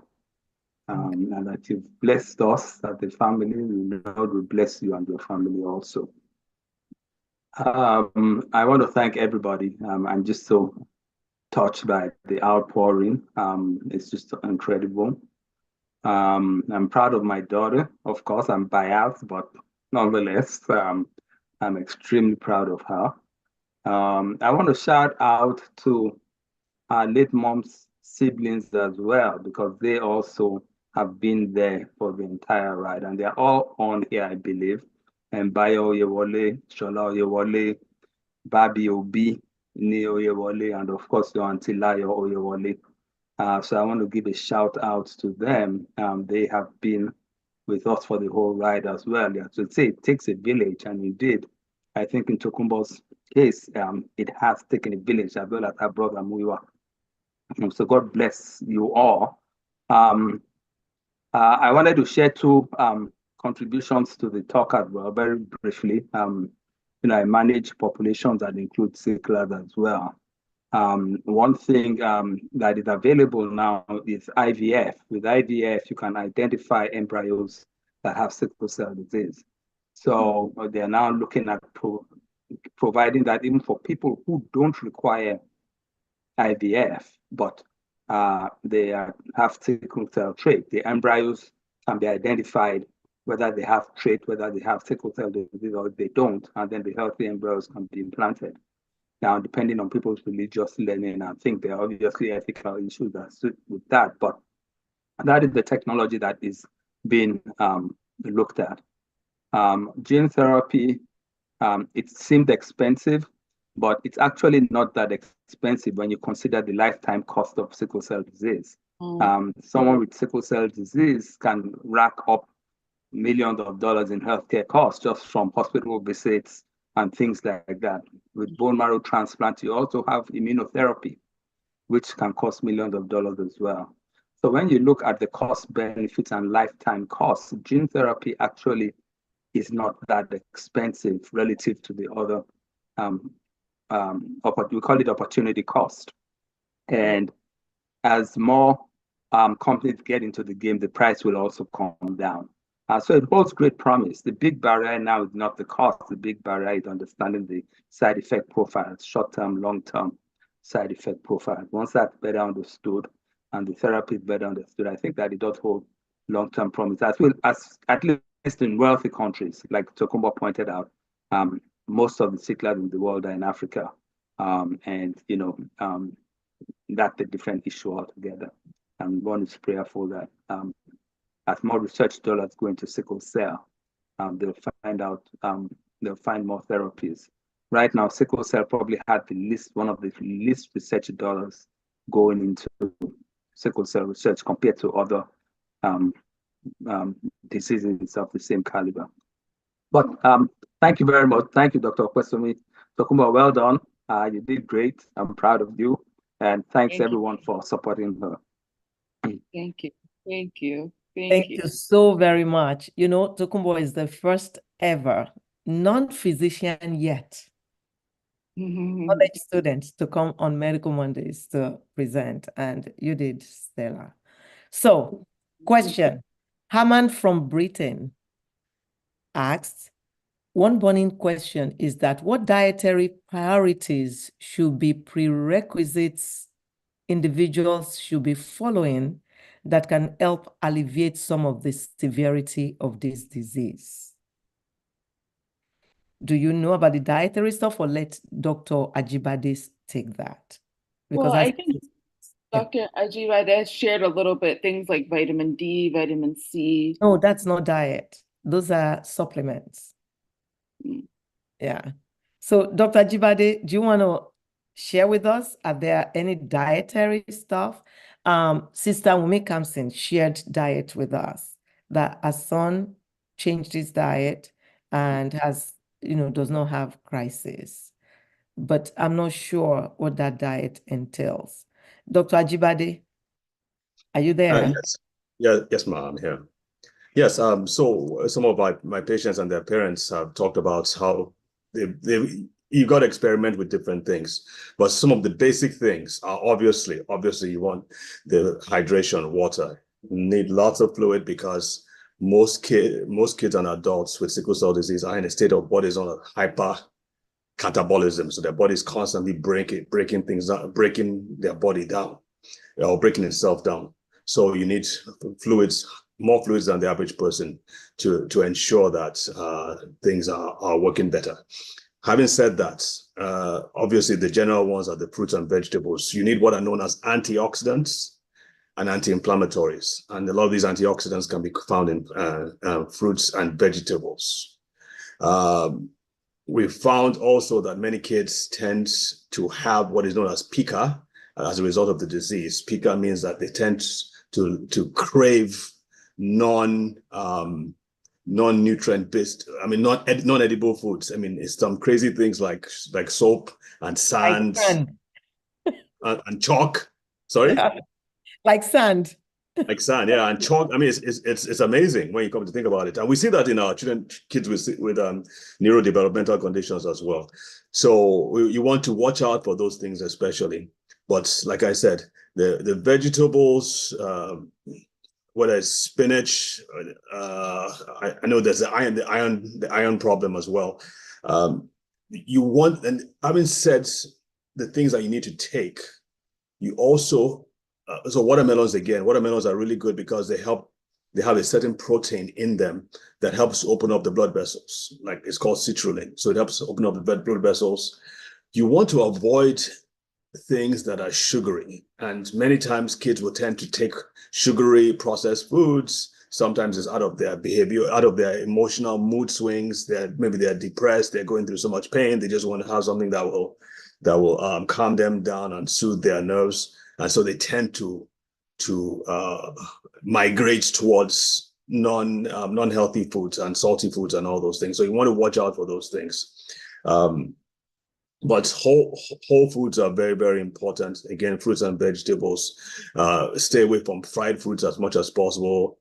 and that you've blessed us as a family. The Lord will bless you and your family also. I want to thank everybody. I'm just so touched by the outpouring. It's just incredible. I'm proud of my daughter. Of course, I'm biased, but nonetheless, I'm extremely proud of her. I want to shout out to our late mom's siblings as well, because they also have been there for the entire ride, and they're all on here, I believe. And Bayo Oyewole, Shola Oyewole, Babi Obi, Ni Oyewole, and of course your Auntie Layo Oyewole. So I want to give a shout out to them. They have been with us for the whole ride as well. Yeah, so say it takes a village, and indeed, I think in Tokunbo's case, it has taken a village as well as her brother Muiwa. So God bless you all. I wanted to share two contributions to the talk as well, very briefly. I manage populations that include sicklers as well. One thing that is available now is IVF. With IVF, you can identify embryos that have sickle cell disease. So they're now looking at providing that even for people who don't require IVF, but they have sickle cell trait. The embryos can be identified whether they have trait, whether they have sickle cell disease or they don't, and then the healthy embryos can be implanted. Now, depending on people's religious learning, I think there are obviously ethical issues with that, but that is the technology that is being looked at. Gene therapy, it seemed expensive, but it's actually not that expensive when you consider the lifetime cost of sickle cell disease. Someone with sickle cell disease can rack up millions of dollars in healthcare costs just from hospital visits and things like that. With bone marrow transplant, you also have immunotherapy, which can cost millions of dollars as well. So when you look at the cost benefits and lifetime costs, gene therapy actually is not that expensive relative to the other, we call it opportunity cost. And as more companies get into the game, the price will also come down. So it holds great promise. The big barrier now is not the cost. The big barrier is understanding the side effect profiles, short-term, long-term side effect profiles. Once that's better understood and the therapy is better understood, I think that it does hold long-term promise, as well as at least in wealthy countries, like Tokunbo pointed out. Most of the sicklers in the world are in Africa, and that's a different issue altogether. And one is prayerful that as more research dollars go into sickle cell, they'll find more therapies. Right now, sickle cell probably had one of the least research dollars going into sickle cell research compared to other diseases of the same caliber. But thank you very much. Thank you, Dr. Okwesomi. Tokunbo, well done. You did great. I'm proud of you. And thanks everyone for supporting her. Thank you. Thank you. Thank you so very much. Tokunbo is the first ever non-physician yet college student to come on Medical Mondays to present, and you did stellar. So, question. Haman from Britain asked, one burning question is that what dietary priorities should be prerequisites individuals should be following that can help alleviate some of the severity of this disease? Do you know about the dietary stuff, or let Dr. Ajibade take that? Because I think Dr. Ajibade shared a little bit, things like vitamin D, vitamin C. No, that's not diet. Those are supplements. Yeah. So, Dr. Ajibade, do you want to share with us, are there any dietary stuff? Sister Wumi Kamsin shared diet with us, that her son changed his diet and has, does not have crisis. But I'm not sure what that diet entails. Dr. Ajibade, are you there? Yes. Yes, ma'am, I'm here. Yes, so some of my patients and their parents have talked about how you got to experiment with different things, but some of the basic things are obviously you want the hydration, water, need lots of fluid because most kids and adults with sickle cell disease are in a state of what is on a hyper catabolism. So their body is constantly breaking things down, breaking their body down, or breaking itself down. So you need fluids, more fluids than the average person to ensure that things are working better. Having said that, obviously the general ones are the fruits and vegetables. You need what are known as antioxidants and anti-inflammatories. And a lot of these antioxidants can be found in fruits and vegetables. We found also that many kids tend to have what is known as pica as a result of the disease. Pica means that they tend to crave non-nutrient based, non-edible foods. I mean, it's some crazy things like soap and sand, and chalk. Sorry? Yeah. Like sand. Like sand, yeah, and chalk. I mean, it's amazing when you come to think about it, and we see that in our kids with neurodevelopmental conditions as well. So you want to watch out for those things, especially. But like I said, the vegetables, whether it's spinach, I know there's the iron problem as well. You want, and having said the things that you need to take, you also. So watermelons are really good because they have a certain protein in them that helps open up the blood vessels. Like it's called citrulline. So it helps open up the blood vessels. You want to avoid things that are sugary. And many times kids will tend to take sugary processed foods. Sometimes it's out of their behavior, out of their emotional mood swings. Maybe they're depressed. They're going through so much pain. They just want to have something that will calm them down and soothe their nerves. And so they tend to migrate towards non-healthy foods and salty foods and all those things. So you want to watch out for those things. But whole foods are very, very important. Again, fruits and vegetables. Stay away from fried foods as much as possible.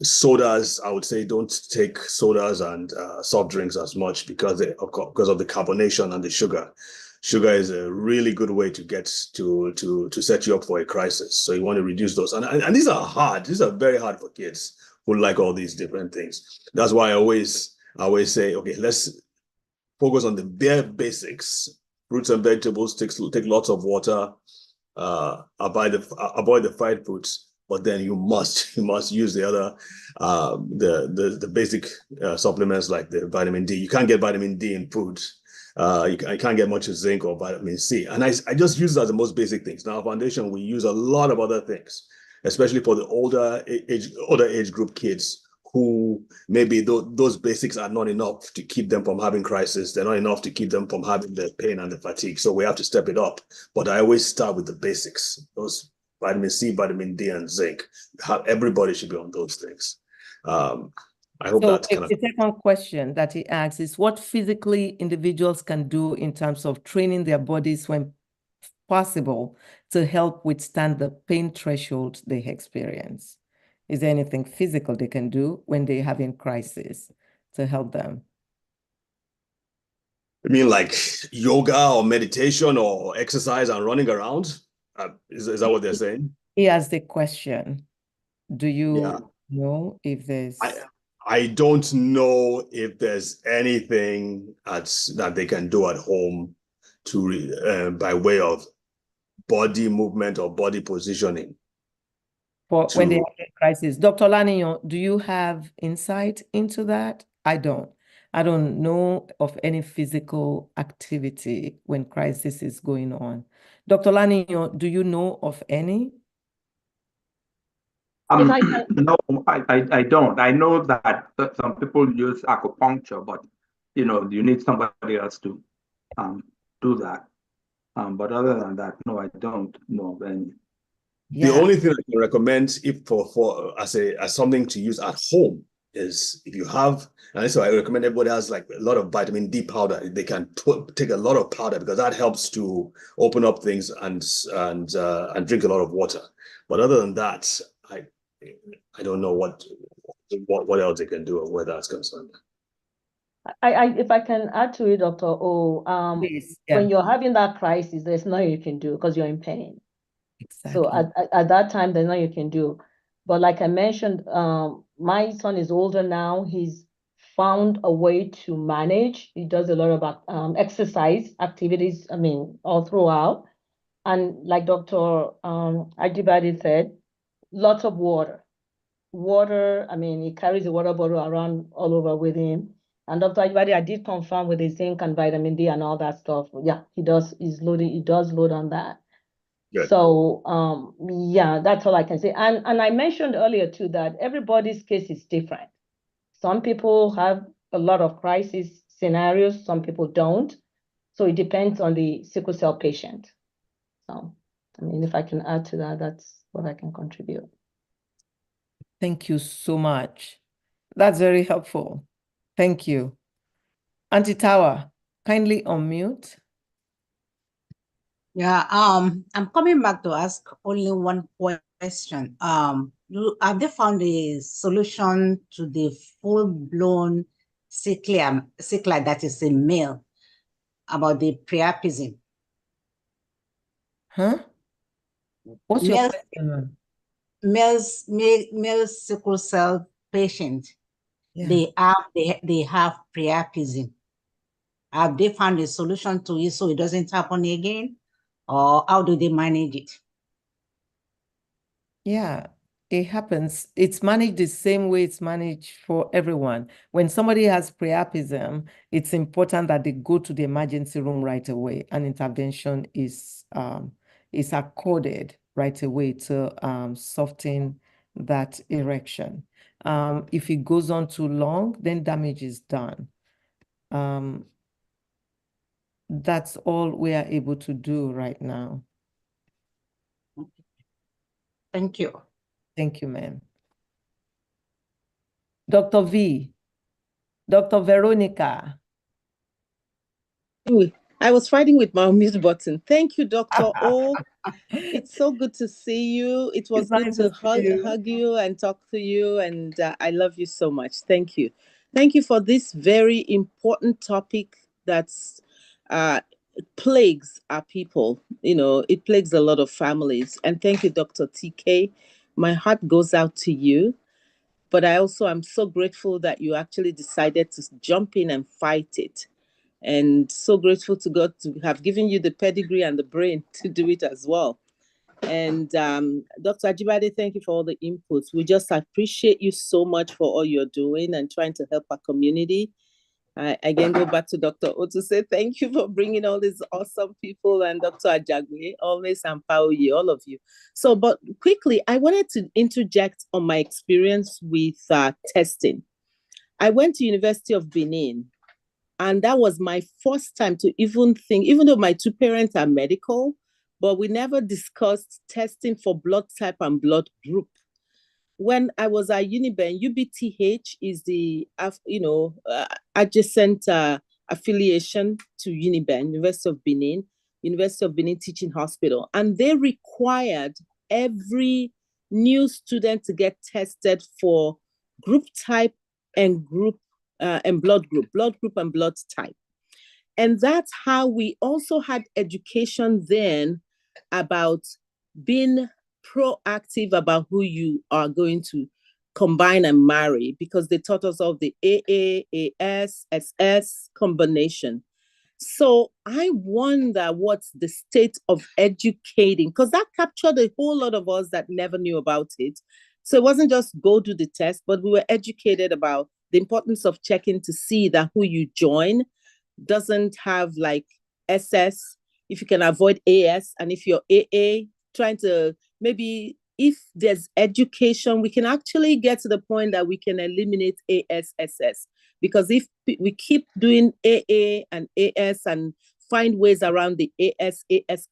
Sodas, I would say, don't take sodas and soft drinks as much because of the carbonation and the sugar. Sugar is a really good way to get to set you up for a crisis. So you want to reduce those. And these are hard. These are very hard for kids who like all these different things. That's why I always say, okay, let's focus on the bare basics. Fruits and vegetables take lots of water. Avoid the fried foods. But then you must use the other the basic supplements like the vitamin D. You can't get vitamin D in foods. You can't get much zinc or vitamin C. And I just use it as the most basic things. Now, foundation, we use a lot of other things, especially for the older age group kids who maybe those basics are not enough to keep them from having crisis. They're not enough to keep them from having the pain and the fatigue. So we have to step it up. But I always start with the basics. Those vitamin C, vitamin D, and zinc. Everybody should be on those things. I hope that's kind of... The second question that he asks is what physically individuals can do in terms of training their bodies when possible to help withstand the pain threshold they experience. Is there anything physical they can do when they're having crisis to help them? You mean like yoga or meditation or exercise and running around? Is that what they're saying? He has the question. Do you know if there's... I don't know if there's anything that they can do at home to by way of body movement or body positioning. When they have a crisis. Dr. Olaniyan, do you have insight into that? I don't know of any physical activity when crisis is going on. Dr. Olaniyan, do you know of any? No, I don't. I know that some people use acupuncture, but you need somebody else to do that. But other than that, no, I don't know of any. The only thing I can recommend as something to use at home is if you have, and so I recommend everybody has like a lot of vitamin D powder. They can take a lot of powder because that helps to open up things and drink a lot of water. But other than that, I don't know what else they can do or where that's concerned. If I can add to it, Dr. O, Please, when you're having that crisis, there's nothing you can do because you're in pain. So at that time, there's nothing you can do. But like I mentioned, my son is older now. He's found a way to manage. He does a lot of exercise activities, I mean, all throughout. And like Dr. Ajibade said, lots of water. Water, I mean, he carries a water bottle around all over with him. And Dr. Ajibade, I did confirm with his zinc and vitamin D and all that stuff. Yeah, he does load on that. Good. So yeah, that's all I can say. And I mentioned earlier too that everybody's case is different. Some people have a lot of crisis scenarios, some people don't. So it depends on the sickle cell patient. So, I mean, if I can add to that, that's what I can contribute. Thank you so much. That's very helpful. Thank you. Auntie Tawa, kindly unmute. Yeah, I'm coming back to ask only one question. Have they found a solution to the full-blown sickle that is a male about the priapism? Huh? What's your question? Male sickle cell patient, they have priapism. Have they found a solution to it so it doesn't happen again? Or how do they manage it? Yeah, it happens. It's managed the same way it's managed for everyone. When somebody has priapism, it's important that they go to the emergency room right away, and intervention is accorded right away to soften that erection. If it goes on too long, then damage is done. That's all we are able to do right now. Thank you. Thank you, ma'am. Dr. V, Dr. Veronica. I was fighting with my mute button. Thank you, Dr. O. It's so good to see you. It was good to hug you and talk to you, and I love you so much. Thank you. Thank you for this very important topic that's plagues our people. You know, it plagues a lot of families. And thank you, Dr. TK. My heart goes out to you. But I also am so grateful that you actually decided to jump in and fight it. And so grateful to God to have given you the pedigree and the brain to do it as well. And Dr. Ajibade, thank you for all the inputs. We just appreciate you so much for all you're doing and trying to help our community. I again go back to Dr. O to say thank you for bringing all these awesome people, and Dr. Ajagwe, always empower you, all of you. So, but quickly, I wanted to interject on my experience with testing. I went to University of Benin, and that was my first time to even think, even though my two parents are medical, but we never discussed testing for blood type and blood group. When I was at Uniben, UBTH is the adjacent affiliation to Uniben, University of Benin Teaching Hospital, and they required every new student to get tested for group type and blood group and blood type. And that's how we also had education then about being proactive about who you are going to combine and marry, because they taught us of the AA, AS, SS combination. So I wonder what's the state of educating, because that captured a whole lot of us that never knew about it. So it wasn't just go do the test, but we were educated about the importance of checking to see that who you join doesn't have like SS, if you can avoid AS, and if you're AA, trying to maybe, if there's education, we can actually get to the point that we can eliminate ASSS. Because if we keep doing AA and AS and find ways around the AS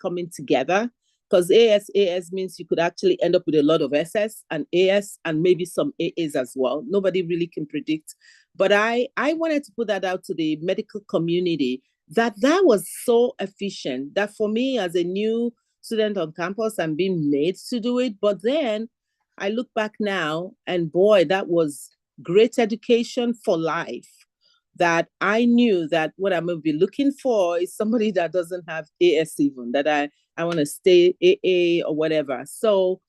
coming together, because AS means you could actually end up with a lot of SS and AS and maybe some AAs as well. Nobody really can predict. But I wanted to put that out to the medical community, that was so efficient, that for me as a new student on campus, I'm being made to do it. But then I look back now and boy, that was great education for life. that I knew that what I'm going to be looking for is somebody that doesn't have AS even, that I want to stay AA or whatever. So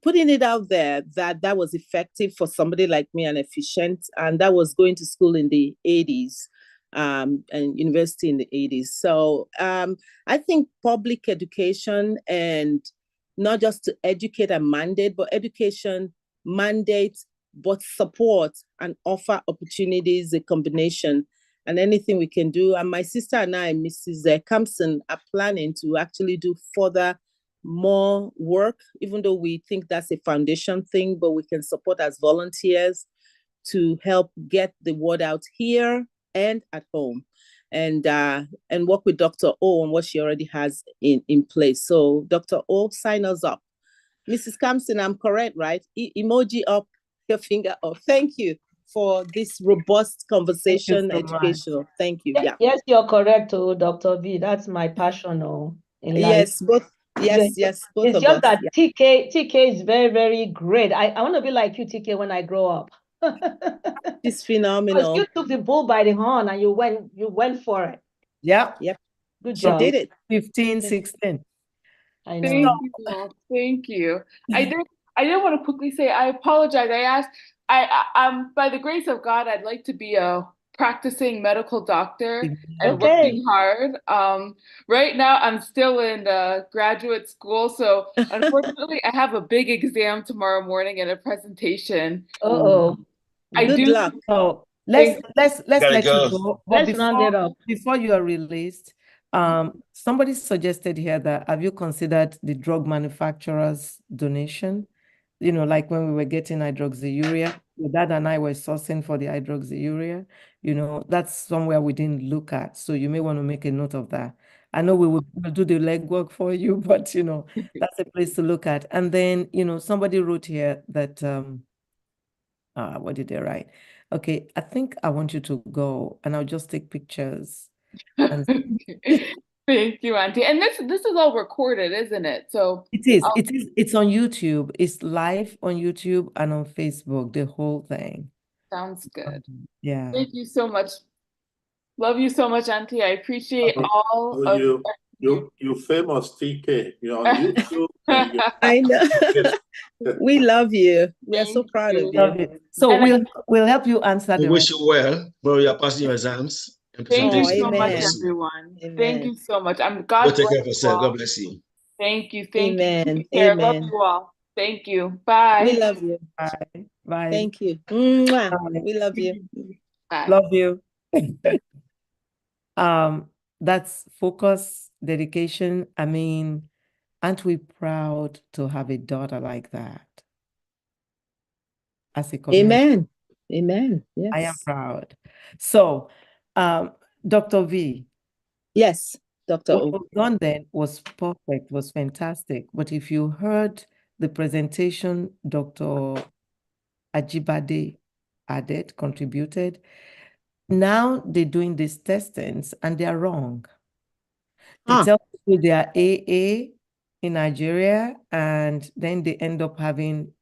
putting it out there that was effective for somebody like me and efficient, and that was going to school in the 80s and university in the 80s. So I think public education, and not just to educate and mandate, but education, mandate, but support and offer opportunities, a combination, and anything we can do. And my sister and I, Mrs. Campson, are planning to actually do further more work, even though we think that's a foundation thing, but we can support as volunteers to help get the word out here and at home, and work with Dr. O on what she already has in place. So Dr. O, sign us up. Mrs. Campson, I'm correct, right? Emoji up, your finger up. Thank you for this robust conversation, educational. Thank you. Yeah. Yes, you're correct, Dr. V. That's my passion in life. Yes, both. Yes, both it's of just us. that Yeah. TK is very, very great. I want to be like you, TK, when I grow up. She's phenomenal. You took the bull by the horn and you went for it. Yeah. Yep. Good She job. did it. 15, 16. I Thank know. you. Thank you. I did want to quickly say, I apologize. I asked, by the grace of God, I'd like to be a practicing medical doctor and working hard. Right now, I'm still in graduate school, so unfortunately, I have a big exam tomorrow morning and a presentation. Good luck. So let's let go. you go. Let's round it up. Before you are released, somebody suggested here that have you considered the drug manufacturer's donation? You know, like when we were getting hydroxyurea, your dad and I were sourcing for the hydroxyurea. You know, that's somewhere we didn't look at. So you may want to make a note of that. I know we'll do the legwork for you, but you know, that's a place to look at. And then, you know, somebody wrote here that what did they write? Okay, I think I want you to go and I'll just take pictures. And Thank you, Auntie. And this is all recorded, isn't it? So it is. It's on YouTube. It's live on YouTube and on Facebook, the whole thing. Sounds good. Yeah. Thank you so much. Love you so much, Auntie. I appreciate all of you famous TK. You're on YouTube. I know. We love you. We are so proud of you. So we'll help you answer We the wish rest. you well, bro. You're passing your exams and Thank you presentation. so much, amen. everyone. Amen. Thank you so much. God Go take bless care of you yourself. all. God bless you. Thank you. Amen. Take care. Love Amen. you all. Thank you. Bye. We love you. Bye. Bye. Thank you. Mwah. We love you. Bye. Love you. That's focus, dedication. I mean, aren't we proud to have a daughter like that? As a community. Amen. Amen. Yes. I am proud. So, Dr. V. Yes, Dr. What O. was done then was perfect, was fantastic. But if you heard the presentation Dr. Ajibade added, contributed, now they're doing these testings and they're wrong. They tell people they are AA in Nigeria, and then they end up having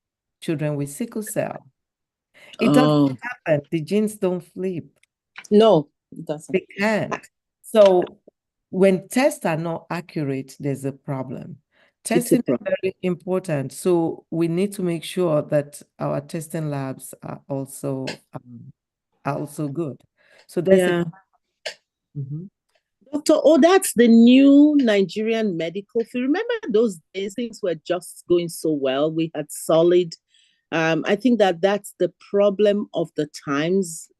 children with sickle cell. It doesn't happen. The genes don't flip. No, it doesn't. They can't. So when tests are not accurate, there's a problem. Testing is very important. So we need to make sure that our testing labs are also good. So there's Dr. O, that's the new Nigerian medical field. Remember those days, things were just going so well. We had solid. I think that's the problem of the times.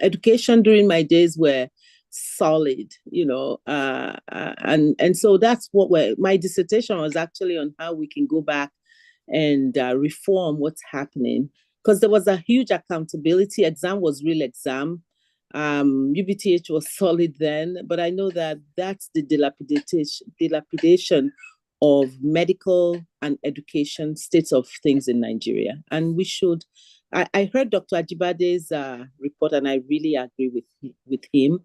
Education during my days were solid, you know, and so that's what my dissertation was actually on, how we can go back and reform what's happening, because there was a huge accountability. Exam was real exam. UBTH was solid then, but I know that's the dilapidation of medical and education states of things in Nigeria. And we should, I heard Dr. Ajibade's report, and I really agree with him.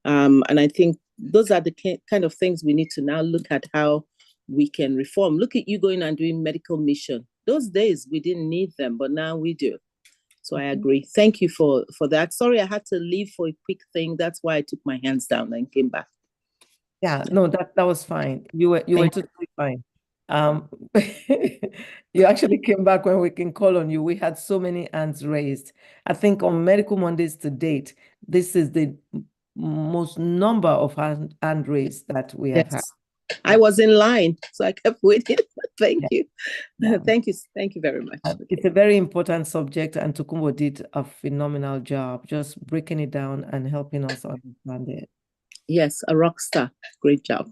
And I think those are the kind of things we need to now look at, how we can reform. Look at you going and doing medical mission. Those days we didn't need them, but now we do. So I agree. Thank you for that. Sorry, I had to leave for a quick thing. That's why I took my hands down and came back. Yeah, no, that was fine. You were totally fine. You actually came back when we can call on you. We had so many hands raised. I think on Medical Mondays to date, this is the most number of hand raised that we have had. I was in line, so I kept waiting. Thank you. Yeah. Thank you very much. It's a very important subject, and Tokunbo did a phenomenal job just breaking it down and helping us understand it. Yes, a rock star. Great job.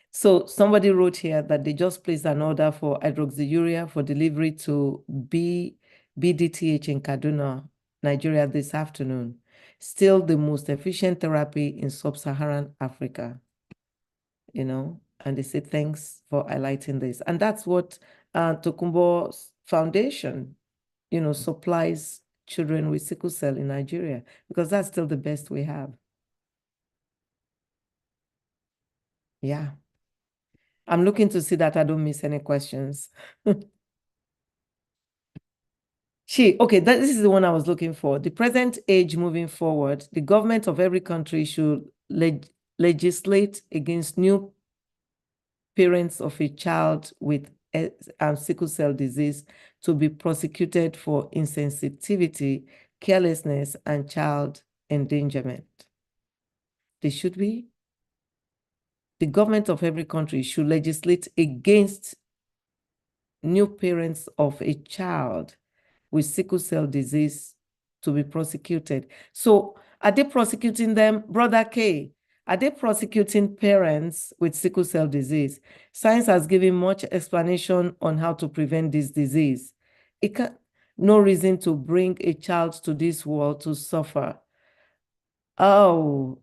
So somebody wrote here that they just placed an order for hydroxyurea for delivery to BDTH in Kaduna, Nigeria this afternoon. Still the most efficient therapy in sub-Saharan Africa, you know, and they say thanks for highlighting this. And that's what Tokunbo's foundation, you know, supplies children with sickle cell in Nigeria, because that's still the best we have. Yeah. I'm looking to see that I don't miss any questions. Okay, this is the one I was looking for. The present age moving forward, the government of every country should legislate against new parents of a child with sickle cell disease to be prosecuted for insensitivity, carelessness, and child endangerment. They should be. The government of every country should legislate against new parents of a child with sickle cell disease to be prosecuted. So are they prosecuting them, Brother K? Are they prosecuting parents with sickle cell disease? Science has given much explanation on how to prevent this disease. No reason to bring a child to this world to suffer. Oh,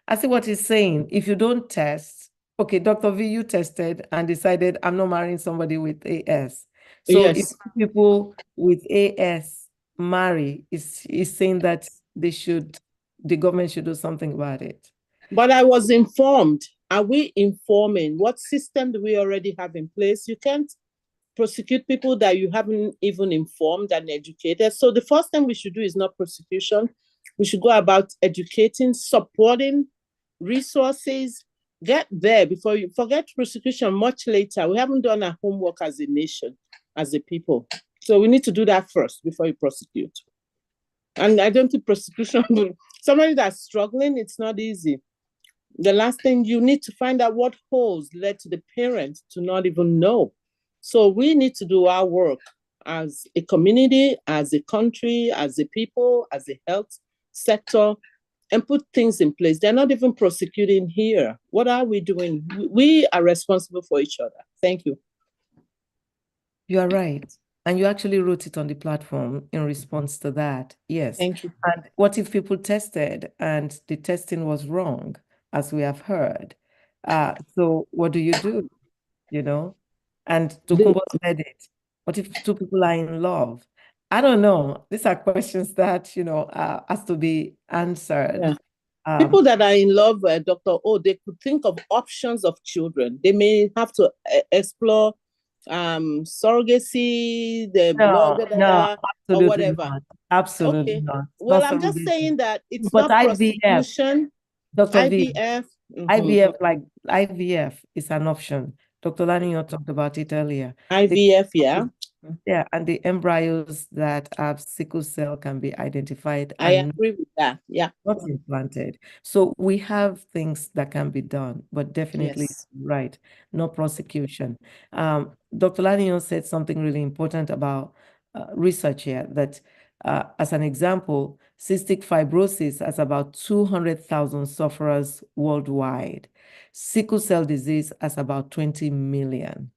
I see what he's saying. If you don't test, okay, Dr. V, you tested and decided I'm not marrying somebody with AS. So if people with AS marry, is saying that the government should do something about it. But I was informed. Are we informing? What system do we already have in place? You can't prosecute people that you haven't even informed and educated. So the first thing we should do is not prosecution. We should go about educating, supporting, resources. Get there before you forget prosecution much later. We haven't done our homework as a nation, as a people. So we need to do that first before you prosecute. And I don't think prosecution, somebody that's struggling, it's not easy. The last thing, you need to find out what holes led to the parents to not even know. So we need to do our work as a community, as a country, as a people, as a health sector, and put things in place. They're not even prosecuting here. What are we doing? We are responsible for each other. Thank you. You are right. And you actually wrote it on the platform in response to that. Yes. Thank you. And what if people tested and the testing was wrong, as we have heard? So what do? You know? And Tokunbo said it. What if two people are in love? I don't know. These are questions that, you know, has to be answered. Yeah. People that are in love, Dr. O, they could think of options of children. They may have to explore surrogacy, or whatever. Not. Absolutely okay. not. Well, not I'm just saying that it's but not IVF, prostitution. Dr. IVF. IVF, like IVF is an option. Dr. Olaniyan talked about it earlier. IVF, yeah. Yeah, and the embryos that have sickle cell can be identified. I agree with that. Yeah. Not implanted. So we have things that can be done, but definitely right, no prosecution. Dr. Olaniyan said something really important about research here, that as an example, cystic fibrosis has about 200,000 sufferers worldwide. Sickle cell disease has about 20 million.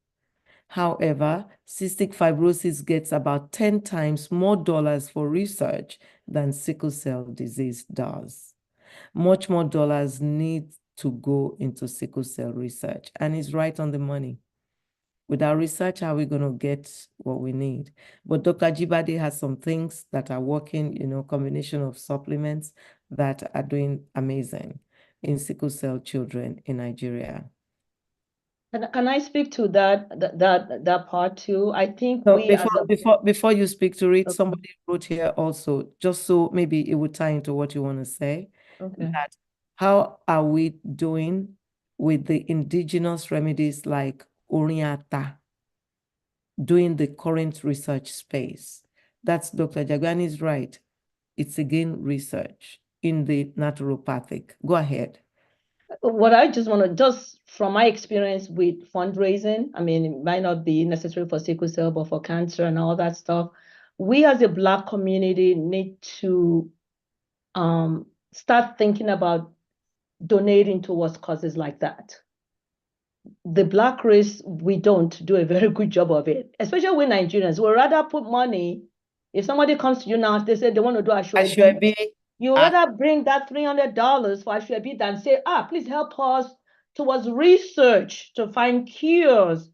However, cystic fibrosis gets about 10 times more dollars for research than sickle cell disease does. Much more dollars need to go into sickle cell research, and he's right on the money. Without research, how are we going to get what we need? But Dr. Jibade has some things that are working, you know, combination of supplements that are doing amazing in sickle cell children in Nigeria. Can I speak to that part too? I think So we as a before you speak to it, Okay. somebody wrote here also, just so maybe it would tie into what you want to say, Okay. that how are we doing with the indigenous remedies like Oriata, doing the current research space? That's Dr. Jagani is right. It's again research in the naturopathic. Go ahead. What I just want to, just from my experience with fundraising, I mean, it might not be necessary for sickle cell, but for cancer and all that stuff, we as a Black community need to start thinking about donating towards causes like that. The Black race, we don't do a very good job of it, especially with Nigerians. We'd rather put money. If somebody comes to you now, they say they want to do Ashwebi, you rather bring that $300 for Ashwebi than say, please help us towards research to find cures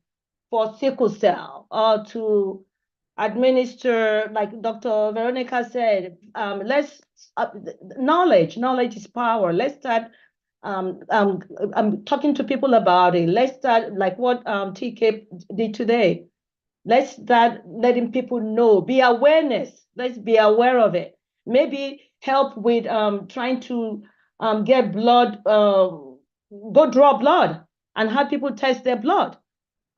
for sickle cell, or to administer, like Dr. Veronica said, knowledge is power. Let's start I'm talking to people about it. Let's start like what TK did today. Let's start letting people know, be awareness. Let's be aware of it. Maybe help with trying to get blood, go draw blood and have people test their blood.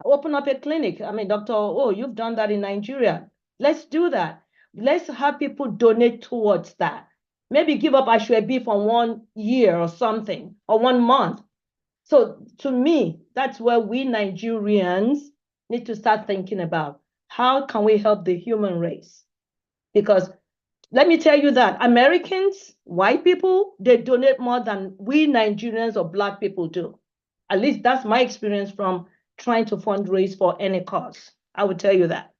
Open up a clinic. I mean, Doctor, you've done that in Nigeria. Let's do that. Let's have people donate towards that. Maybe give up Ashwebi for 1 year or something, or 1 month. So to me, that's where we Nigerians need to start thinking about how can we help the human race? Because let me tell you that Americans, white people, they donate more than we Nigerians or Black people do. At least that's my experience from trying to fundraise for any cause. I would tell you that.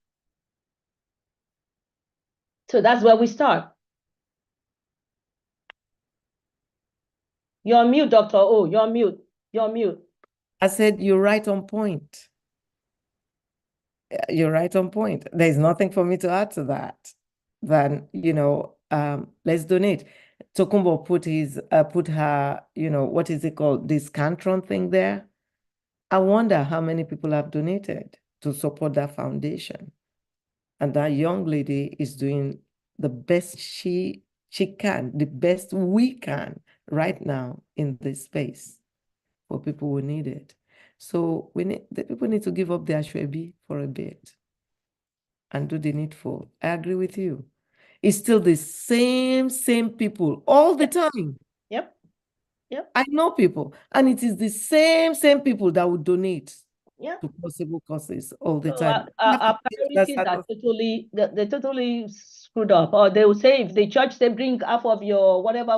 So that's where we start. You're on mute, Dr. O. You're on mute. You're on mute. I said, you're right on point. You're right on point. There's nothing for me to add to that. Then, let's donate. Tokunbo put her, what is it called? This Cantron thing there. I wonder how many people have donated to support that foundation. And that young lady is doing the best she can, the best we can right now in this space for people who need it. So the people need to give up their Ashwebi for a bit and do the needful. I agree with you. It's still the same people all the time. Yep. I know people, and it is the same people that would donate to possible causes all the time. Our priorities are totally, they're totally screwed up. Or they will say, if the church say bring half of your whatever,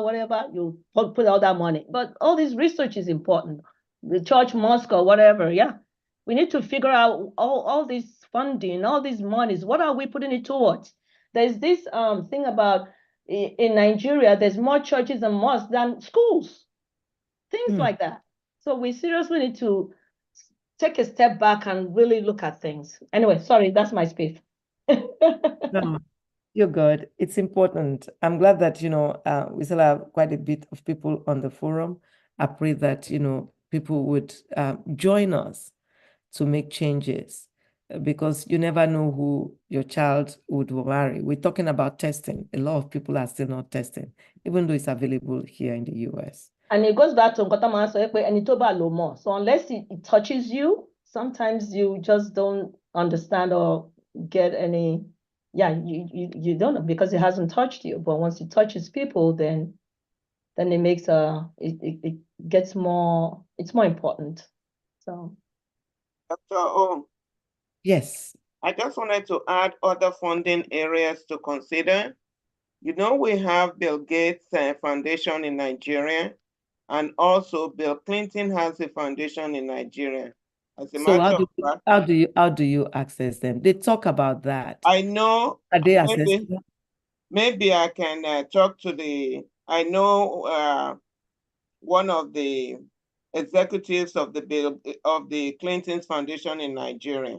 you put all that money. But all this research is important. The church, mosque, or whatever, we need to figure out all this funding, all these monies. What are we putting it towards? There's this thing about in Nigeria, there's more churches and mosques than schools. Things like that. So we seriously need to take a step back and really look at things. Anyway, sorry, that's my speech. No, you're good. It's important. I'm glad that, we still have quite a bit of people on the forum. I pray that, people would join us to make changes, because you never know who your child would marry. We're talking about testing. A lot of people are still not testing, even though it's available here in the US. And it goes back to Nkotama, so unless it touches you, sometimes you just don't understand or get any, you don't know, because it hasn't touched you. But once it touches people, then it makes it gets more, it's more important. So Dr. O. Yes. I just wanted to add other funding areas to consider. We have Bill Gates Foundation in Nigeria, and also Bill Clinton has a foundation in Nigeria. As a So matter of fact, how do you access them? They talk about that. I know. Are they accessible? Maybe I can talk to I know one of the executives of the Clinton's Foundation in Nigeria.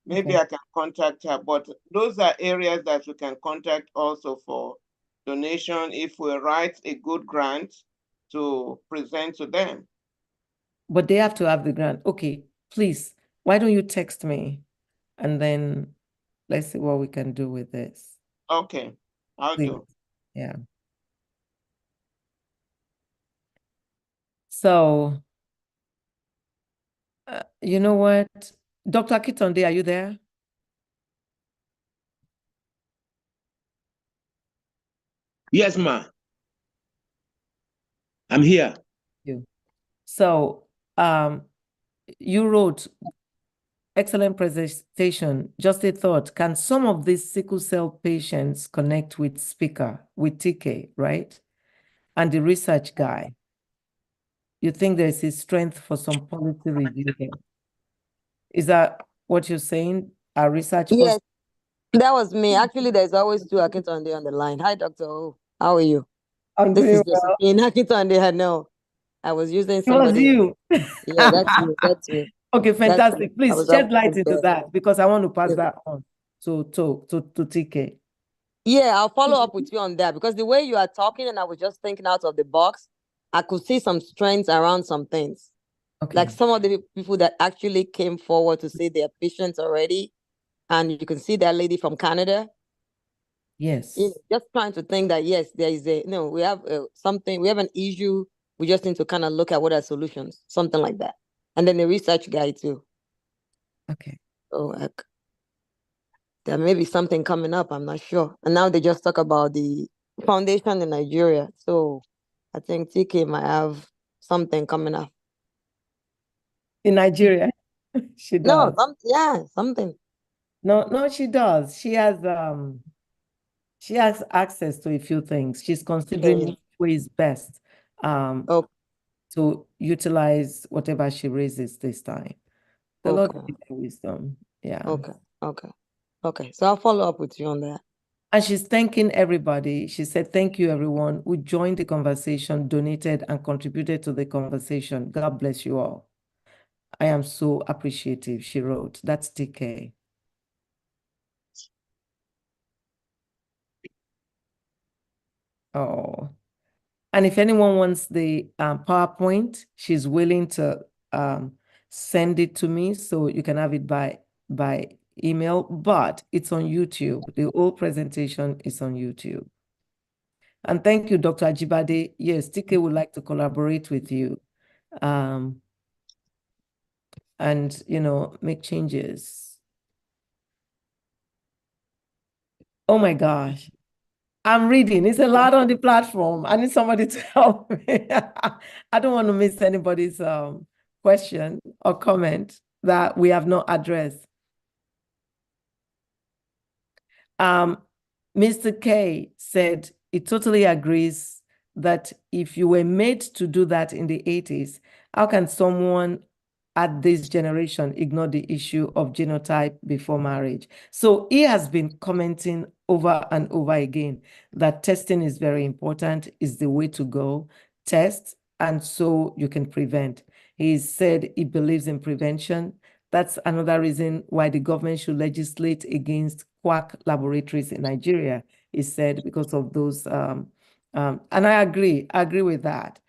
Maybe I can contact her, but those are areas that we can contact also for donation if we write a good grant to present to them. But they have to have the grant. Okay, please, why don't you text me? And then let's see what we can do with this. Okay, I'll Please. do. Yeah. So, you know what? Dr. Kitonde, are you there? Yes, ma. I'm here. So, you wrote excellent presentation. Just a thought. Can some of these sickle cell patients connect with Speaker, with TK, right? And the research guy? You think there's a strength for some policy review here? Is that what you're saying? Our research Yes, that was me. Actually, there's always two Akintonde on the line. Hi, Dr. O. How are you? I'm This doing is well. Josephine Akintonde. I know. I was using It was somebody. you. Yeah, that's me. That's me. Okay, That's me. fantastic. I Please was shed up light into there. that because I want to pass Yes. that on to TK. Yeah, I'll follow up with you on that because the way you are talking, and I was just thinking out of the box, I could see some strengths around some things. Okay. Like some of the people that actually came forward to say they're patients already. And you can see that lady from Canada. Yes. You know, just trying to think that, yes, there is we have something, we have an issue. We just need to kind of look at what are solutions, something like that. And then the research guy too. Okay. So there may be something coming up, I'm not sure. And now they just talk about the foundation in Nigeria. So I think TK might have something coming up. In Nigeria, she does. No, something. No, she does. She has access to a few things. She's considering which way is best to utilize whatever she raises this time. The Lord give her wisdom. Yeah. Okay. So I'll follow up with you on that. And she's thanking everybody. She said, thank you, everyone who joined the conversation, donated, and contributed to the conversation. God bless you all. I am so appreciative, she wrote. That's TK. Oh. And if anyone wants the PowerPoint, she's willing to send it to me so you can have it by email, but it's on YouTube. The whole presentation is on YouTube. And thank you, Dr. Ajibade. Yes, TK would like to collaborate with you and, make changes. Oh my gosh. I'm reading. It's a lot on the platform. I need somebody to help me. I don't want to miss anybody's question or comment that we have not addressed. Mr. K said he totally agrees that if you were made to do that in the 80s, how can someone at this generation ignore the issue of genotype before marriage? So he has been commenting over and over again that testing is very important, is the way to go. Test, and so you can prevent. He said he believes in prevention. That's another reason why the government should legislate against quack laboratories in Nigeria, he said, because of those. And I agree with that.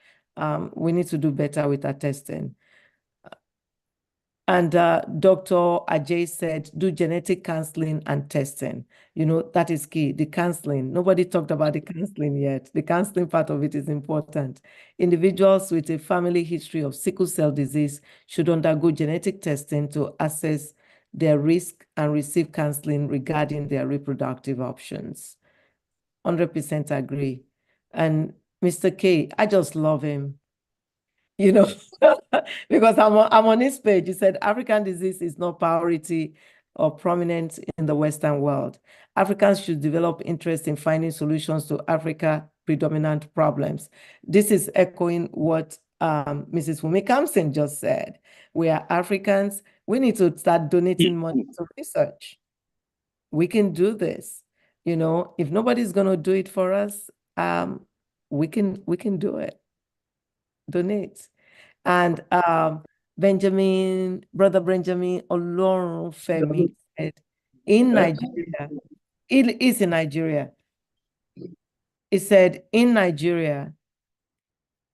We need to do better with our testing. And Dr. Ajay said, do genetic counseling and testing. That is key, the counseling. Nobody talked about the counseling yet. The counseling part of it is important. Individuals with a family history of sickle cell disease should undergo genetic testing to assess their risk and receive counseling regarding their reproductive options. 100% agree. And Mr. K, I just love him. Because I'm on his page. He said African disease is not priority or prominent in the Western world. Africans should develop interest in finding solutions to Africa predominant problems. This is echoing what Mrs. Wumi Kamsin just said. We are Africans. We need to start donating money to research. We can do this. If nobody's going to do it for us, we can do it. Donate. And Brother Benjamin Olorunfemi said, in Nigeria, it is in Nigeria. He said, in Nigeria,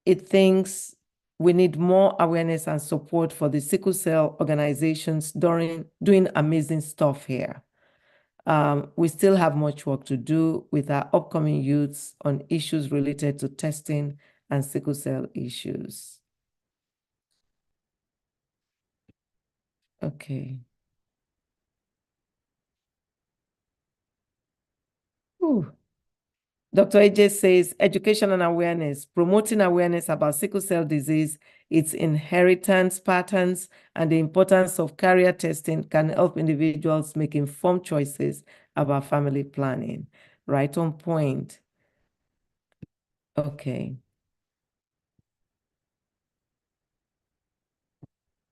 it thinks we need more awareness and support for the sickle cell organizations doing amazing stuff here. We still have much work to do with our upcoming youths on issues related to testing and sickle cell issues. Okay. Ooh. Dr. AJ says, education and awareness, promoting awareness about sickle cell disease, its inheritance patterns, and the importance of carrier testing can help individuals make informed choices about family planning. Right on point. Okay.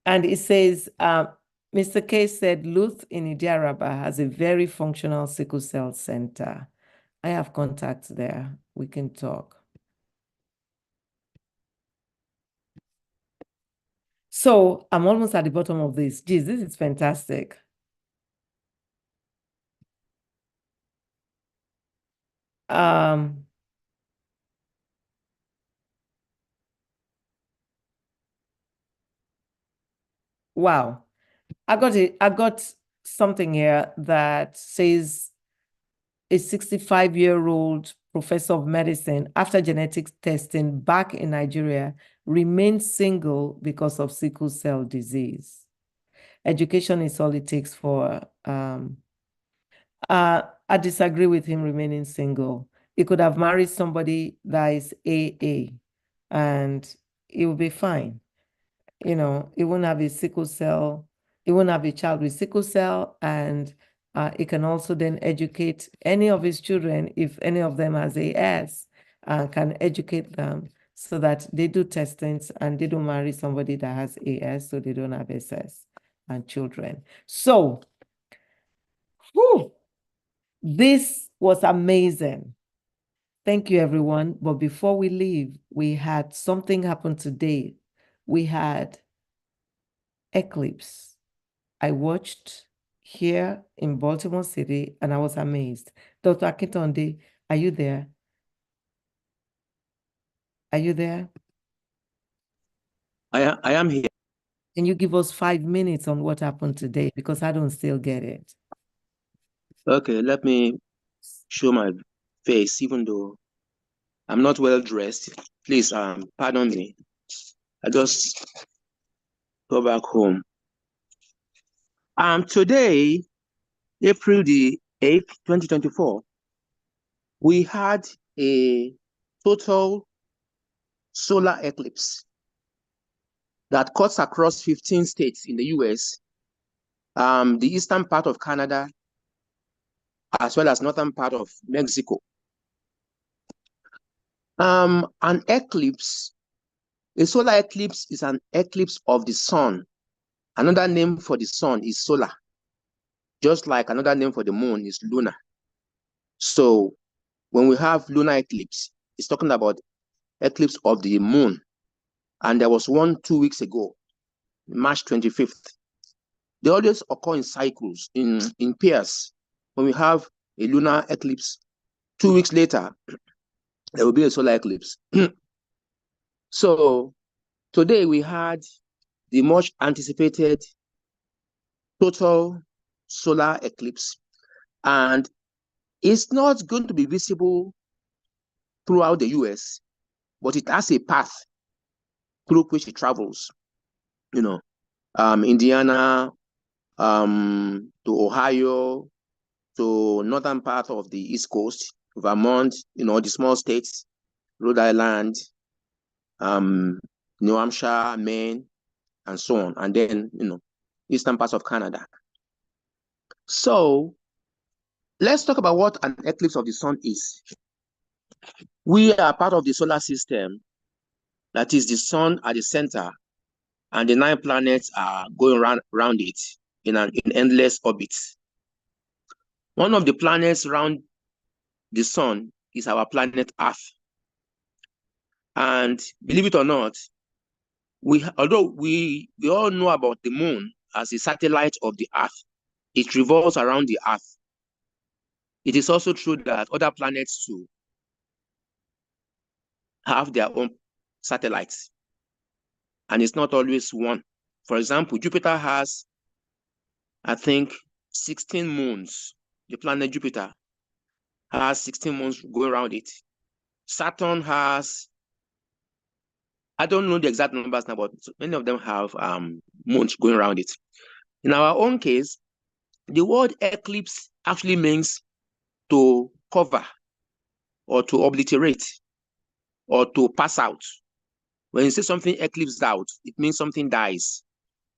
And it says, Mr. K said, Luth in Idiaraba has a very functional sickle cell center. I have contacts there. We can talk. So I'm almost at the bottom of this. Geez, this is fantastic. Wow. I got something here that says a 65-year-old professor of medicine after genetic testing back in Nigeria remains single because of sickle cell disease. Education is all it takes for I disagree with him remaining single. He could have married somebody that is AA and he will be fine. You know, he won't have a sickle cell, he won't have a child with sickle cell, and he can also then educate any of his children, if any of them has AS, can educate them so that they do testings and they don't marry somebody that has AS, so they don't have SS and children. So, whew, this was amazing. Thank you, everyone. But before we leave, we had something happen today. We had Eclipse. I watched here in Baltimore City and I was amazed. Dr. Akintonde, are you there? Are you there? I am here. Can you give us 5 minutes on what happened today? Because I don't still get it. Okay, let me show my face, even though I'm not well dressed. Please, pardon me. I just go back home. Today, April the 8th, 2024, we had a total solar eclipse that cuts across 15 states in the US, the eastern part of Canada, as well as northern part of Mexico. An eclipse, a solar eclipse is an eclipse of the sun. Another name for the sun is solar, just like another name for the moon is lunar. So when we have lunar eclipse, it's talking about eclipse of the moon. And there was one 2 weeks ago, March 25th. They always occur in cycles, in pairs. When we have a lunar eclipse, 2 weeks later, there will be a solar eclipse. So today we had the much anticipated total solar eclipse, and it's not going to be visible throughout the US, but it has a path through which it travels. You know, Indiana, to Ohio, to northern part of the East Coast, Vermont, you know, the small states, Rhode Island, New Hampshire, Maine, and so on, and then, you know, eastern parts of Canada. So let's talk about what an eclipse of the sun is. We are part of the solar system, that is the sun at the center, and the 9 planets are going around it in endless orbits. One of the planets around the sun is our planet Earth. And believe it or not, although we all know about the moon as a satellite of the Earth, it revolves around the Earth. It is also true that other planets too have their own satellites. and it's not always one. For example, Jupiter has, I think, 16 moons. The planet Jupiter has 16 moons going around it. Saturn has, I don't know the exact numbers now, but many of them have moons going around it. In our own case, the word eclipse actually means to cover or to obliterate or to pass out. When you say something eclipsed out, it means something dies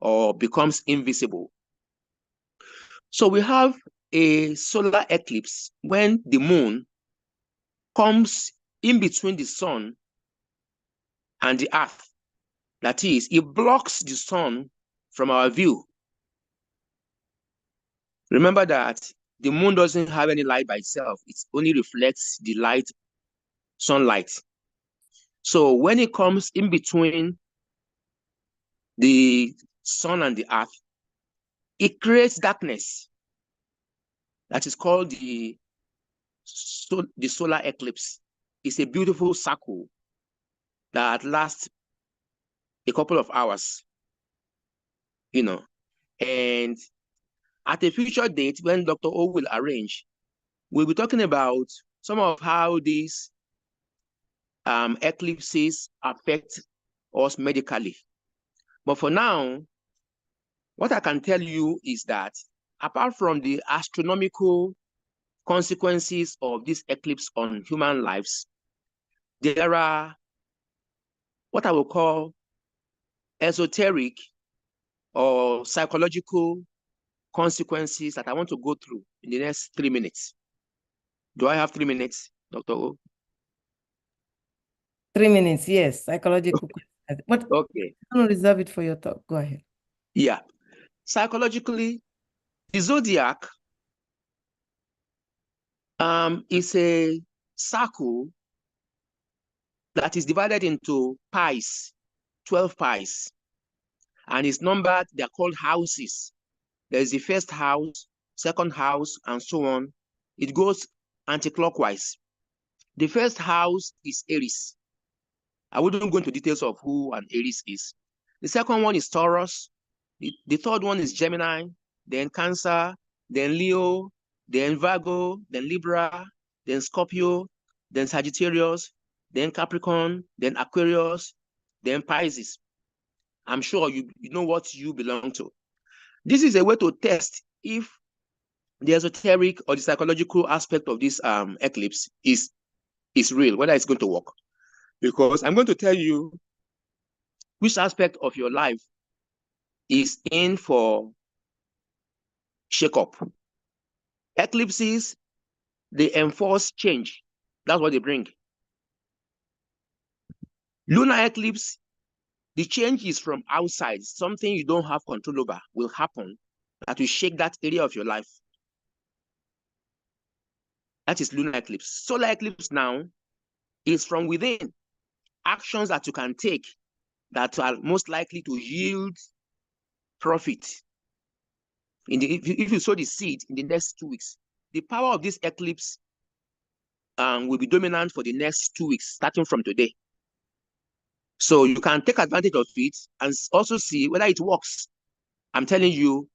or becomes invisible. So we have a solar eclipse when the moon comes in between the sun and the earth. That is, it blocks the sun from our view. Remember that the moon doesn't have any light by itself. It only reflects the light, sunlight. So when it comes in between the sun and the earth, it creates darkness. That is called the solar eclipse. It's a beautiful circle that lasts a couple of hours, and at a future date, when Dr. O will arrange, we'll be talking about some of how these eclipses affect us medically. But for now, what I can tell you is that apart from the astronomical consequences of this eclipse on human lives, there are what I will call esoteric or psychological consequences that I want to go through in the next 3 minutes. Do I have 3 minutes, Dr. O? 3 minutes, yes. Psychological. But okay, I'm going to reserve it for your talk. Go ahead. Yeah. Psychologically, the zodiac is a circle that is divided into pies, 12 pies, and it's numbered, they're called houses. There's the first house, second house, and so on. It goes anti-clockwise. The first house is Aries. I wouldn't go into details of who an Aries is. The second one is Taurus. The third one is Gemini, then Cancer, then Leo, then Virgo, then Libra, then Scorpio, then Sagittarius, then Capricorn, then Aquarius, then Pisces. I'm sure you know what you belong to. This is a way to test if the esoteric or the psychological aspect of this eclipse is real, whether it's going to work. Because I'm going to tell you which aspect of your life is in for shake-up. Eclipses, they enforce change. That's what they bring. Lunar eclipse, the change is from outside. Something you don't have control over will happen that will shake that area of your life. That is lunar eclipse. Solar eclipse now is from within. Actions that you can take that are most likely to yield profit. If you sow the seed in the next 2 weeks, the power of this eclipse will be dominant for the next 2 weeks, starting from today. So you can take advantage of it and also see whether it works. I'm telling you,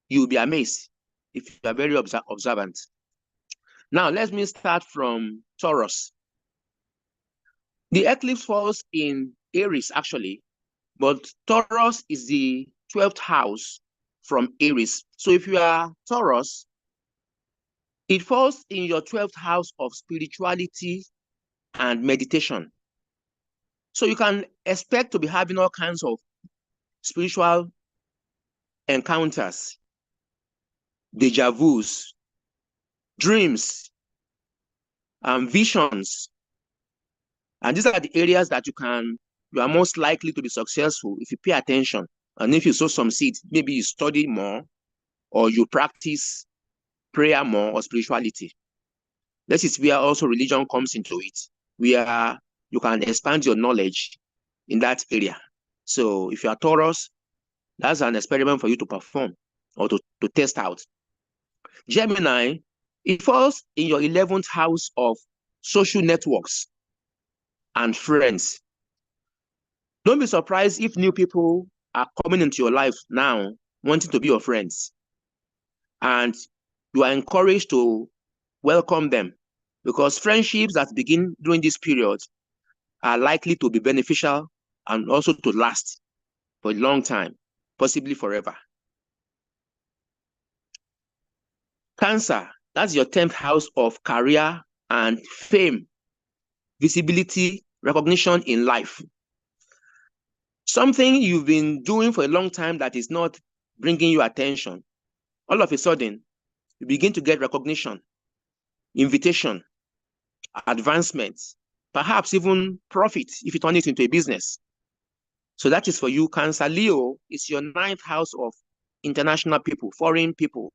you'll be amazed if you are very observant. Now, let me start from Taurus. The eclipse falls in Aries, actually, but Taurus is the 12th house from Aries. So if you are Taurus, it falls in your 12th house of spirituality and meditation. So you can expect to be having all kinds of spiritual encounters, deja vus, dreams, visions. And these are the areas that you are most likely to be successful if you pay attention. And if you sow some seeds, maybe you study more or you practice prayer more or spirituality. This is where also religion comes into it, where you can expand your knowledge in that area. So if you are Taurus, that's an experiment for you to perform or to test out. Gemini, it falls in your 11th house of social networks and friends. Don't be surprised if new people are coming into your life now, wanting to be your friends. And you are encouraged to welcome them, because friendships that begin during this period are likely to be beneficial and also to last for a long time, possibly forever. Cancer, that's your 10th house of career and fame, visibility, recognition in life. Something you've been doing for a long time that is not bringing you attention. All of a sudden, you begin to get recognition, invitation, advancement, perhaps even profit if you turn it into a business. So that is for you, Cancer. Leo is your 9th house of international people, foreign people,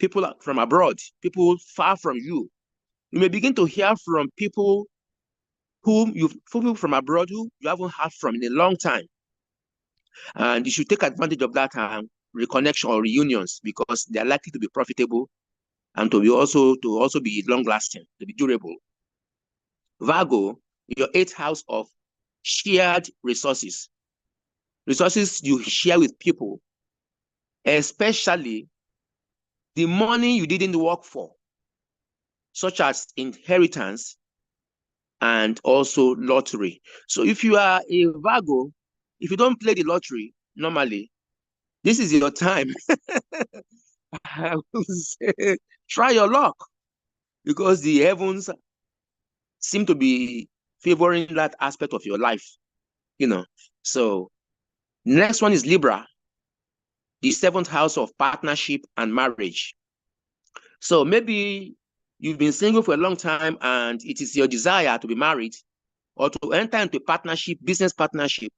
people from abroad, people far from you. You may begin to hear from people from abroad who you haven't heard from in a long time. And you should take advantage of that reconnection or reunions, because they are likely to be profitable and to also be long-lasting, to be durable. Virgo, your 8th house of shared resources. Resources you share with people, especially the money you didn't work for, such as inheritance and also lottery. So if you are a Virgo, if you don't play the lottery normally, this is your time. I will say, try your luck, because the heavens seem to be favoring that aspect of your life, So next one is Libra, the 7th house of partnership and marriage. So maybe you've been single for a long time and it is your desire to be married or to enter into a partnership, business partnership.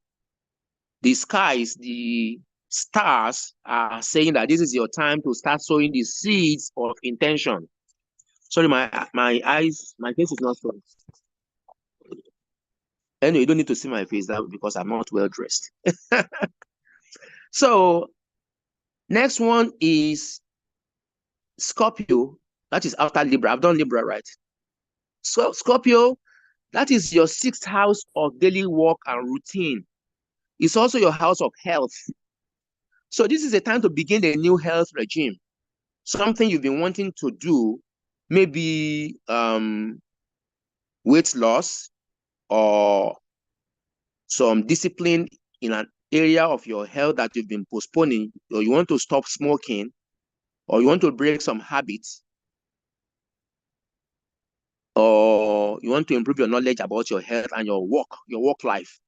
The skies, the stars are saying that this is your time to start sowing the seeds of intention. Sorry, my eyes, my face is not strong. Anyway, you don't need to see my face because I'm not well dressed. So next one is Scorpio. That is after Libra. I've done Libra, right? So Scorpio, that is your 6th house of daily work and routine. It's also your house of health. So this is a time to begin a new health regime. Something you've been wanting to do, maybe weight loss or some discipline in an area of your health that you've been postponing, or you want to stop smoking, or you want to break some habits, or you want to improve your knowledge about your health and your work life.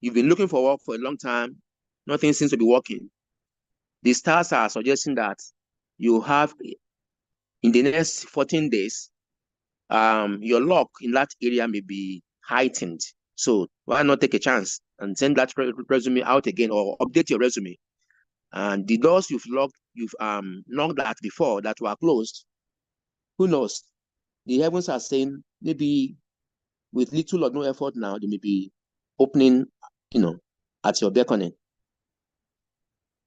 You've been looking for work for a long time. Nothing seems to be working. The stars are suggesting that you have, in the next 14 days, your luck in that area may be heightened. So why not take a chance and send that resume out again, or update your resume? And the doors you've knocked at before that were closed, who knows? The heavens are saying maybe with little or no effort now, they may be opening, at your beckoning.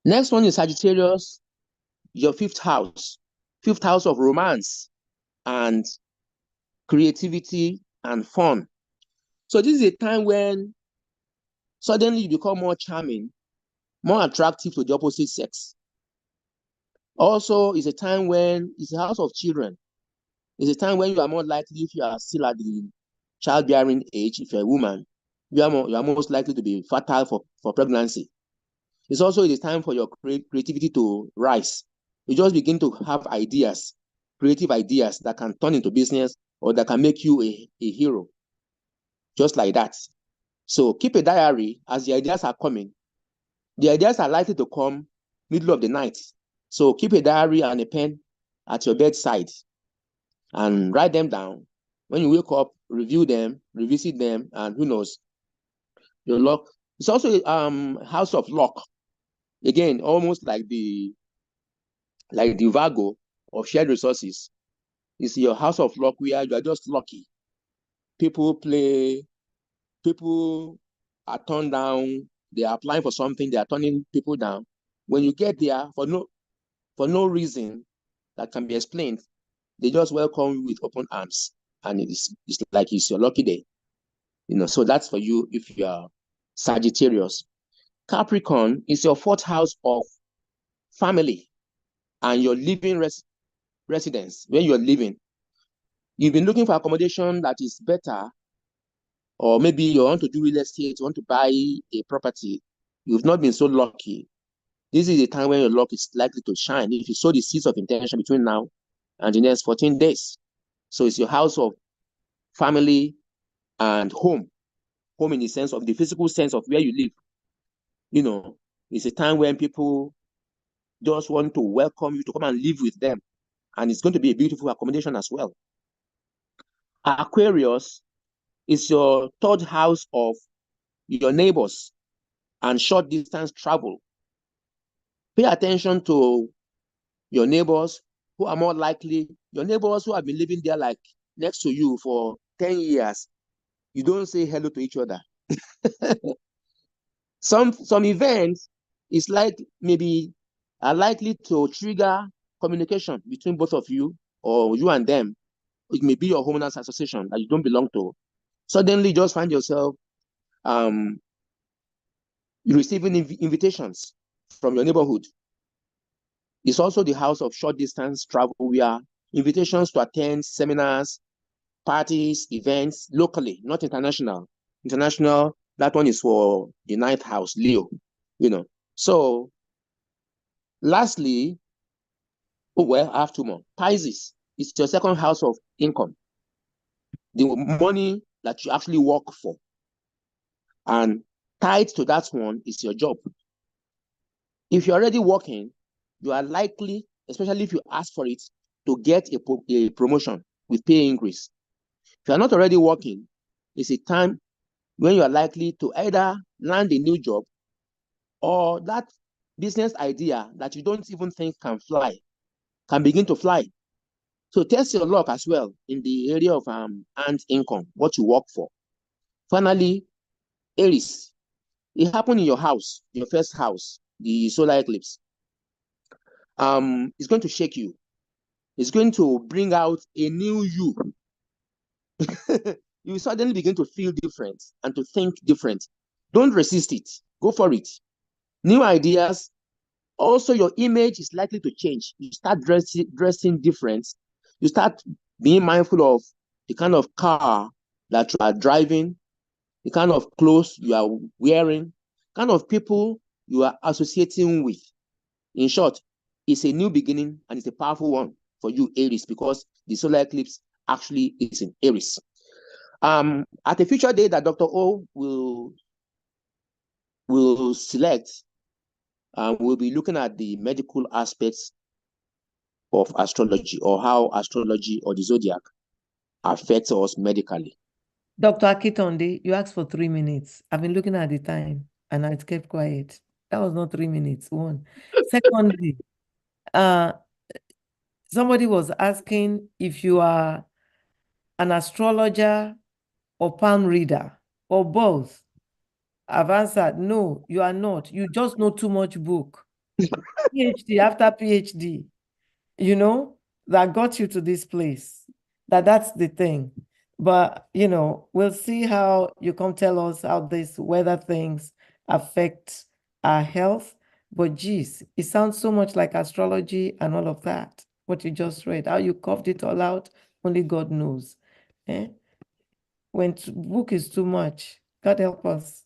Next one is Sagittarius, your 5th house of romance and creativity and fun. So this is a time when suddenly you become more charming, more attractive to the opposite sex. Also, it's a time when it's a house of children. It's a time when you are more likely, if you are still at the childbearing age, if you're a woman, you are most likely to be fertile for pregnancy. It's also a time for your creativity to rise. You just begin to have ideas, creative ideas that can turn into business or that can make you a hero. Just like that. So keep a diary as the ideas are coming. The ideas are likely to come middle of the night. So keep a diary and a pen at your bedside and write them down. When you wake up, review them, revisit them, and who knows, your luck. It's also house of luck. Again, almost like the Virgo of shared resources. It's your house of luck where you are just lucky. People are turned down. They are applying for something. They are turning people down. When you get there for no reason that can be explained, they just welcome you with open arms, and it's like it's your lucky day. So that's for you if you are Sagittarius. Capricorn is your 4th house of family and your living residence, where you're living. You've been looking for accommodation that is better, or maybe you want to do real estate, you want to buy a property. You've not been so lucky. This is the time when your luck is likely to shine if you sow the seeds of intention between now and the next 14 days. So it's your house of family and home. Home in the sense of the physical sense of where you live. You know, it's a time when people just want to welcome you to come and live with them. And it's going to be a beautiful accommodation as well. Aquarius is your 3rd house of your neighbors and short distance travel. Pay attention to your neighbors who are more likely, your neighbors who have been living there like next to you for 10 years. You don't say hello to each other. Some events is like maybe are likely to trigger communication between both of you or you and them. It may be your homeowners association that you don't belong to. Suddenly just find yourself receiving invitations from your neighborhood. It's also the house of short distance travel, where invitations to attend seminars, parties, events locally, not international. International, that one is for the 9th house, Leo, you know. So lastly, I have 2 more. Pisces, it's your 2nd house of income. The money that you actually work for. And tied to that one is your job. If you're already working, you are likely, especially if you ask for it, to get a promotion with pay increase. If you're not already working, it's a time when you are likely to either land a new job or that business idea that you don't even think can fly, can begin to fly. So test your luck as well in the area of earned income, what you work for. Finally, Aries. It happened in your house, your 1st house, the solar eclipse. It's going to shake you. It's going to bring out a new you. You suddenly begin to feel different and to think different. Don't resist it. Go for it. New ideas. Also, your image is likely to change. You start dressing different. You start being mindful of the kind of car that you are driving, the kind of clothes you are wearing, kind of people you are associating with. In short, it's a new beginning and it's a powerful one for you, Aries, because the solar eclipse actually is in Aries. At a future date that Dr. O will select, we'll be looking at the medical aspects of astrology, or how astrology or the zodiac affects us medically. Dr. Akitonde, you asked for 3 minutes. I've been looking at the time and I kept quiet. That was not 3 minutes. One. Secondly, somebody was asking if you are an astrologer or palm reader or both. I've answered, no, you are not. You just know too much book. PhD after PhD, you know, that got you to this place. That's the thing. But, you know, we'll see how you come tell us how these weather things affect our health. But geez, it sounds so much like astrology and all of that, what you just read. How you coughed it all out, only God knows. When book is too much, God help us.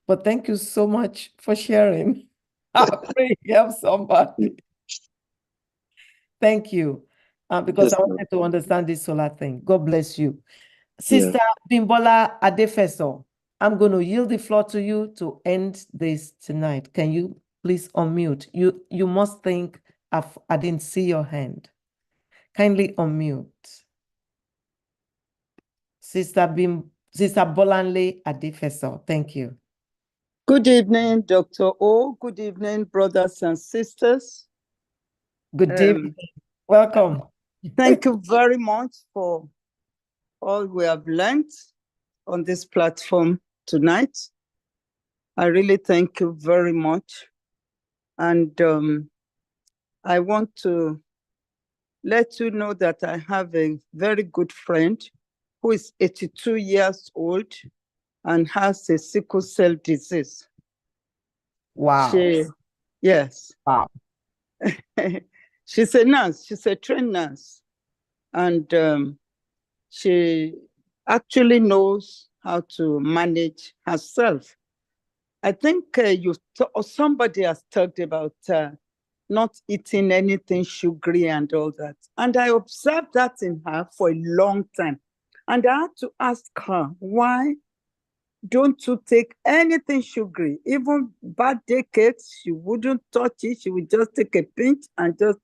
But thank you so much for sharing. I pray you help somebody. Thank you. Because I wanted to understand this solar thing. God bless you. Sister Bimbola Adefeso, I'm going to yield the floor to you to end this tonight. Can you please unmute? You must think I didn't see your hand. Kindly unmute. Sister Bolanle Adefeso, thank you. Good evening, Dr. O. Good evening, brothers and sisters. Good evening. Welcome. Thank you very much for all we have learned on this platform tonight. I really thank you very much. And I want to let you know that I have a very good friend who is 82 years old, and has a sickle cell disease. Wow. Yes. Wow. She's a nurse. She's a trained nurse. And she actually knows how to manage herself. I think somebody has talked about not eating anything sugary and all that. And I observed that in her for a long time. And I had to ask her, why don't you take anything sugary? Even birthday cakes, she wouldn't touch it. She would just take a pinch and just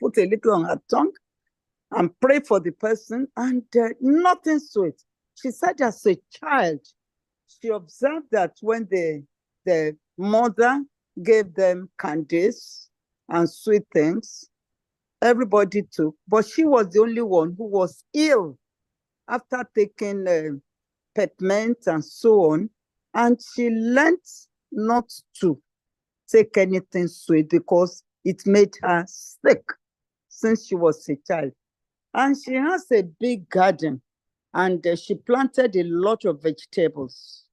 put a little on her tongue and pray for the person, and nothing sweet. She said as a child, she observed that when the mother gave them candies and sweet things, everybody took, but she was the only one who was ill after taking peppermint and so on, and she learned not to take anything sweet because it made her sick since she was a child. And she has a big garden, and she planted a lot of vegetables.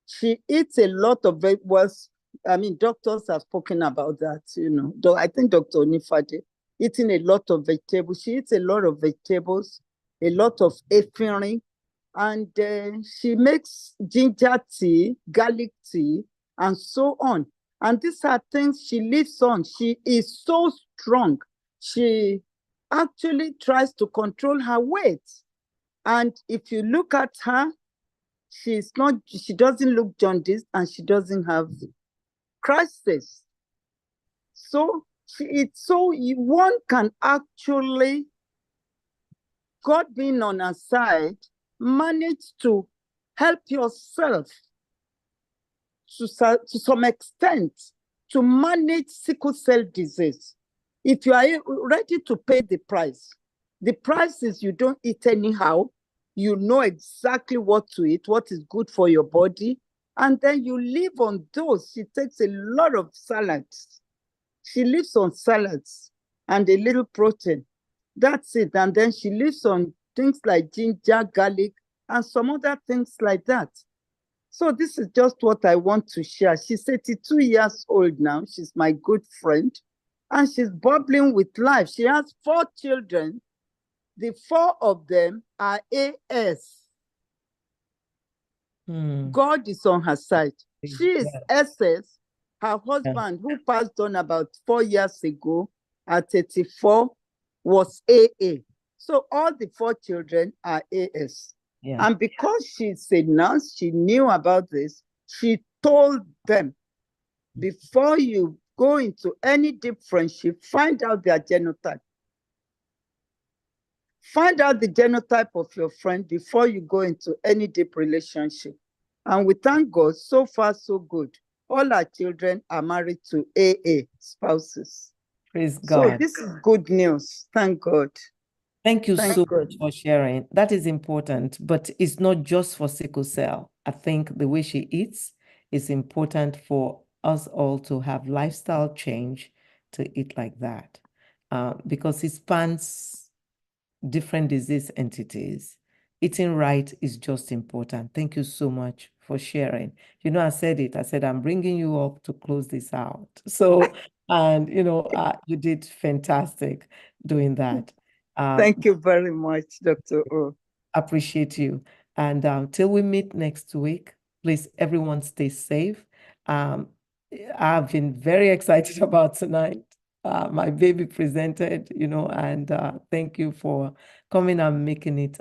She eats a lot of vegetables. I mean, doctors have spoken about that, you know. I think Dr. Onifade, eating a lot of vegetables. She eats a lot of vegetables, a lot of efirin, and she makes ginger tea, garlic tea, and so on. And these are things she lives on. She is so strong. She actually tries to control her weight. And if you look at her, she doesn't look jaundiced, and she doesn't have crisis. So one can actually, God being on her side, manage to help yourself to some extent to manage sickle cell disease. If you are ready to pay the price is you don't eat anyhow. You know exactly what to eat, what is good for your body, and then you live on those. She takes a lot of salads. She lives on salads and a little protein. That's it. And then she lives on things like ginger, garlic, and some other things like that. So this is just what I want to share. She's 82 years old now. She's my good friend, and she's bubbling with life. She has 4 children. The 4 of them are AS. God is on her side. She is SS. Her husband, who passed on about 4 years ago at 84, was AA. So all the 4 children are AS. Yeah. And because she's a nurse, she knew about this. She told them, before you go into any deep friendship, find out their genotype. Find out the genotype of your friend before you go into any deep relationship. And we thank God, so far so good. All our children are married to AA spouses. Praise God. So this is good news. Thank God. Thank you so much for sharing. That is important, but it's not just for sickle cell. I think the way she eats is important for us all to have lifestyle change to eat like that, because it spans different disease entities. Eating right is just important. Thank you so much for sharing. You know, I said, I'm bringing you up to close this out. So, and you know, you did fantastic doing that. Thank you very much, Dr. O. Appreciate you. And till we meet next week, please, everyone stay safe. I've been very excited about tonight. My baby presented, you know, and thank you for coming and making it